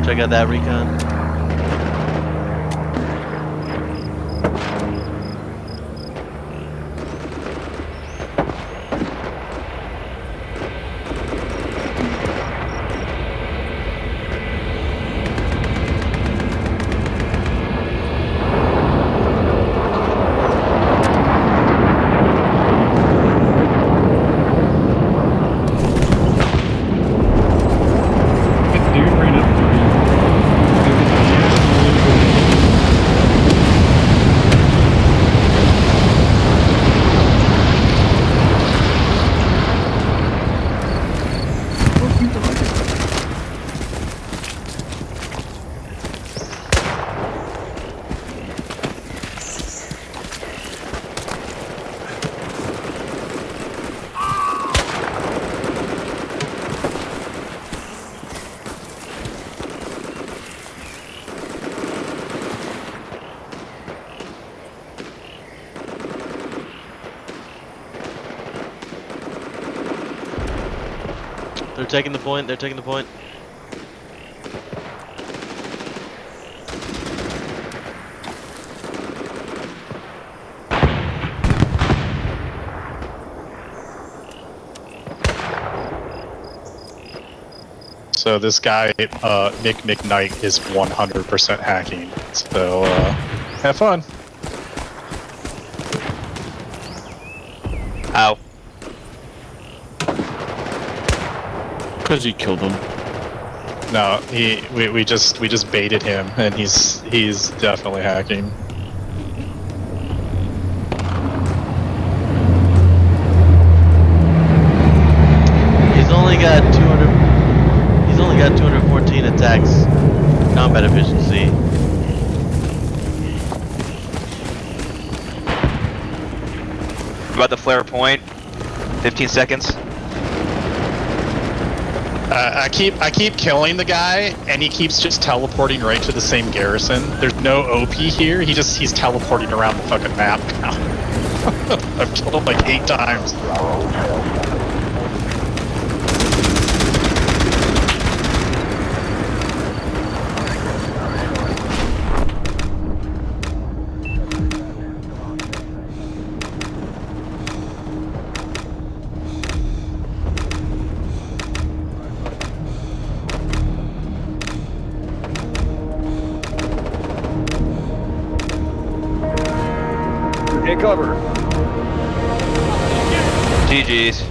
Check out that recon. They're taking the point. They're taking the point. So this guy, Nick McKnight, is 100% hacking. So have fun. Ow. Because he killed him. No, we just baited him, and he's definitely hacking. He's only got 200. He's only got 214 attacks, combat efficiency. About the flare point. 15 seconds. I keep killing the guy, and he keeps just teleporting right to the same garrison. There's no OP here. He's teleporting around the fucking map now. I've killed him like 8 times. Take cover. GG's.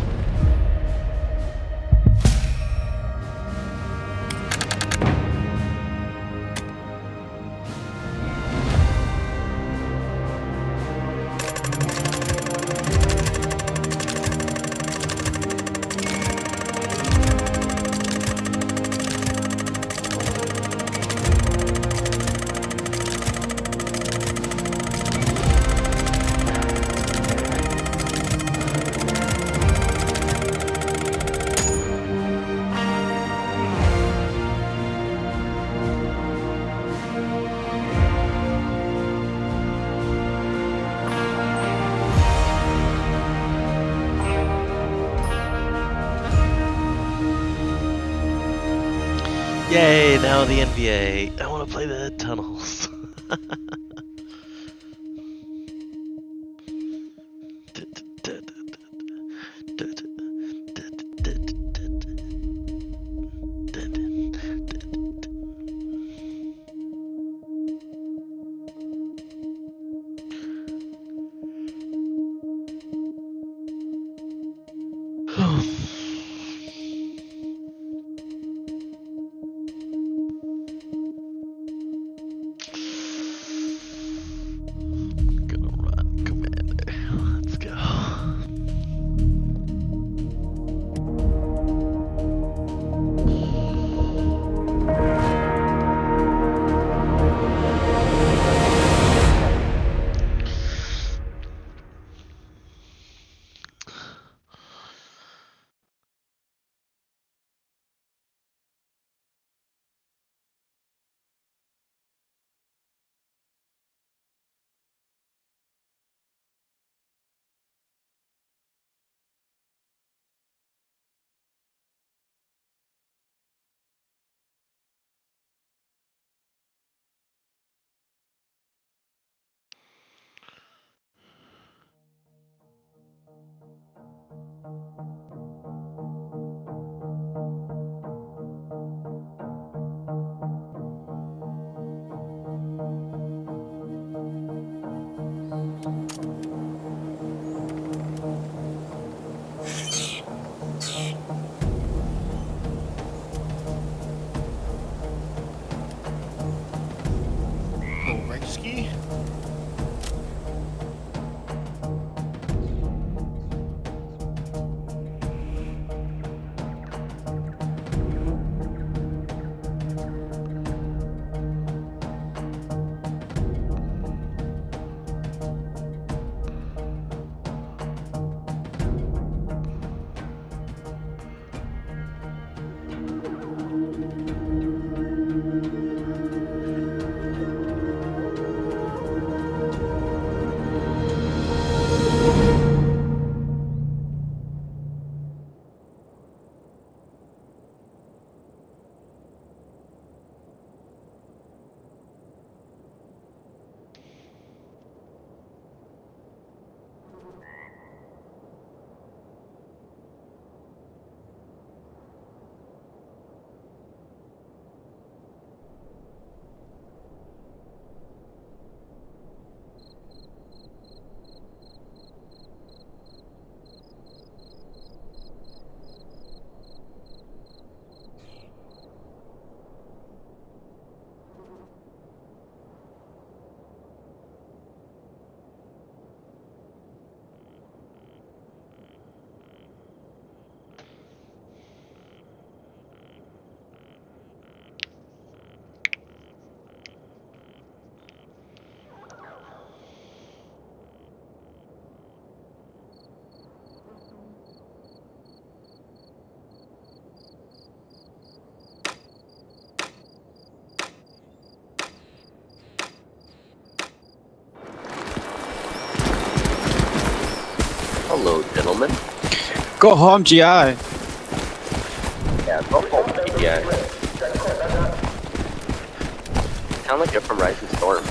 Yay! Now the NBA. I want to play the tunnels. gentlemen. Go home, GI. Yeah, go home, GI. Sound like you're from Rising Storm.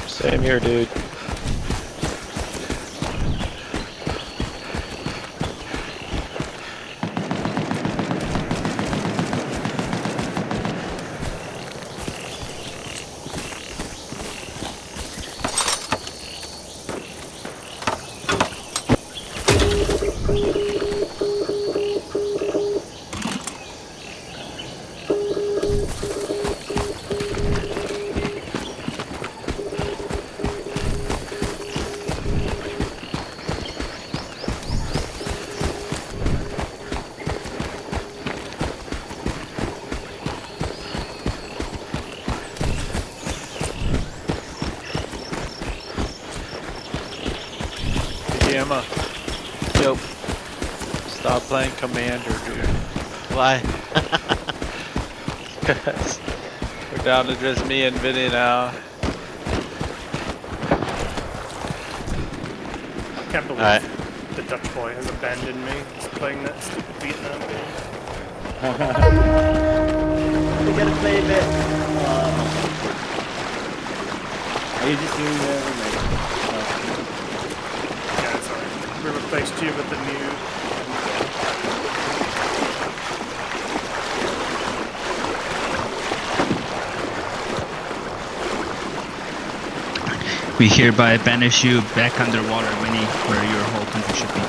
Same here, dude. Gamma. Yo. Stop playing Commander, dude. Why? Because we're down to just me and Vinny now. Can't believe the Dutch boy has abandoned me. He's playing that stupid Vietnam game. We gotta play a bit. Are you just doing the remake? Yeah, sorry. We replaced you with the new. We hereby banish you back underwater, Winnie, where your whole country should be.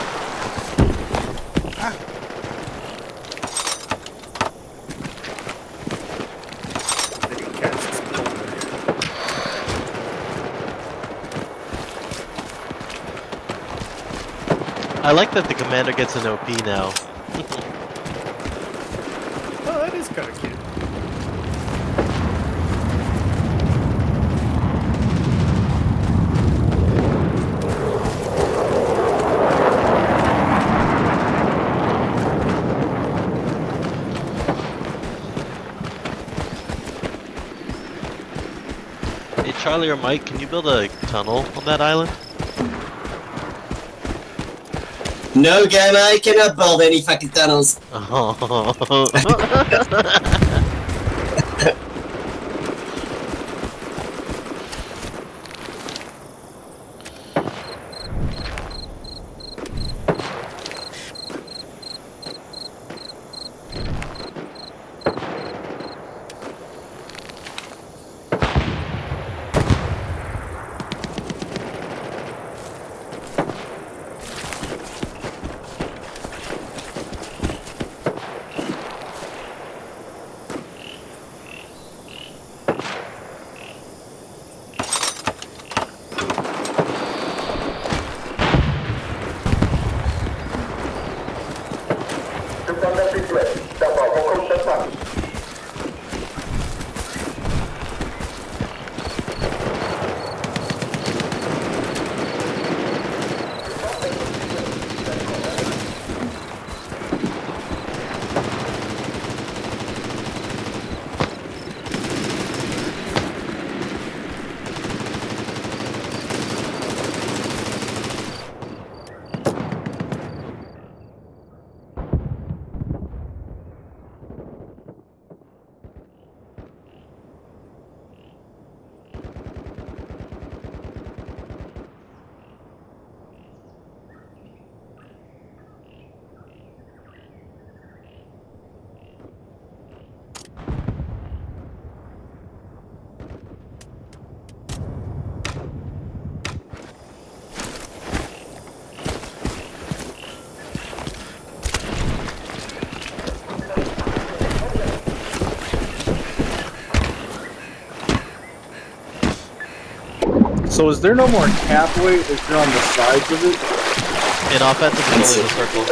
I like that the commander gets an OP now. Oh, that is kind of cute. Hey, Charlie or Mike, can you build a tunnel on that island? No, Gamma, I cannot build any fucking tunnels. So is there no more cap weight if you're on the sides of it? In offensive, it's only the circle.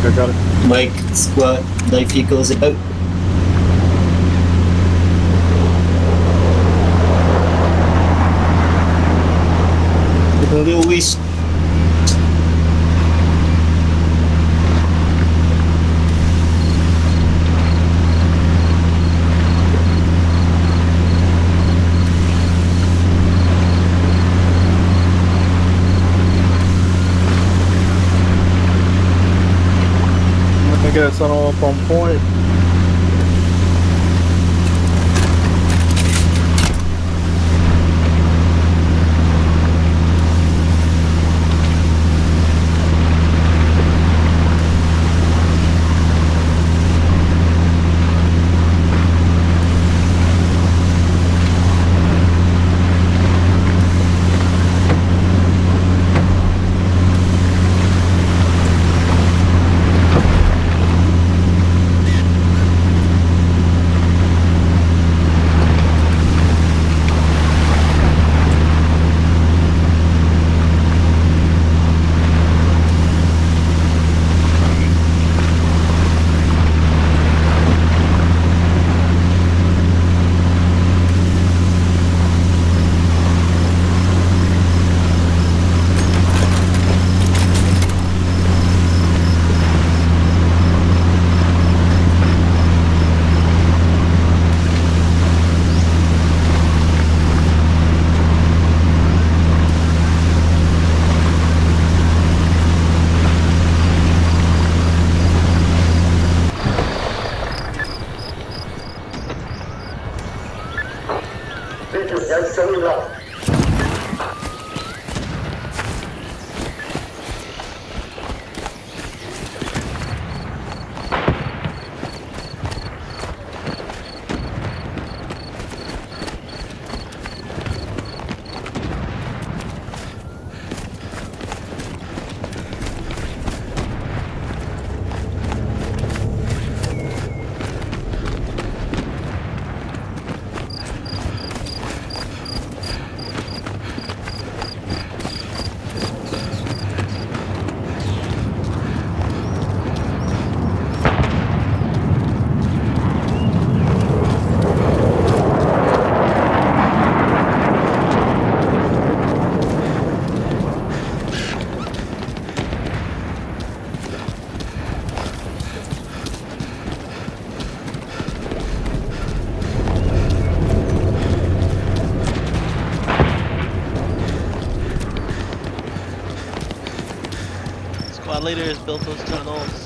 I got it. Mike, squad, light vehicles about. A little waste. I'm gonna get us all up on point. Squad leader has built those tunnels.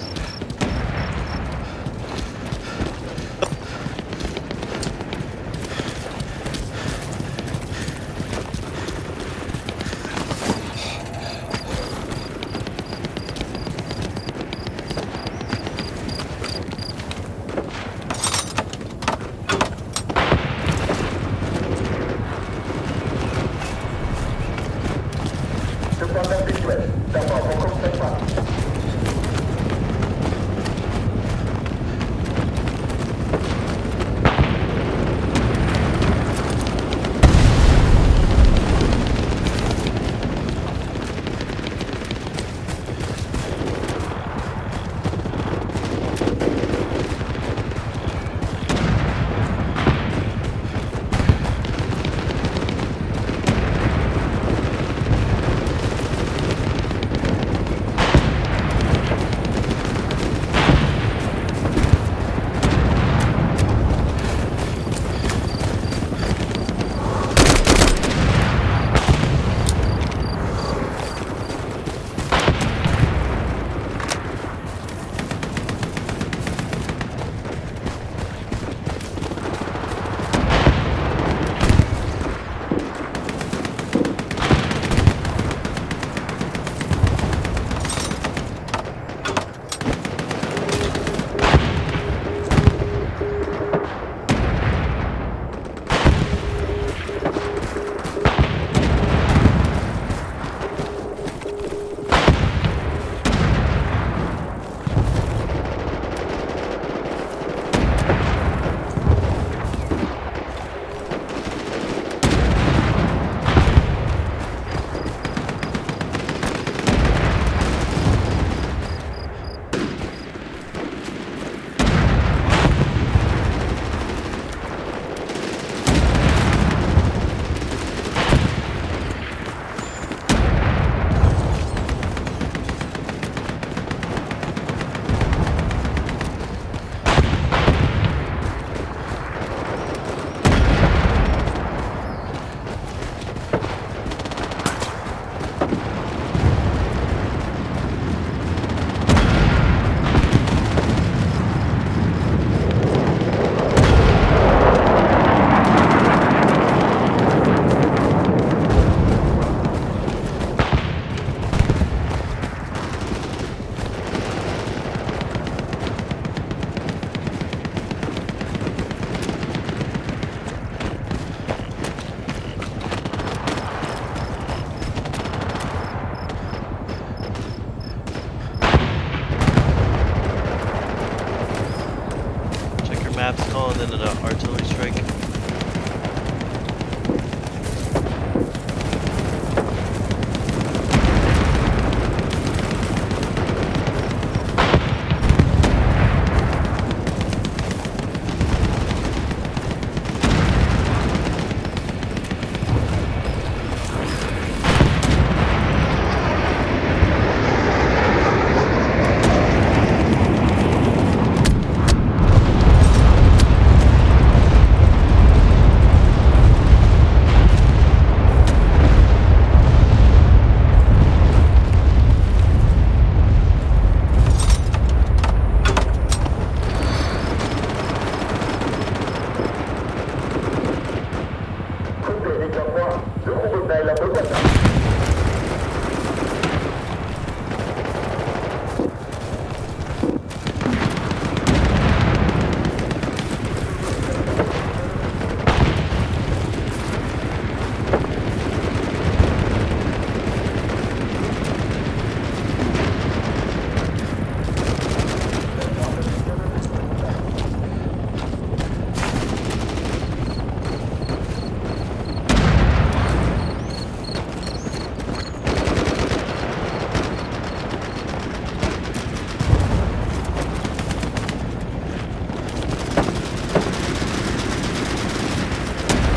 Let's call it an artillery strike.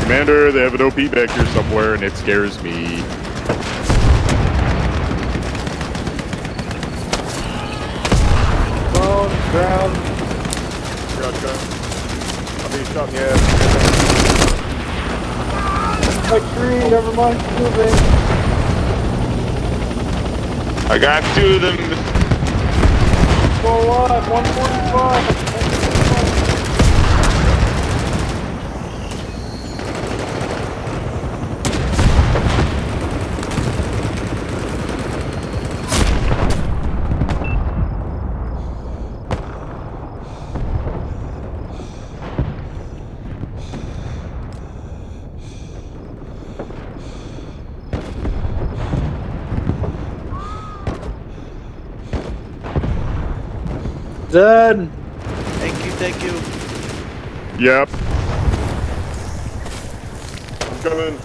Commander, they have an OP back here somewhere and it scares me. Phone, ground. Gotcha. I'll be shot in the ass. Like tree, never mind, moving. I got 2 of them. Still alive, 145. Done. Thank you. Yep. I'm coming.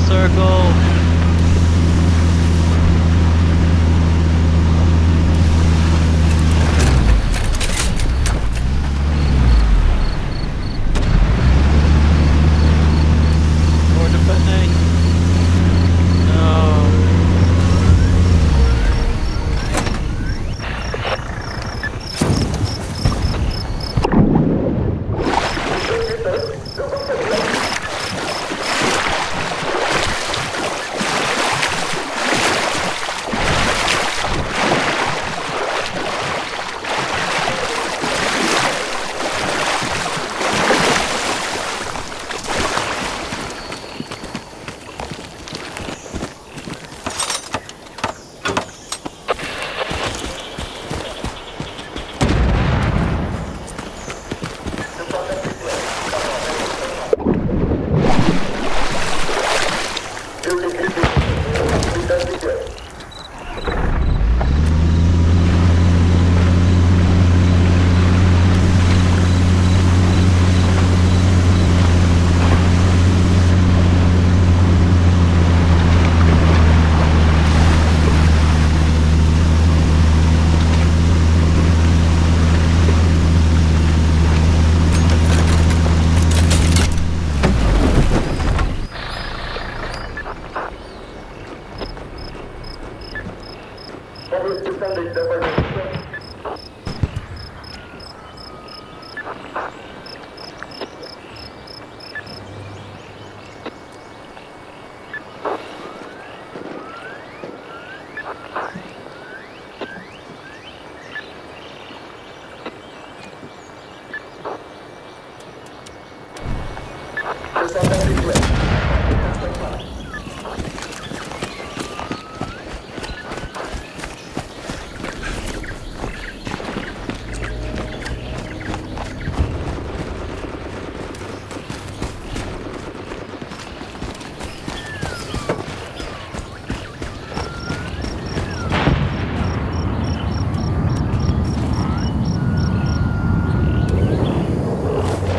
circle. Or defending. No.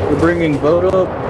We're bringing boat up.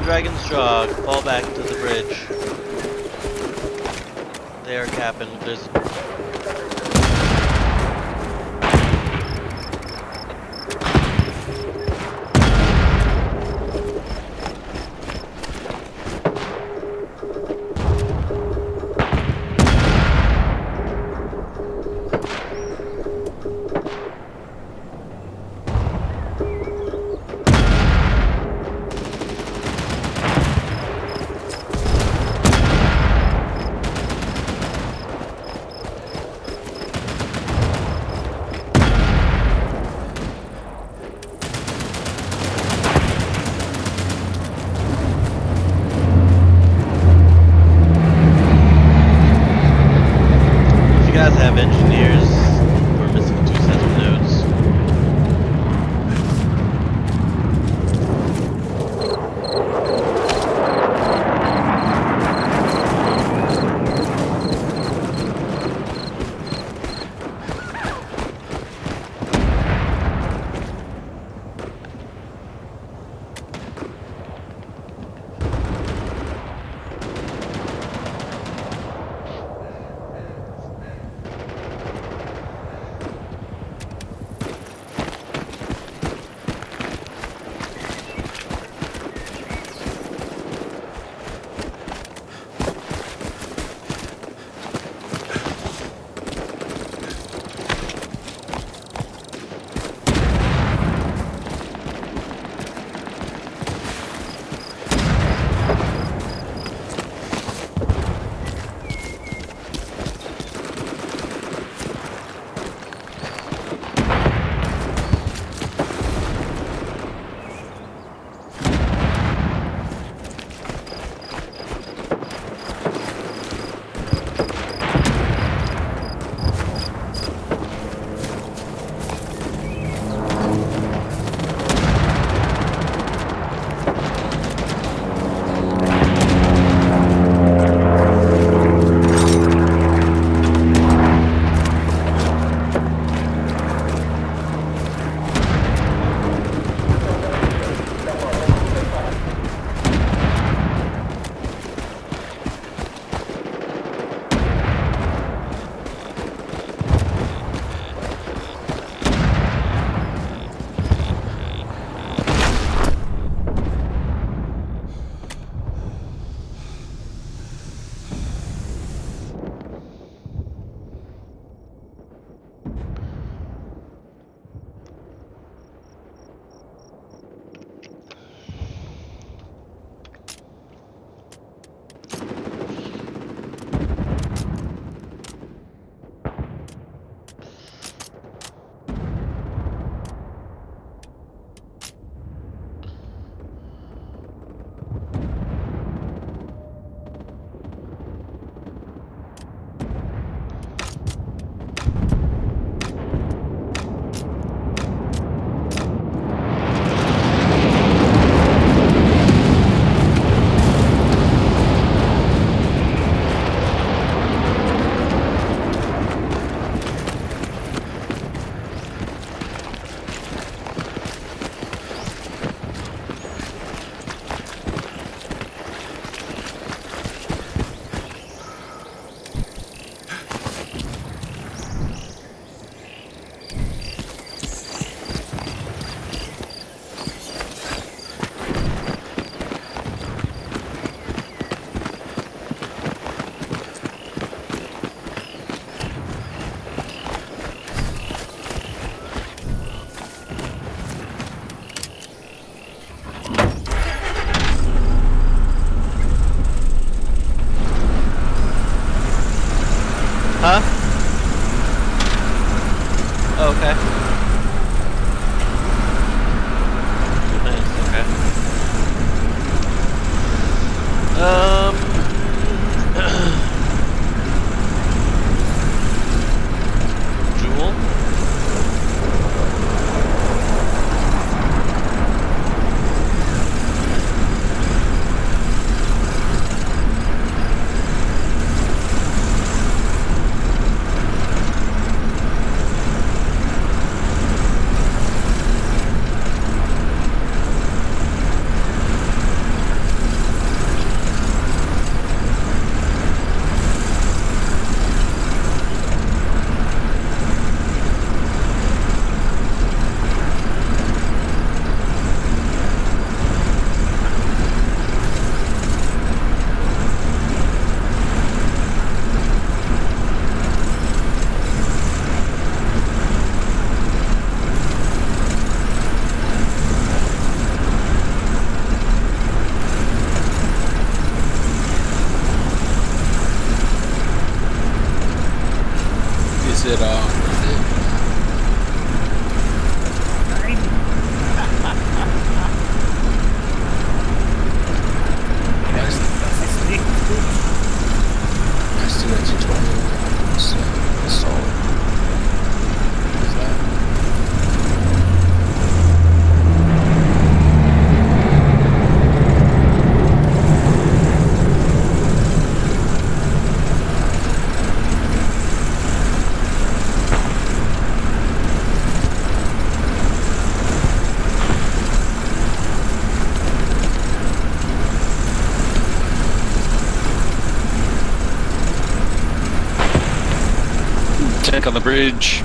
Dragon's Jaw, fall back to the bridge. They are capping. There's... have engineers. We're missing 2 sets of nodes. Huh? Oh, okay. Nice, okay. Jewel? Back on the bridge.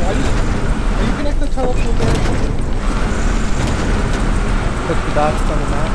Are you connect the teleport there? Put the dots on the map.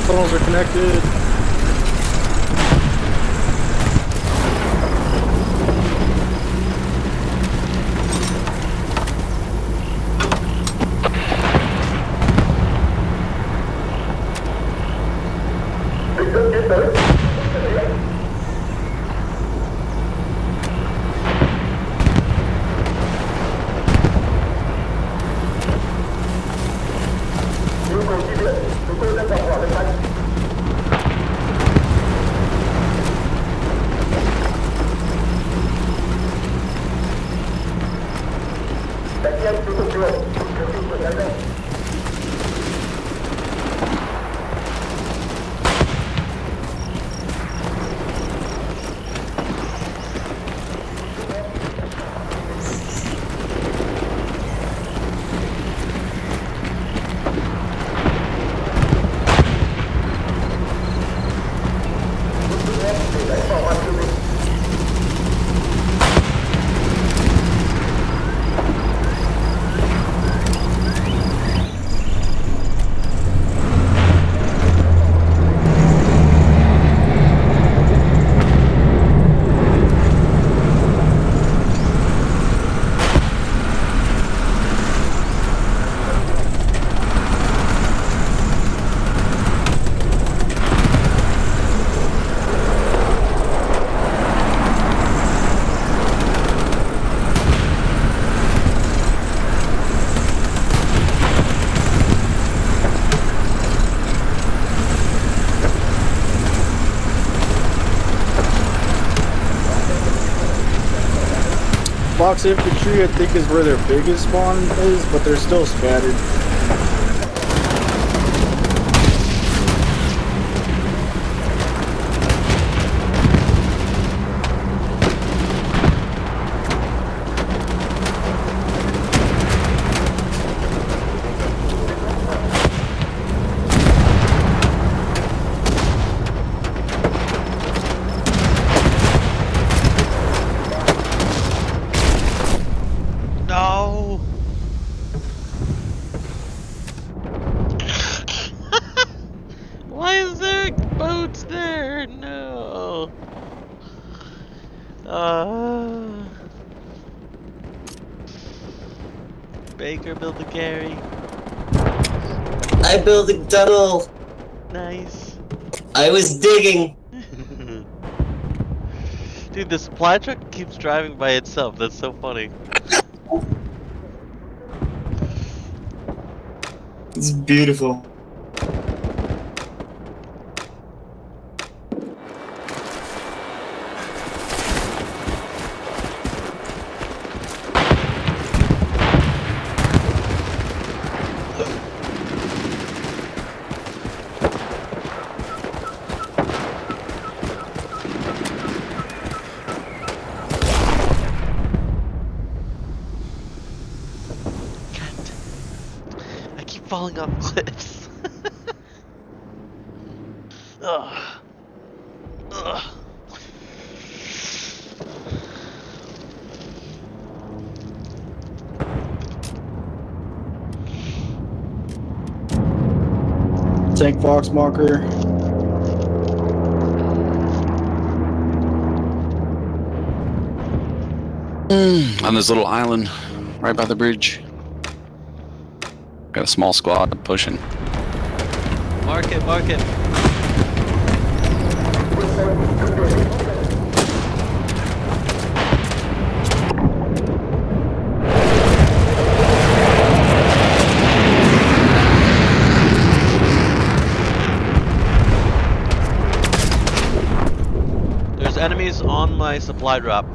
Tunnels are connected. Box infantry, I think, is where their biggest spawn is, but they're still scattered. No! Why is there boats there? No! Baker, build the carry. I built a tunnel. Nice. I was digging. Dude, the supply truck keeps driving by itself. That's so funny. It's beautiful. falling off cliffs. Ugh. Ugh. Tank Fox marker. On this little island right by the bridge. Got a small squad pushing. Mark it, mark it. There's enemies on my supply drop.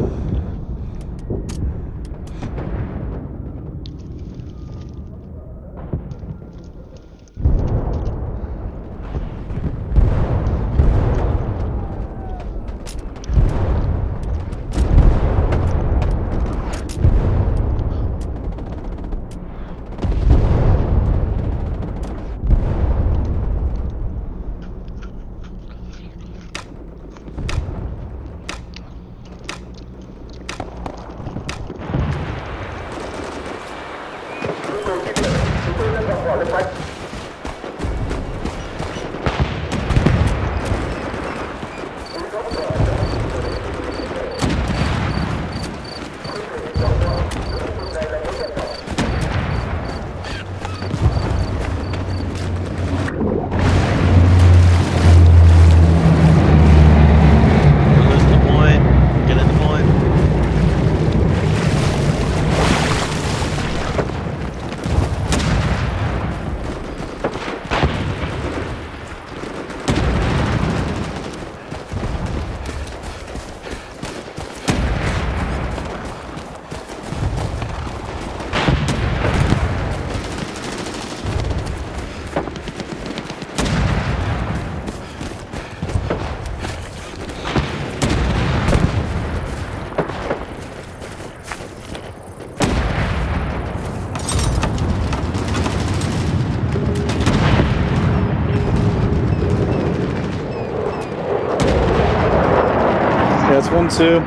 Yeah, it's 1-2.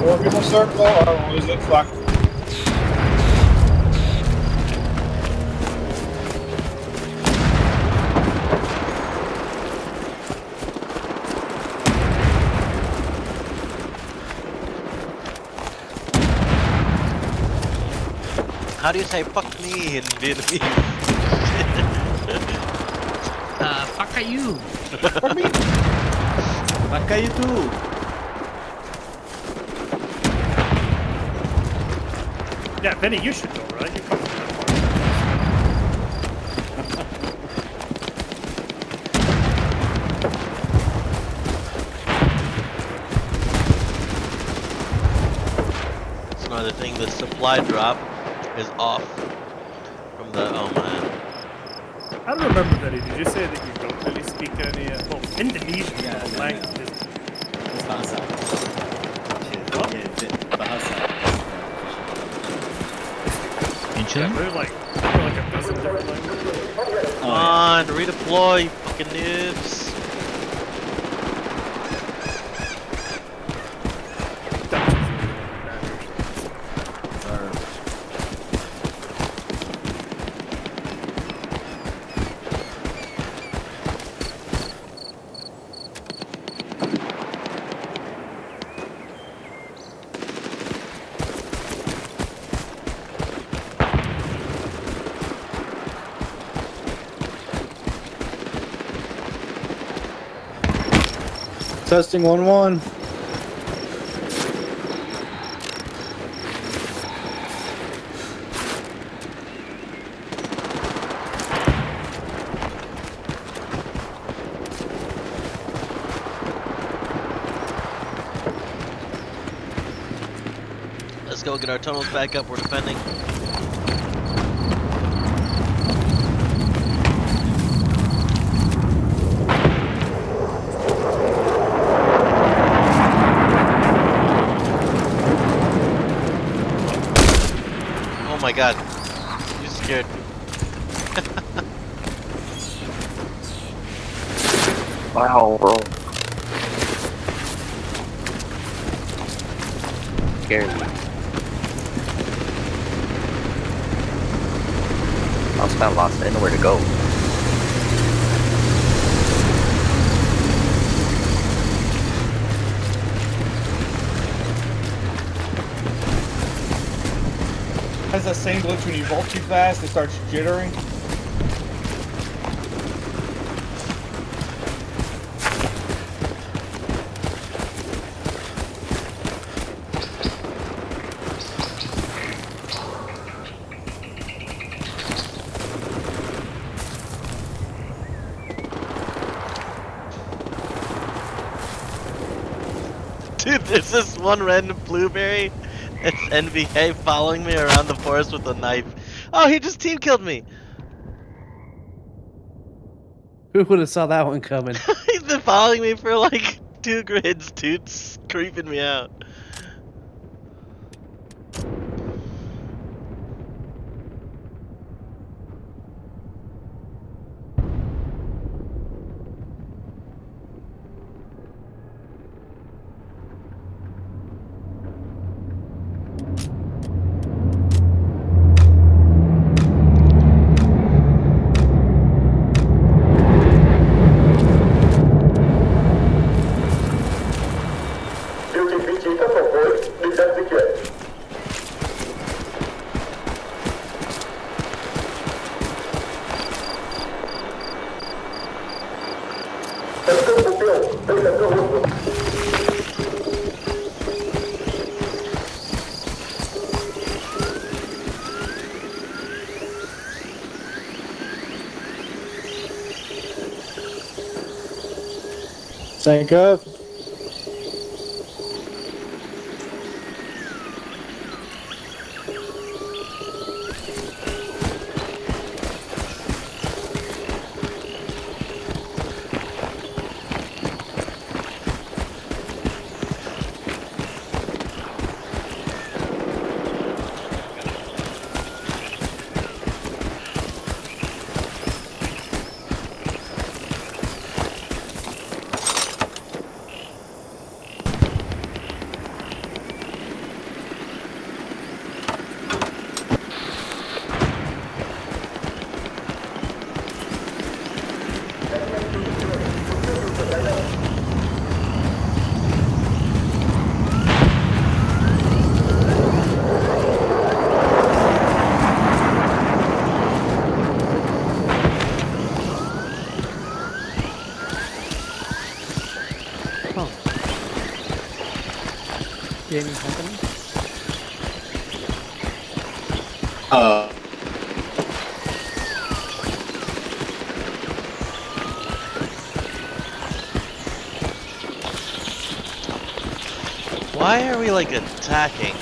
Well, people circle. Oh, is it fuck? How do you say fuck me in Vietnamese? Fuck you. Fuck me. Fuck you too. Yeah, Benny, you should know, right? You come It's another thing, the supply drop is off from the, oh man. I don't remember, Benny. Did you say that you don't really speak any, Indonesian languages? It's bahasa. Inching? We're like a dozen different languages. Come on, redeploy, you fucking noobs. Testing 1-1. Let's go get our tunnels back up, we're defending. Oh my god. scared me. Wow, bro. Scared me. I was kind of lost. I didn't know where to go. Has that same glitch when you vault too fast, it starts jittering. Dude, there's this one random blueberry. It's NVA following me around the forest with a knife. Oh, he just team killed me. Who would have saw that one coming? He's been following me for like 2 grids, dude. It's creeping me out. Sync up. Gaming company? Why are we like attacking?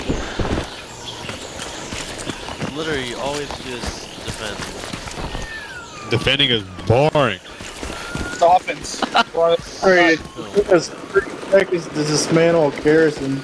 Literally, always just defend. Defending is boring. It's offense. Alright, it took us 30 seconds to dismantle a garrison.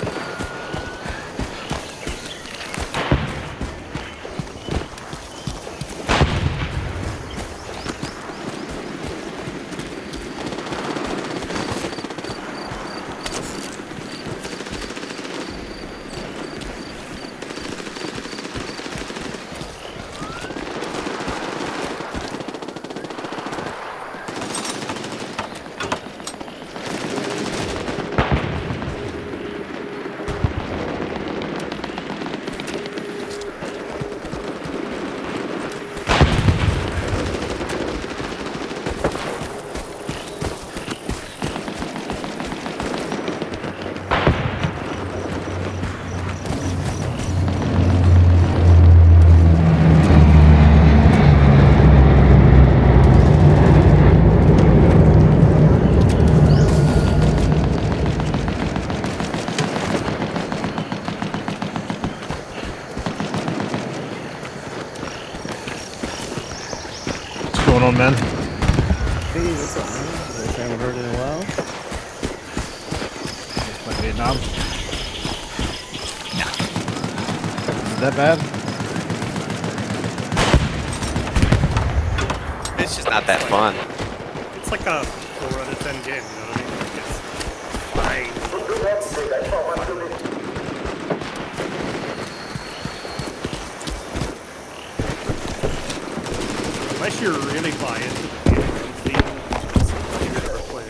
What's going on, man? Hey, what's up, man? I haven't heard in a while. Just like Vietnam. Is that bad? it's just not that fun. It's like a 4 out of 10 game, you know what I mean? Like it's fine. Unless you're really buying the game, you'd never play it.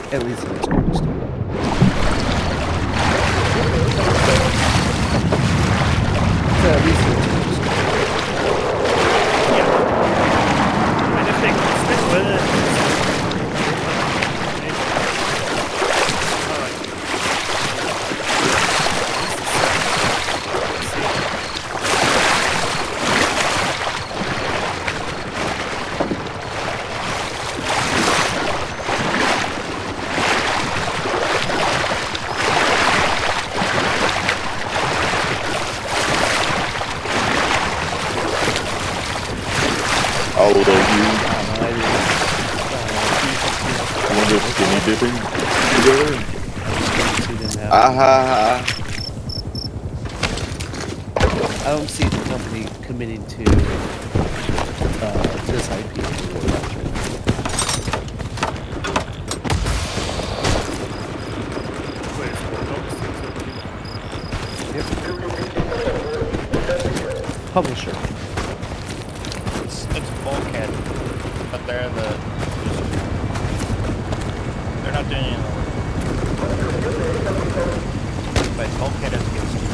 At least in this corner store. So at least in this corner store. Yeah. And if they stick with it, How old are you? Want to go skinny dipping together? I don't see the company committing to this IP anymore. Yep. Publisher. It's Bulkhead, but they're in the. They're not doing any work. But Bulkhead is against you.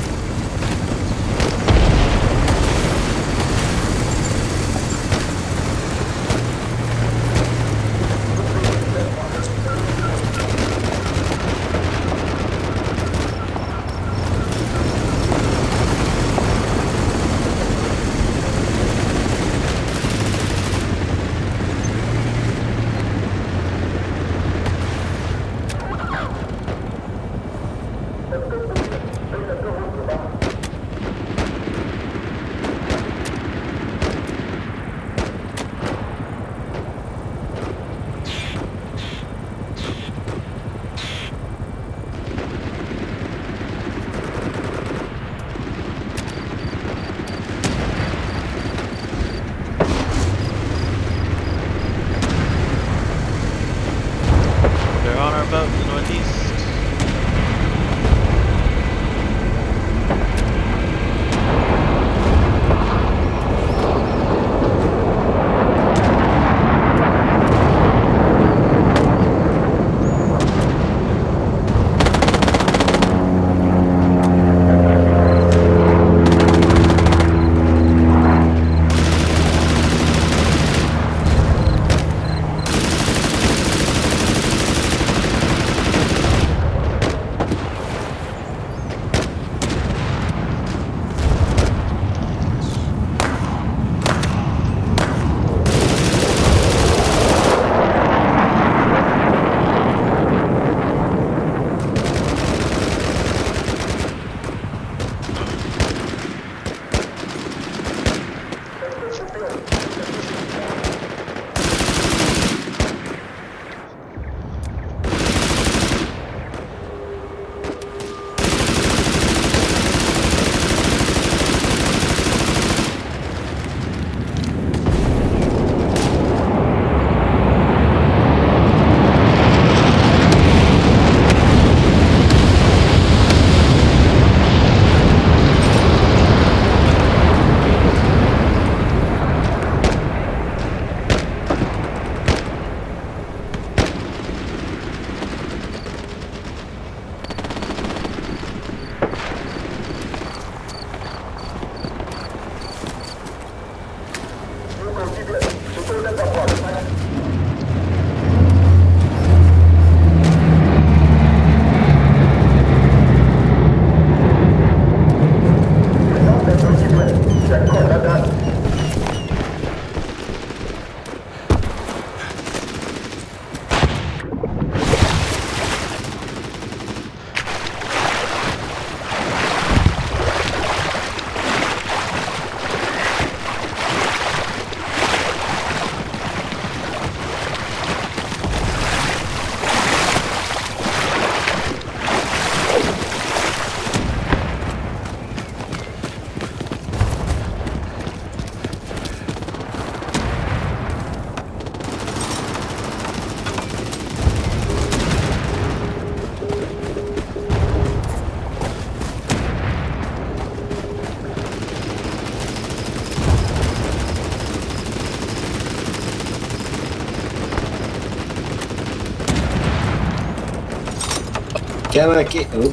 Gamma K. Oh.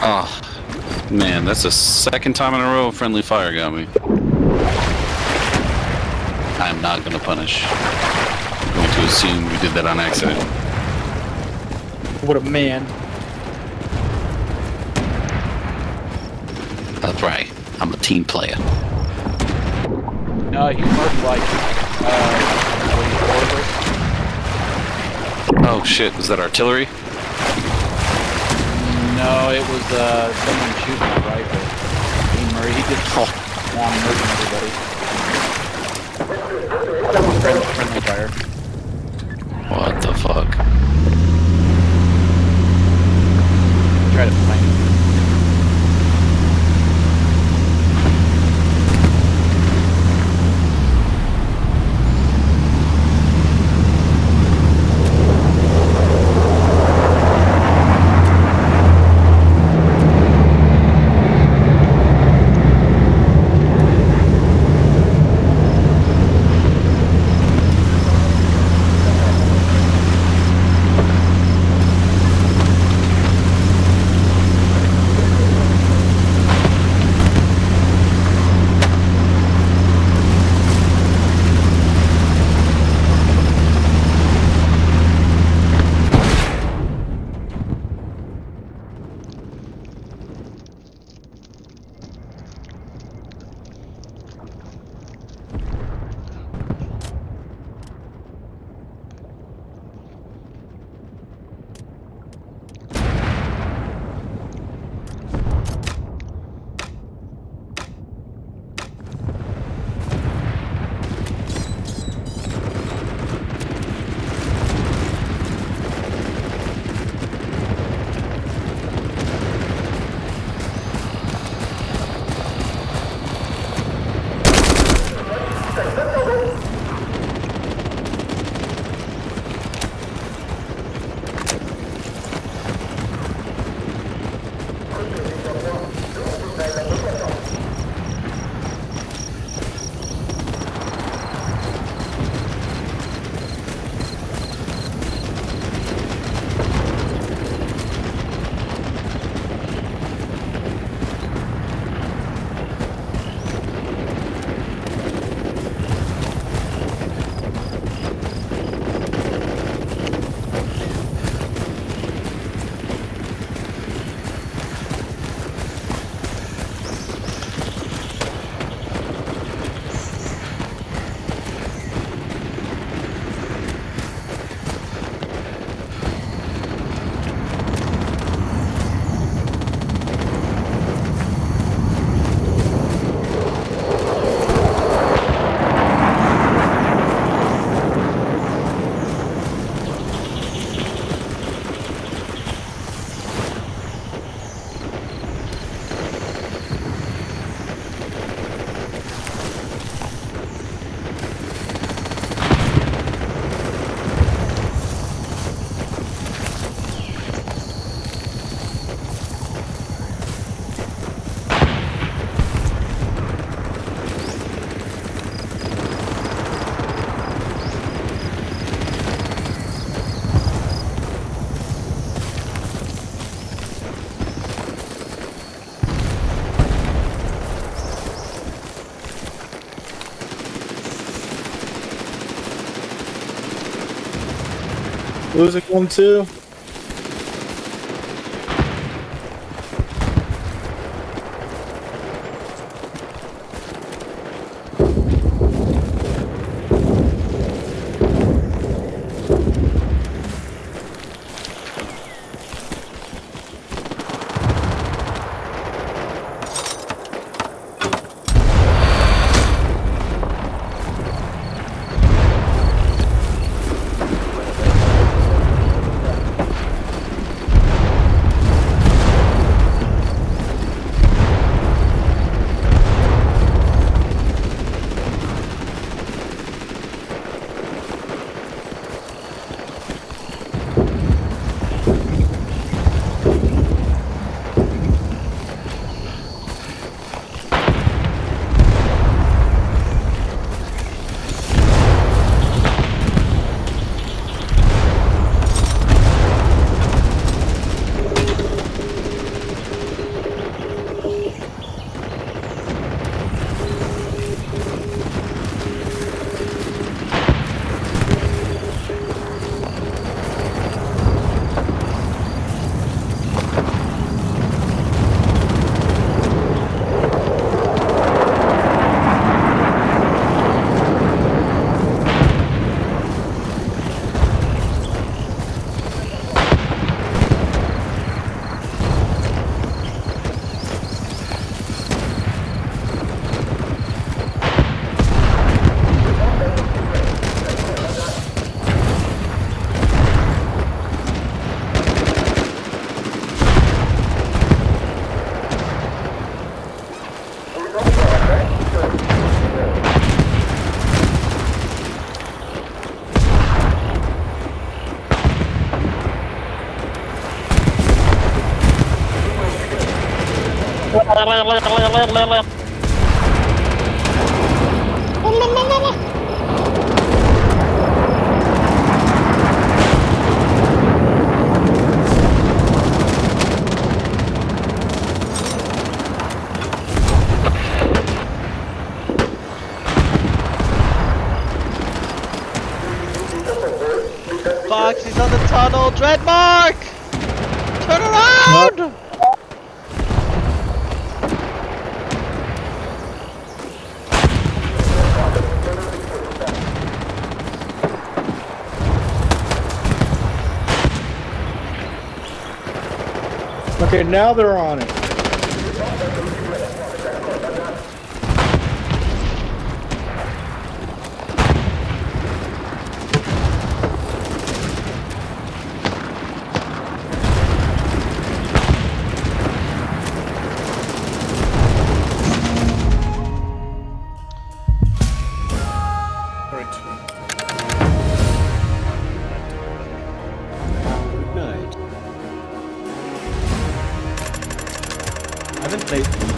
Oh, man, that's the second time in a row friendly fire got me. I'm not gonna punish. I'm going to assume we did that on accident. What a man. That's right. I'm a team player. No, he marked like, Oh shit, was that artillery? no, it was, someone shooting a rifle. He just on murdering everybody. Friendly fire. What the fuck? Try to find him. Losing one too. Fox, he's on the tunnel. Dreadmark! Turn around! Okay, now they're on it. I haven't played